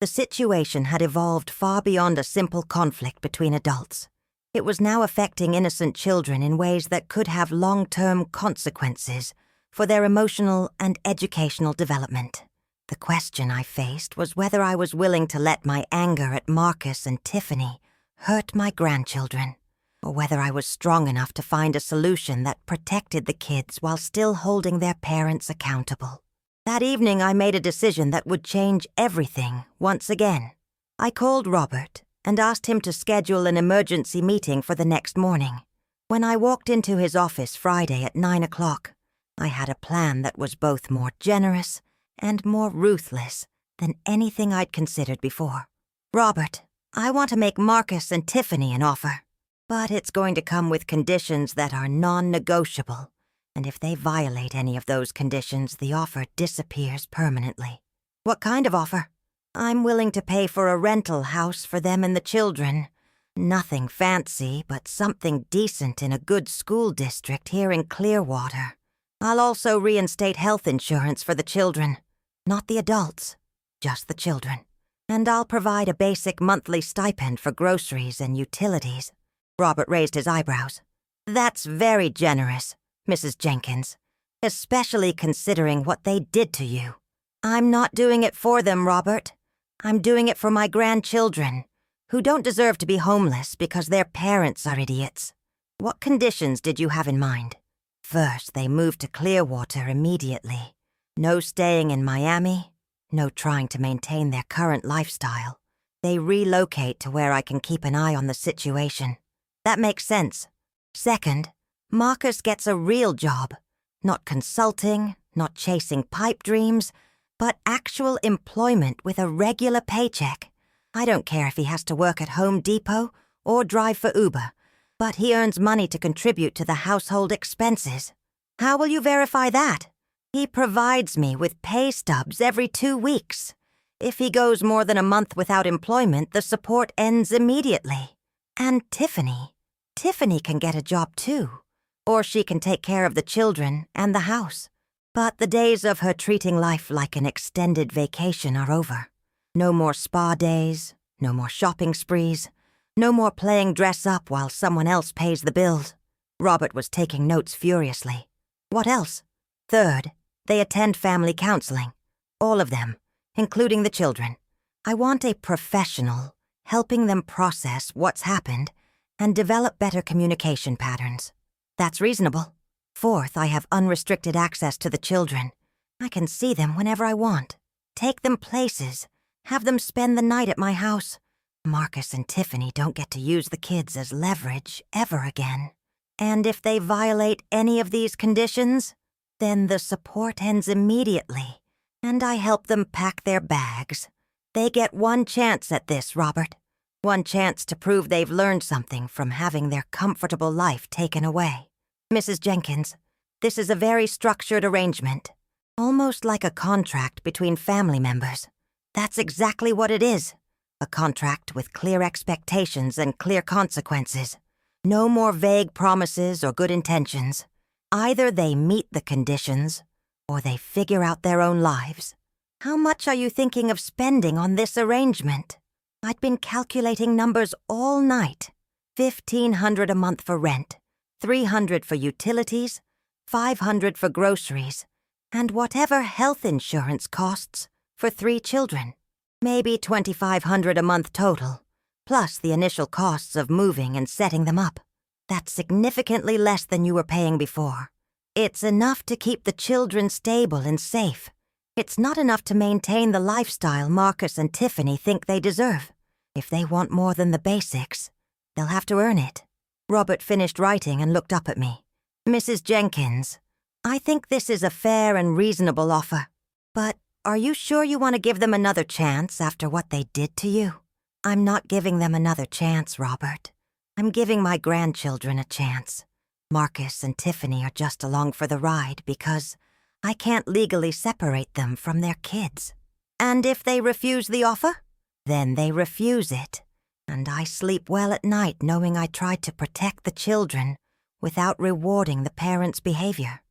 S1: The situation had evolved far beyond a simple conflict between adults. It was now affecting innocent children in ways that could have long-term consequences for their emotional and educational development. The question I faced was whether I was willing to let my anger at Marcus and Tiffany hurt my grandchildren, or whether I was strong enough to find a solution that protected the kids while still holding their parents accountable. That evening I made a decision that would change everything once again. I called Robert and asked him to schedule an emergency meeting for the next morning. When I walked into his office Friday at 9 o'clock, I had a plan that was both more generous and more ruthless than anything I'd considered before. Robert, I want to make Marcus and Tiffany an offer, but it's going to come with conditions that are non-negotiable, and if they violate any of those conditions, the offer disappears permanently. What kind of offer? I'm willing to pay for a rental house for them and the children, Nothing fancy, but something decent in a good school district here in Clearwater. I'll also reinstate health insurance for the children. Not the adults, just the children. And I'll provide a basic monthly stipend for groceries and utilities. Robert raised his eyebrows. That's very generous, Mrs. Jenkins, especially considering what they did to you. I'm not doing it for them, Robert. I'm doing it for my grandchildren, who don't deserve to be homeless because their parents are idiots. What conditions did you have in mind? First, they moved to Clearwater immediately. No staying in Miami, no trying to maintain their current lifestyle. They relocate to where I can keep an eye on the situation. That makes sense. Second, Marcus gets a real job. Not consulting, not chasing pipe dreams, but actual employment with a regular paycheck. I don't care if he has to work at Home Depot or drive for Uber, but he earns money to contribute to the household expenses. How will you verify that? He provides me with pay stubs every 2 weeks. If he goes more than a month without employment, the support ends immediately. And Tiffany can get a job too, or she can take care of the children and the house. But the days of her treating life like an extended vacation are over. No more spa days, no more shopping sprees, no more playing dress-up while someone else pays the bills. Robert was taking notes furiously. What else? Third, they attend family counseling. All of them, including the children. I want a professional helping them process what's happened and develop better communication patterns. That's reasonable. Fourth, I have unrestricted access to the children. I can see them whenever I want. Take them places. Have them spend the night at my house. Marcus and Tiffany don't get to use the kids as leverage ever again. And if they violate any of these conditions, then the support ends immediately, and I help them pack their bags. They get one chance at this, Robert. One chance to prove they've learned something from having their comfortable life taken away. Mrs. Jenkins, this is a very structured arrangement, almost like a contract between family members. That's exactly what it is. A contract with clear expectations and clear consequences. No more vague promises or good intentions. Either they meet the conditions, or they figure out their own lives. How much are you thinking of spending on this arrangement? I'd been calculating numbers all night. $1,500 a month for rent, $300 for utilities, $500 for groceries, and whatever health insurance costs for 3 children. Maybe $2,500 a month total, plus the initial costs of moving and setting them up. That's significantly less than you were paying before. It's enough to keep the children stable and safe. It's not enough to maintain the lifestyle Marcus and Tiffany think they deserve. If they want more than the basics, they'll have to earn it. Robert finished writing and looked up at me. Mrs. Jenkins, I think this is a fair and reasonable offer. But are you sure you want to give them another chance after what they did to you? I'm not giving them another chance, Robert. I'm giving my grandchildren a chance. Marcus and Tiffany are just along for the ride because I can't legally separate them from their kids. And if they refuse the offer, then they refuse it. And I sleep well at night knowing I tried to protect the children without rewarding the parents' behavior.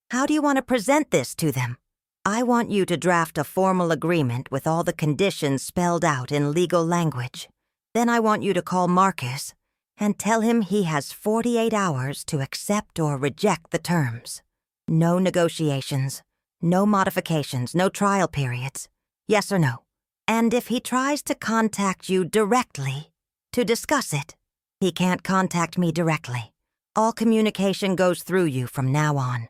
S1: How do you want to present this to them? I want you to draft a formal agreement with all the conditions spelled out in legal language. Then I want you to call Marcus and tell him he has 48 hours to accept or reject the terms. No negotiations, no modifications, no trial periods. Yes or no? And if he tries to contact you directly to discuss it, he can't contact me directly. All communication goes through you from now on.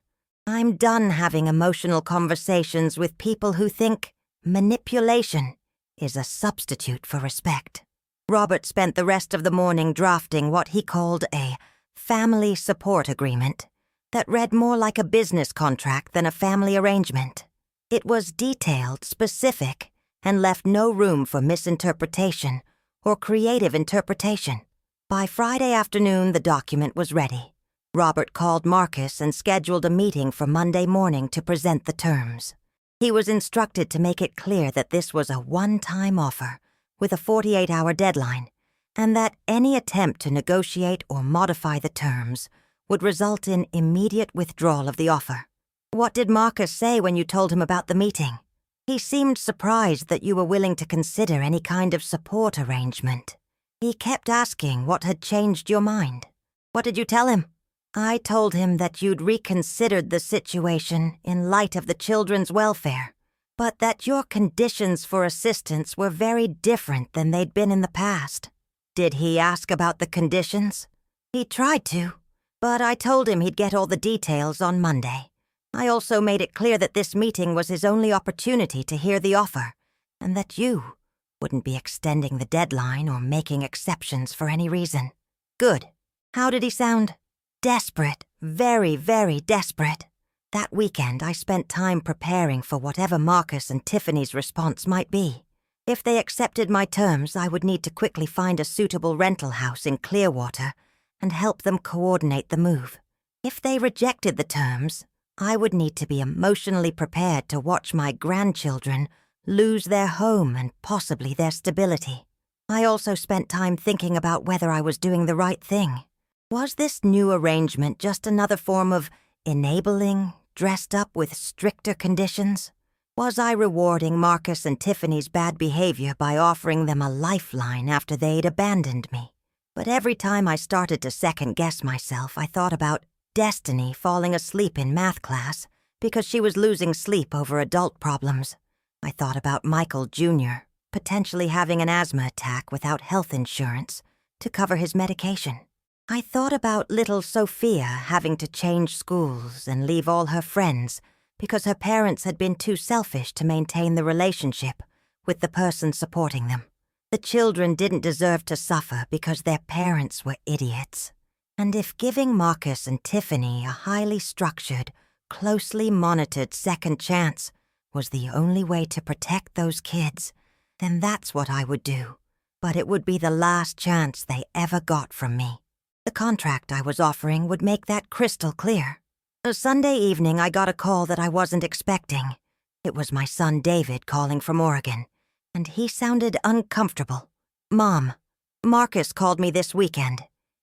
S1: I'm done having emotional conversations with people who think manipulation is a substitute for respect. Robert spent the rest of the morning drafting what he called a family support agreement that read more like a business contract than a family arrangement. It was detailed, specific, and left no room for misinterpretation or creative interpretation. By Friday afternoon, the document was ready. Robert called Marcus and scheduled a meeting for Monday morning to present the terms. He was instructed to make it clear that this was a one-time offer with a 48-hour deadline, and that any attempt to negotiate or modify the terms would result in immediate withdrawal of the offer. What did Marcus say when you told him about the meeting? He seemed surprised that you were willing to consider any kind of support arrangement. He kept asking what had changed your mind. What did you tell him? I told him that you'd reconsidered the situation in light of the children's welfare, but that your conditions for assistance were very different than they'd been in the past. Did he ask about the conditions? He tried to, but I told him he'd get all the details on Monday. I also made it clear that this meeting was his only opportunity to hear the offer, and that you wouldn't be extending the deadline or making exceptions for any reason. Good. How did he sound? Desperate. Very, very desperate. That weekend, I spent time preparing for whatever Marcus and Tiffany's response might be. If they accepted my terms, I would need to quickly find a suitable rental house in Clearwater and help them coordinate the move. If they rejected the terms, I would need to be emotionally prepared to watch my grandchildren lose their home and possibly their stability. I also spent time thinking about whether I was doing the right thing. Was this new arrangement just another form of enabling, dressed up with stricter conditions? Was I rewarding Marcus and Tiffany's bad behavior by offering them a lifeline after they'd abandoned me? But every time I started to second-guess myself, I thought about Destiny falling asleep in math class because she was losing sleep over adult problems. I thought about Michael Jr. potentially having an asthma attack without health insurance to cover his medication. I thought about little Sophia having to change schools and leave all her friends because her parents had been too selfish to maintain the relationship with the person supporting them. The children didn't deserve to suffer because their parents were idiots. And if giving Marcus and Tiffany a highly structured, closely monitored second chance was the only way to protect those kids, then that's what I would do. But it would be the last chance they ever got from me. The contract I was offering would make that crystal clear. A Sunday evening, I got a call that I wasn't expecting. It was my son David calling from Oregon, and he sounded uncomfortable. Mom, Marcus called me this weekend.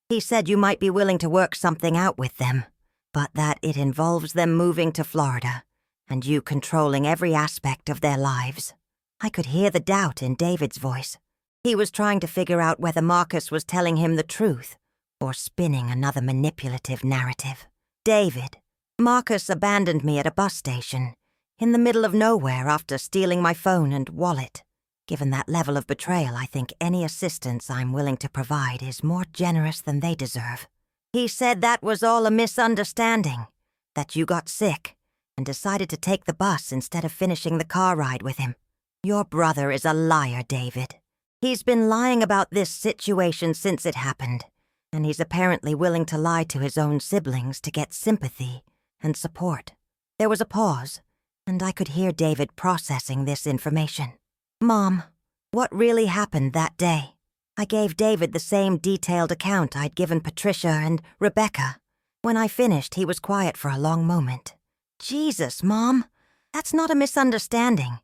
S1: He said you might be willing to work something out with them, but that it involves them moving to Florida and you controlling every aspect of their lives. I could hear the doubt in David's voice. He was trying to figure out whether Marcus was telling him the truth or spinning another manipulative narrative. David, Marcus abandoned me at a bus station, in the middle of nowhere after stealing my phone and wallet. Given that level of betrayal, I think any assistance I'm willing to provide is more generous than they deserve. He said that was all a misunderstanding, that you got sick and decided to take the bus instead of finishing the car ride with him. Your brother is a liar, David. He's been lying about this situation since it happened, and he's apparently willing to lie to his own siblings to get sympathy and support. There was a pause, and I could hear David processing this information. Mom, what really happened that day? I gave David the same detailed account I'd given Patricia and Rebecca. When I finished, he was quiet for a long moment. Jesus, Mom, that's not a misunderstanding.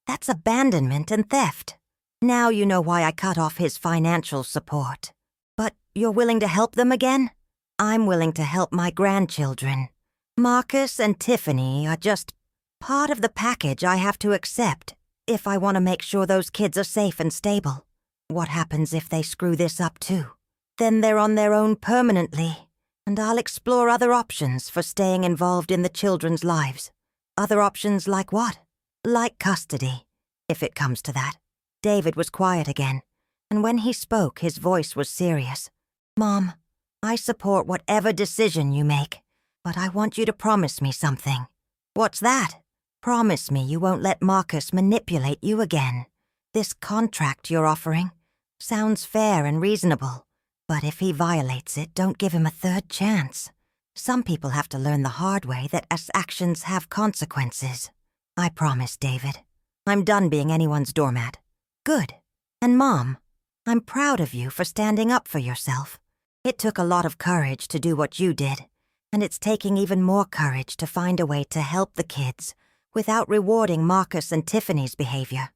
S1: That's abandonment and theft. Now you know why I cut off his financial support. But you're willing to help them again? I'm willing to help my grandchildren. Marcus and Tiffany are just part of the package I have to accept if I want to make sure those kids are safe and stable. What happens if they screw this up too? Then they're on their own permanently, and I'll explore other options for staying involved in the children's lives. Other options like what? Like custody, if it comes to that. David was quiet again, and when he spoke, his voice was serious. Mom, I support whatever decision you make, but I want you to promise me something. What's that? Promise me you won't let Marcus manipulate you again. This contract you're offering sounds fair and reasonable, but if he violates it, don't give him a third chance. Some people have to learn the hard way that actions have consequences. I promise, David. I'm done being anyone's doormat. Good. And Mom, I'm proud of you for standing up for yourself. It took a lot of courage to do what you did, and it's taking even more courage to find a way to help the kids without rewarding Marcus and Tiffany's behavior.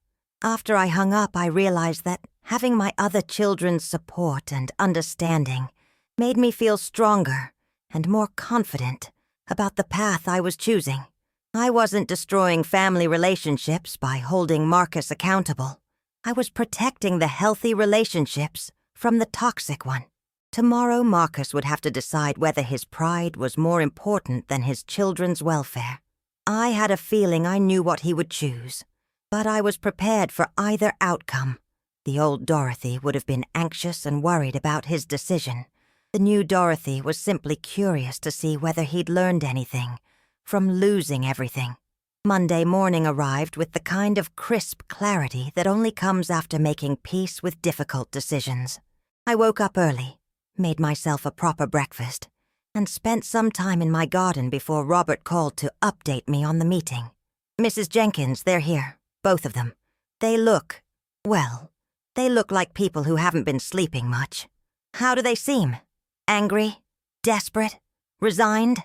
S1: After I hung up, I realized that having my other children's support and understanding made me feel stronger and more confident about the path I was choosing. I wasn't destroying family relationships by holding Marcus accountable. I was protecting the healthy relationships from the toxic one. Tomorrow, Marcus would have to decide whether his pride was more important than his children's welfare. I had a feeling I knew what he would choose, but I was prepared for either outcome. The old Dorothy would have been anxious and worried about his decision. The new Dorothy was simply curious to see whether he'd learned anything from losing everything. Monday morning arrived with the kind of crisp clarity that only comes after making peace with difficult decisions. I woke up early, made myself a proper breakfast, and spent some time in my garden before Robert called to update me on the meeting. "Mrs. Jenkins, they're here, both of them. They look like people who haven't been sleeping much. How do they seem? Angry? Desperate? Resigned?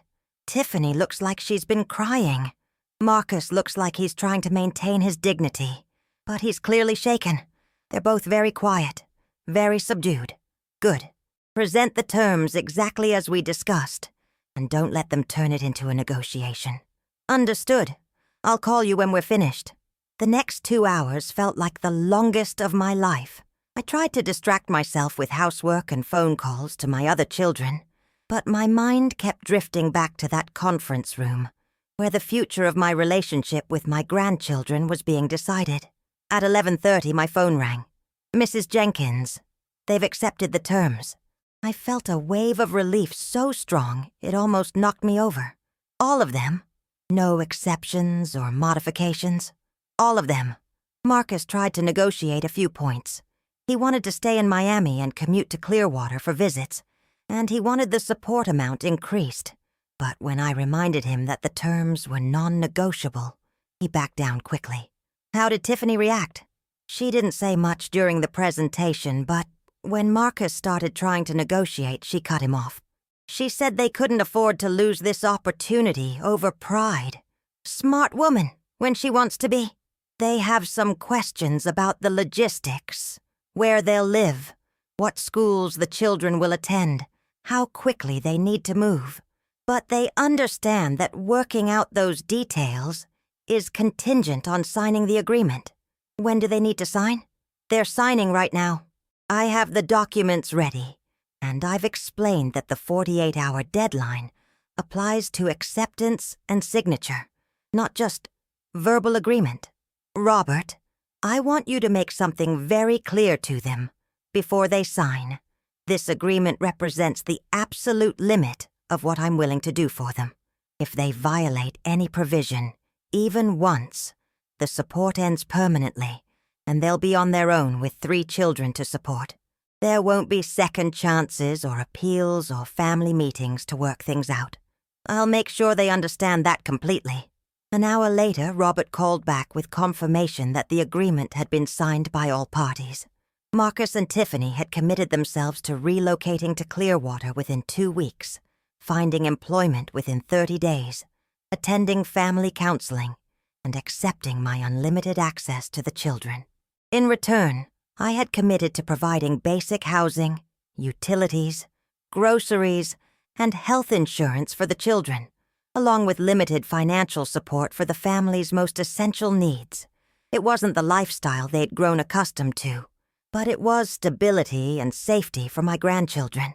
S1: Tiffany looks like she's been crying. Marcus looks like he's trying to maintain his dignity, but he's clearly shaken. They're both very quiet, very subdued. Good. Present the terms exactly as we discussed, and don't let them turn it into a negotiation." "Understood. I'll call you when we're finished." The next 2 hours felt like the longest of my life. I tried to distract myself with housework and phone calls to my other children, but my mind kept drifting back to that conference room, where the future of my relationship with my grandchildren was being decided. At 11:30, my phone rang. "Mrs. Jenkins, they've accepted the terms." I felt a wave of relief so strong it almost knocked me over. All of them. No exceptions or modifications. All of them. Marcus tried to negotiate a few points. He wanted to stay in Miami and commute to Clearwater for visits, and he wanted the support amount increased. But when I reminded him that the terms were non-negotiable, he backed down quickly. How did Tiffany react? She didn't say much during the presentation, but when Marcus started trying to negotiate, she cut him off. She said they couldn't afford to lose this opportunity over pride. Smart woman, when she wants to be. They have some questions about the logistics, where they'll live, what schools the children will attend, how quickly they need to move. But they understand that working out those details is contingent on signing the agreement. When do they need to sign? They're signing right now. I have the documents ready, and I've explained that the 48-hour deadline applies to acceptance and signature, not just verbal agreement. Robert, I want you to make something very clear to them before they sign. This agreement represents the absolute limit of what I'm willing to do for them. If they violate any provision, even once, the support ends permanently, and they'll be on their own with 3 children to support. There won't be second chances or appeals or family meetings to work things out. I'll make sure they understand that completely. An hour later, Robert called back with confirmation that the agreement had been signed by all parties. Marcus and Tiffany had committed themselves to relocating to Clearwater within 2 weeks, finding employment within 30 days, attending family counseling, and accepting my unlimited access to the children. In return, I had committed to providing basic housing, utilities, groceries, and health insurance for the children, along with limited financial support for the family's most essential needs. It wasn't the lifestyle they'd grown accustomed to, but it was stability and safety for my grandchildren.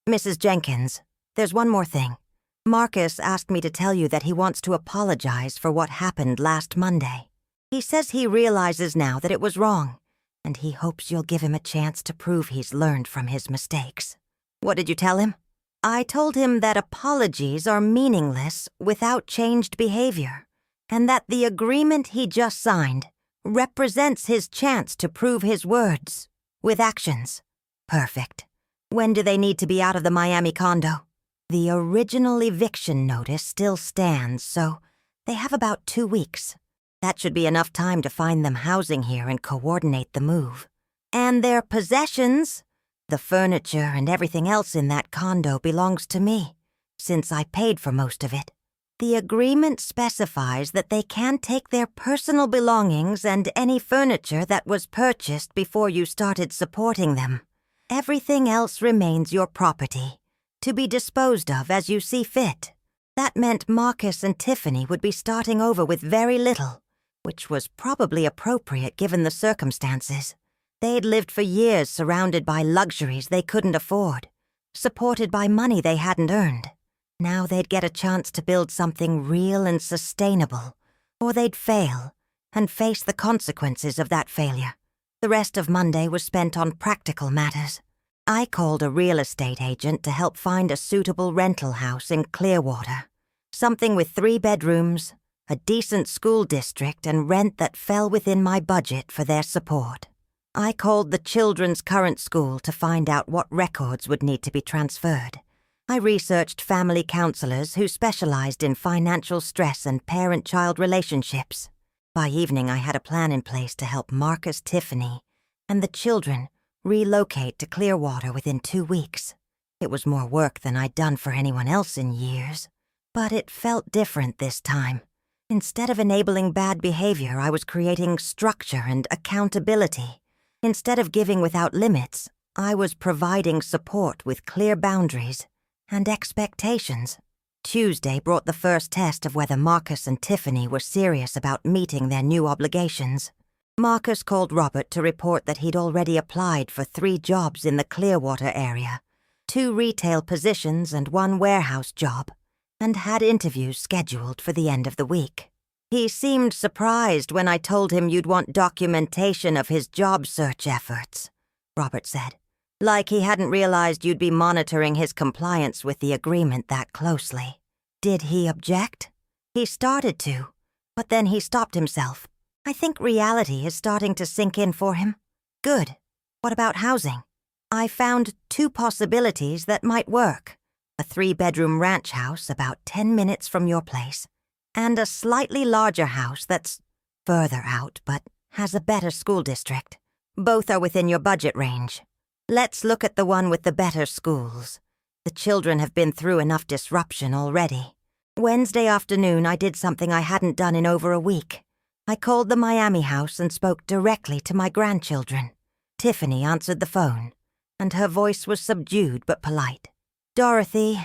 S1: "Mrs. Jenkins, there's one more thing. Marcus asked me to tell you that he wants to apologize for what happened last Monday. He says he realizes now that it was wrong, and he hopes you'll give him a chance to prove he's learned from his mistakes." "What did you tell him?" "I told him that apologies are meaningless without changed behavior, and that the agreement he just signed represents his chance to prove his words with actions." "Perfect. When do they need to be out of the Miami condo?" "The original eviction notice still stands, so they have about 2 weeks. That should be enough time to find them housing here and coordinate the move. And their possessions, the furniture and everything else in that condo belongs to me, since I paid for most of it." The agreement specifies that they can take their personal belongings and any furniture that was purchased before you started supporting them. Everything else remains your property, to be disposed of as you see fit. That meant Marcus and Tiffany would be starting over with very little, which was probably appropriate given the circumstances. They'd lived for years surrounded by luxuries they couldn't afford, supported by money they hadn't earned. Now they'd get a chance to build something real and sustainable, or they'd fail and face the consequences of that failure. The rest of Monday was spent on practical matters. I called a real estate agent to help find a suitable rental house in Clearwater, something with 3 bedrooms, a decent school district, and rent that fell within my budget for their support. I called the children's current school to find out what records would need to be transferred. I researched family counselors who specialized in financial stress and parent-child relationships. By evening, I had a plan in place to help Marcus, Tiffany, and the children relocate to Clearwater within 2 weeks. It was more work than I'd done for anyone else in years, but it felt different this time. Instead of enabling bad behavior, I was creating structure and accountability. Instead of giving without limits, I was providing support with clear boundaries and expectations. Tuesday brought the first test of whether Marcus and Tiffany were serious about meeting their new obligations. Marcus called Robert to report that he'd already applied for 3 jobs in the Clearwater area, 2 retail positions and 1 warehouse job, and had interviews scheduled for the end of the week. He seemed surprised when I told him you'd want documentation of his job search efforts, Robert said, like he hadn't realized you'd be monitoring his compliance with the agreement that closely. Did he object? He started to, but then he stopped himself. I think reality is starting to sink in for him. Good. What about housing? I found 2 possibilities that might work. A 3-bedroom ranch house about 10 minutes from your place, and a slightly larger house that's further out but has a better school district. Both are within your budget range. Let's look at the one with the better schools. The children have been through enough disruption already. Wednesday afternoon, I did something I hadn't done in over a week. I called the Miami house and spoke directly to my grandchildren. Tiffany answered the phone, and her voice was subdued but polite. Dorothy,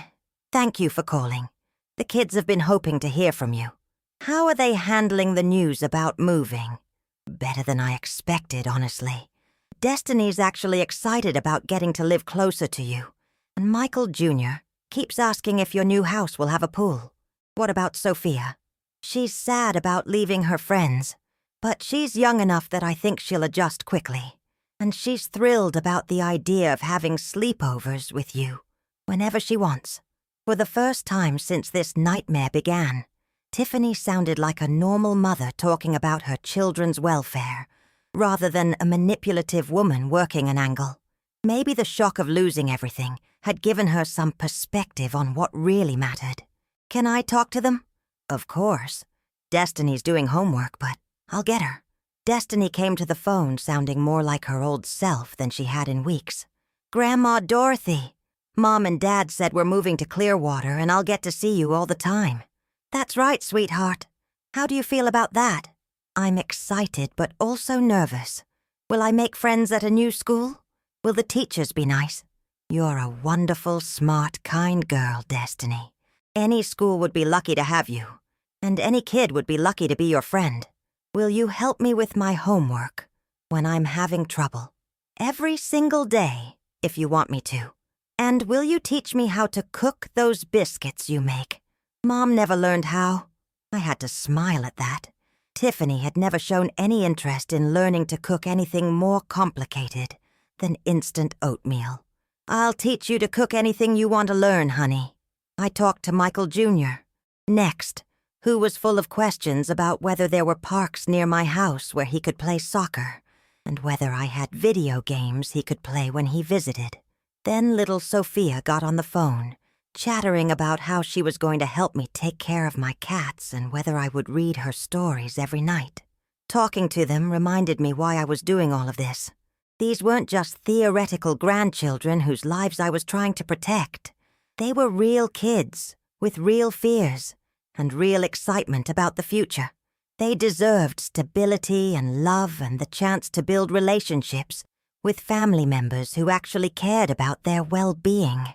S1: thank you for calling. The kids have been hoping to hear from you. How are they handling the news about moving? Better than I expected, honestly. Destiny's actually excited about getting to live closer to you, and Michael Jr. keeps asking if your new house will have a pool. What about Sophia? She's sad about leaving her friends, but she's young enough that I think she'll adjust quickly, and she's thrilled about the idea of having sleepovers with you whenever she wants. For the first time since this nightmare began, Tiffany sounded like a normal mother talking about her children's welfare, rather than a manipulative woman working an angle. Maybe the shock of losing everything had given her some perspective on what really mattered. Can I talk to them? Of course. Destiny's doing homework, but I'll get her. Destiny came to the phone sounding more like her old self than she had in weeks. Grandma Dorothy, Mom and Dad said we're moving to Clearwater and I'll get to see you all the time. That's right, sweetheart. How do you feel about that? I'm excited but also nervous. Will I make friends at a new school? Will the teachers be nice? You're a wonderful, smart, kind girl, Destiny. Any school would be lucky to have you, and any kid would be lucky to be your friend. Will you help me with my homework when I'm having trouble? Every single day, if you want me to. And will you teach me how to cook those biscuits you make? Mom never learned how. I had to smile at that. Tiffany had never shown any interest in learning to cook anything more complicated than instant oatmeal. I'll teach you to cook anything you want to learn, honey. I talked to Michael Jr. next, who was full of questions about whether there were parks near my house where he could play soccer, and whether I had video games he could play when he visited. Then little Sophia got on the phone, chattering about how she was going to help me take care of my cats and whether I would read her stories every night. Talking to them reminded me why I was doing all of this. These weren't just theoretical grandchildren whose lives I was trying to protect. They were real kids with real fears, and real excitement about the future. They deserved stability and love and the chance to build relationships with family members who actually cared about their well-being.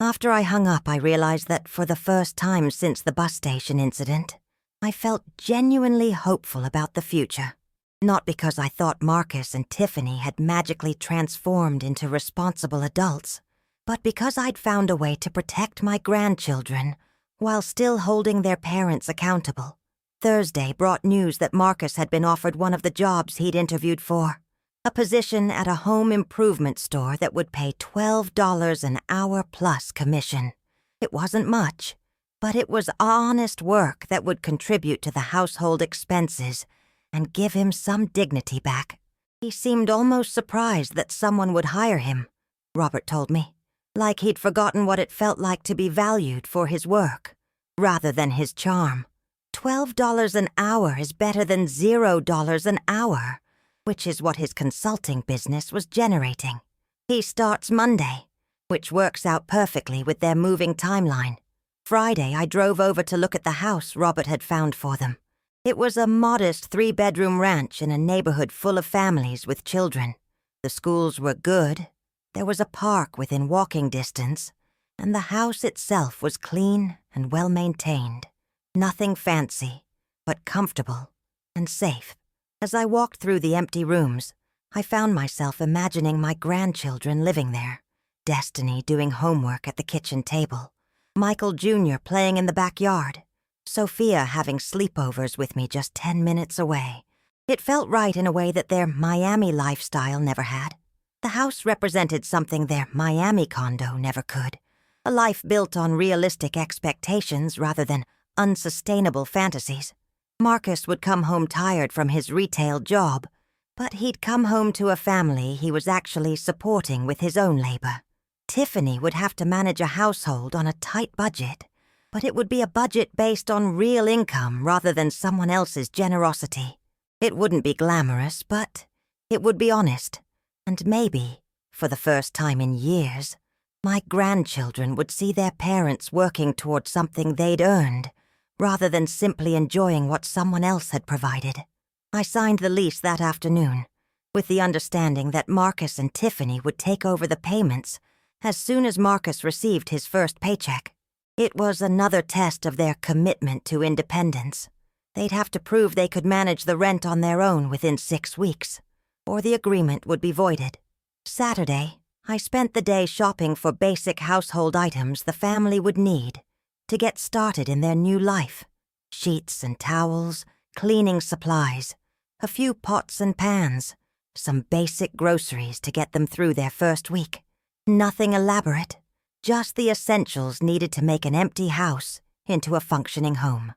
S1: After I hung up, I realized that for the first time since the bus station incident, I felt genuinely hopeful about the future. Not because I thought Marcus and Tiffany had magically transformed into responsible adults, but because I'd found a way to protect my grandchildren while still holding their parents accountable. Thursday brought news that Marcus had been offered one of the jobs he'd interviewed for, a position at a home improvement store that would pay $12 an hour plus commission. It wasn't much, but it was honest work that would contribute to the household expenses and give him some dignity back. He seemed almost surprised that someone would hire him, Robert told me, like he'd forgotten what it felt like to be valued for his work, rather than his charm. $12 an hour is better than $0 an hour, which is what his consulting business was generating. He starts Monday, which works out perfectly with their moving timeline. Friday, I drove over to look at the house Robert had found for them. It was a modest 3-bedroom ranch in a neighborhood full of families with children. The schools were good, there was a park within walking distance, and the house itself was clean and well-maintained. Nothing fancy, but comfortable and safe. As I walked through the empty rooms, I found myself imagining my grandchildren living there, Destiny doing homework at the kitchen table, Michael Jr. playing in the backyard, Sophia having sleepovers with me just 10 minutes away. It felt right in a way that their Miami lifestyle never had. The house represented something their Miami condo never could, a life built on realistic expectations rather than unsustainable fantasies. Marcus would come home tired from his retail job, but he'd come home to a family he was actually supporting with his own labor. Tiffany would have to manage a household on a tight budget, but it would be a budget based on real income rather than someone else's generosity. It wouldn't be glamorous, but it would be honest. And maybe, for the first time in years, my grandchildren would see their parents working toward something they'd earned, rather than simply enjoying what someone else had provided. I signed the lease that afternoon, with the understanding that Marcus and Tiffany would take over the payments as soon as Marcus received his first paycheck. It was another test of their commitment to independence. They'd have to prove they could manage the rent on their own within 6 weeks, or the agreement would be voided. Saturday, I spent the day shopping for basic household items the family would need to get started in their new life. Sheets and towels, cleaning supplies, a few pots and pans, some basic groceries to get them through their first week. Nothing elaborate, just the essentials needed to make an empty house into a functioning home.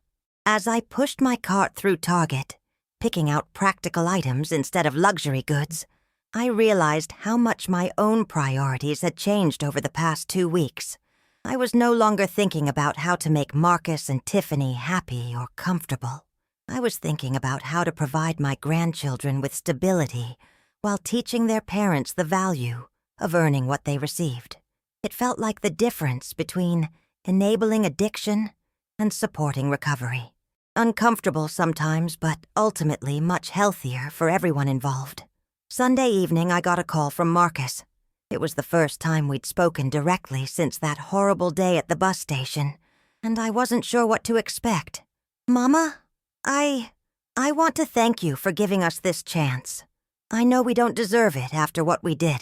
S1: As I pushed my cart through Target, picking out practical items instead of luxury goods, I realized how much my own priorities had changed over the past 2 weeks. I was no longer thinking about how to make Marcus and Tiffany happy or comfortable. I was thinking about how to provide my grandchildren with stability while teaching their parents the value of earning what they received. It felt like the difference between enabling addiction and supporting recovery. Uncomfortable sometimes, but ultimately much healthier for everyone involved. Sunday evening, I got a call from Marcus. It was the first time we'd spoken directly since that horrible day at the bus station, and I wasn't sure what to expect. "Mama, I want to thank you for giving us this chance. I know we don't deserve it after what we did."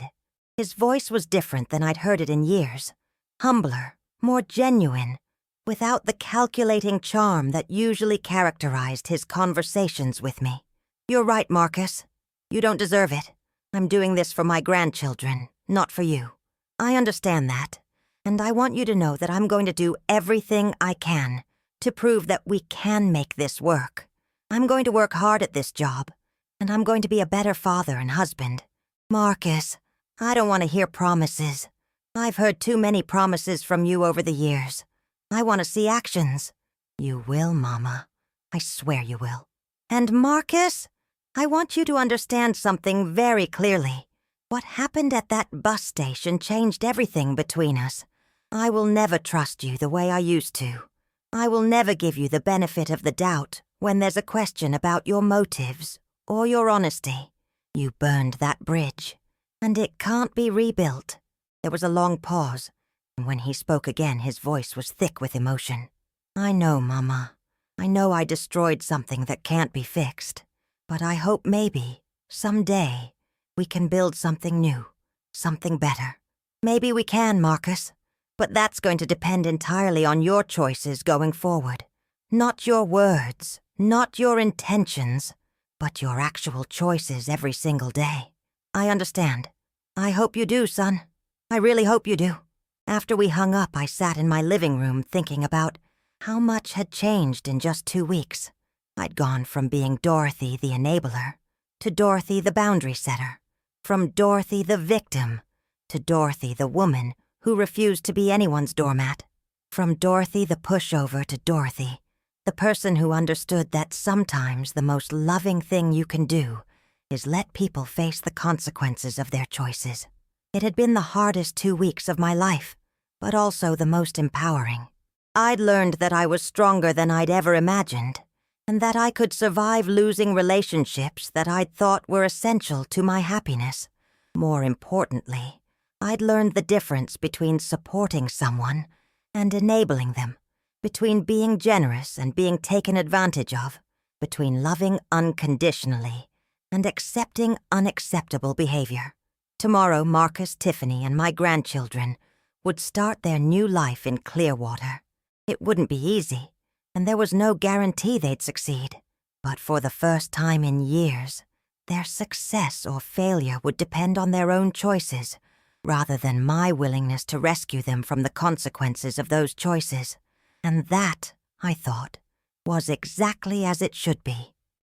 S1: His voice was different than I'd heard it in years. Humbler, more genuine, without the calculating charm that usually characterized his conversations with me. "You're right, Marcus. You don't deserve it. I'm doing this for my grandchildren, not for you. I understand that, and I want you to know that I'm going to do everything I can to prove that we can make this work. I'm going to work hard at this job, and I'm going to be a better father and husband." "Marcus, I don't want to hear promises. I've heard too many promises from you over the years. I want to see actions." "You will, Mama. I swear you will." "And Marcus, I want you to understand something very clearly. What happened at that bus station changed everything between us. I will never trust you the way I used to. I will never give you the benefit of the doubt when there's a question about your motives or your honesty. You burned that bridge, and it can't be rebuilt." There was a long pause, and when he spoke again, his voice was thick with emotion. "I know, Mama. I know I destroyed something that can't be fixed. But I hope maybe, someday, we can build something new, something better. Maybe we can, Marcus. But that's going to depend entirely on your choices going forward. Not your words, not your intentions, but your actual choices every single day. I understand. I hope you do, son. I really hope you do." After we hung up, I sat in my living room thinking about how much had changed in just 2 weeks. I'd gone from being Dorothy the enabler to Dorothy the boundary setter, from Dorothy the victim to Dorothy the woman who refused to be anyone's doormat, from Dorothy the pushover to Dorothy, the person who understood that sometimes the most loving thing you can do is let people face the consequences of their choices. It had been the hardest 2 weeks of my life, but also the most empowering. I'd learned that I was stronger than I'd ever imagined, and that I could survive losing relationships that I'd thought were essential to my happiness. More importantly, I'd learned the difference between supporting someone and enabling them, between being generous and being taken advantage of, between loving unconditionally and accepting unacceptable behavior. Tomorrow, Marcus, Tiffany, and my grandchildren would start their new life in Clearwater. It wouldn't be easy, and there was no guarantee they'd succeed. But for the first time in years, their success or failure would depend on their own choices, rather than my willingness to rescue them from the consequences of those choices. And that, I thought, was exactly as it should be.